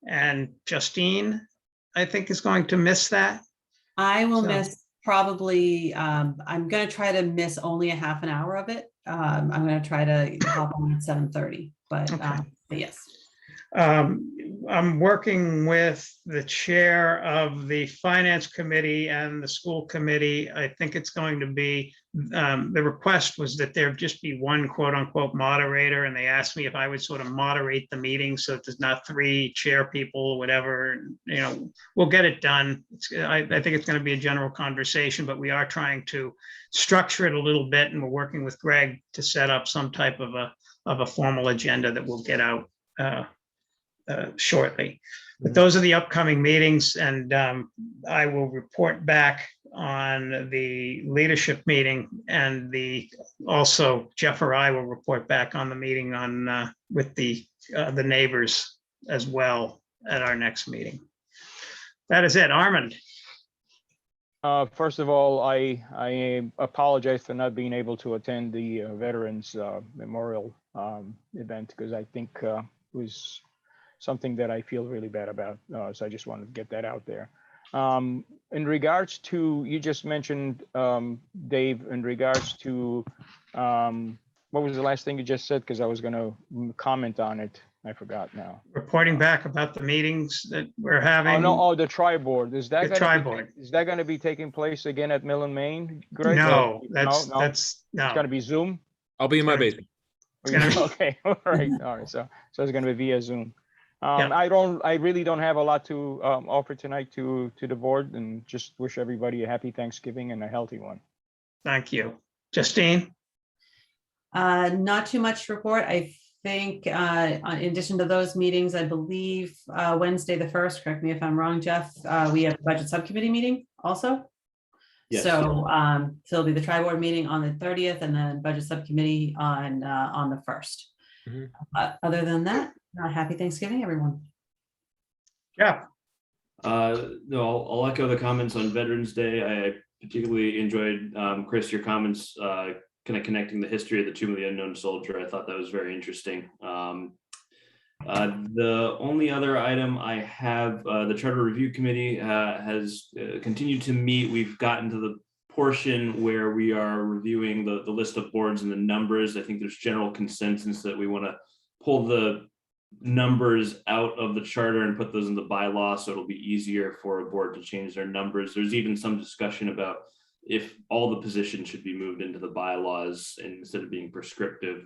and Justine, I think, is going to miss that. I will So- miss probably, I'm going to try to miss only a half an hour of it. I'm going to try to hop on at 7:30, but yes. I'm working with the chair of the finance committee and the school committee. I think it's going to be, the request was that there just be one quote unquote moderator, and they asked me if I would sort of moderate the meeting so that there's not 3 chair people, whatever. You know, we'll get it done. I think it's going to be a general conversation, but we are trying to structure it a little bit, and we're working with Greg to set up some type of a formal agenda that we'll get out shortly. But those are the upcoming meetings, and I will report back on the leadership meeting, and also Jeff or I will report back on the meeting on with the neighbors as well at our next meeting. That is it. Armand. First of all, I apologize for not being able to attend the Veterans Memorial event, because I think it was something that I feel really bad about. So I just wanted to get that out there. In regards to, you just mentioned, Dave, in regards to, what was the last thing you just said? Because I was going to comment on it. I forgot now. Reporting back about the meetings that we're having. Oh, no, the tri-board. Is that The tri-board. is that going to be taking place again at Mill and Main, Greg? No, no. It's going to be Zoom? I'll be in my basement. Okay, all right. So it's going to be via Zoom. I really don't have a lot to offer tonight to the board, and just wish everybody a happy Thanksgiving and a healthy one. Thank you. Justine? Not too much to report. I think in addition to those meetings, I believe Wednesday the 1st, correct me if I'm wrong, Jeff, we have a budget subcommittee meeting also. Yes. So it'll be the tri-board meeting on the 30th, and then budget subcommittee on the 1st. Other than that, happy Thanksgiving, everyone. Yeah. No, I'll echo the comments on Veterans Day. I particularly enjoyed, Chris, your comments kind of connecting the history of the Tomb of the Unknown Soldier. I thought that was very interesting. The only other item I have, the Charter Review Committee has continued to meet. We've gotten to the portion where we are reviewing the list of boards and the numbers. I think there's general consensus that we want to pull the numbers out of the charter and put those in the bylaw, so it'll be easier for a board to change their numbers. There's even some discussion about if all the positions should be moved into the bylaws instead of being prescriptive.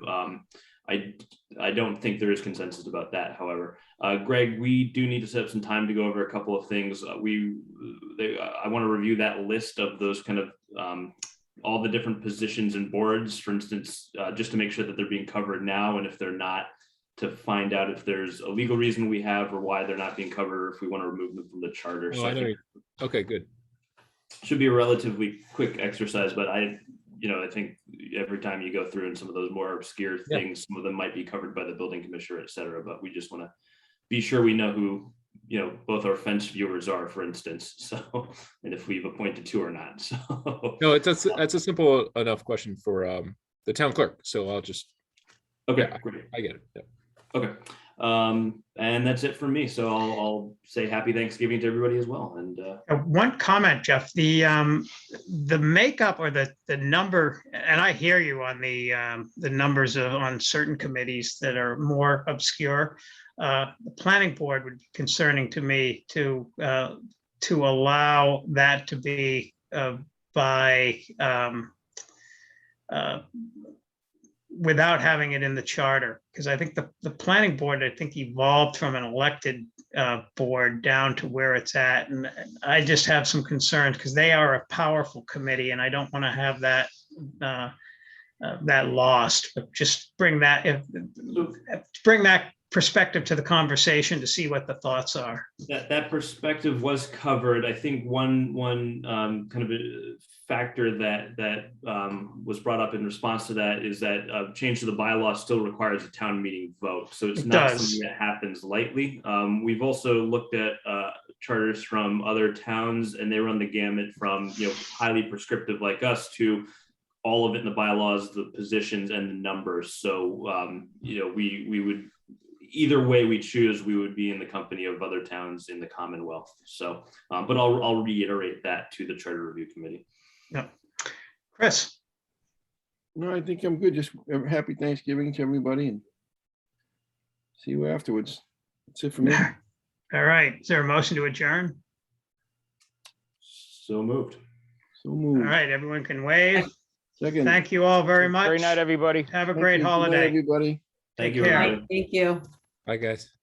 I don't think there is consensus about that, however. Greg, we do need to set up some time to go over a couple of things. I want to review that list of those kind of all the different positions and boards, for instance, just to make sure that they're being covered now, and if they're not, to find out if there's a legal reason we have or why they're not being covered, or if we want to remove them from the charter. Oh, So I think okay, good. should be a relatively quick exercise, but I think every time you go through and some of those more obscure Yeah. things, some of them might be covered by the building commissioner, et cetera, but we just want to be sure we know who, both our fence viewers are, for instance. So, and if we've appointed two or not. So No, that's a simple enough question for the town clerk. So I'll just, okay, yeah, great. I get it. Yeah. Okay. And that's it from me. So I'll say happy Thanksgiving to everybody as well. And One comment, Jeff, the makeup or the number, and I hear you on the numbers on certain committees that are more obscure. The planning board would be concerning to me to allow that to be by without having it in the charter, because I think the planning board, evolved from an elected board down to where it's at. And I just have some concerns because they are a powerful committee and I don't want to have that that lost, but just bring that perspective to the conversation to see what the thoughts are. that perspective was covered. I think one kind of a factor that was brought up in response to that is that change to the bylaw still requires a town meeting vote. So it's It not does. something that happens lightly. We've also looked at charters from other towns, and they run the gamut from highly prescriptive like us to all of it in the bylaws, the positions and the numbers. So we would, either way we choose, we would be in the company of other towns in the Commonwealth. So, but I'll reiterate that to the Charter Review Committee. Yeah. Chris? No, I think I'm good. Just happy Thanksgiving to everybody and see you afterwards. That's it for me. All right. Is there a motion to adjourn? So moved. So All moved. right, everyone can wave. Second. Thank you all very much. Great night, everybody. Have a Thank great you. Good night, holiday. everybody. Thank Take you, care. everybody. Thank you. Bye, guys.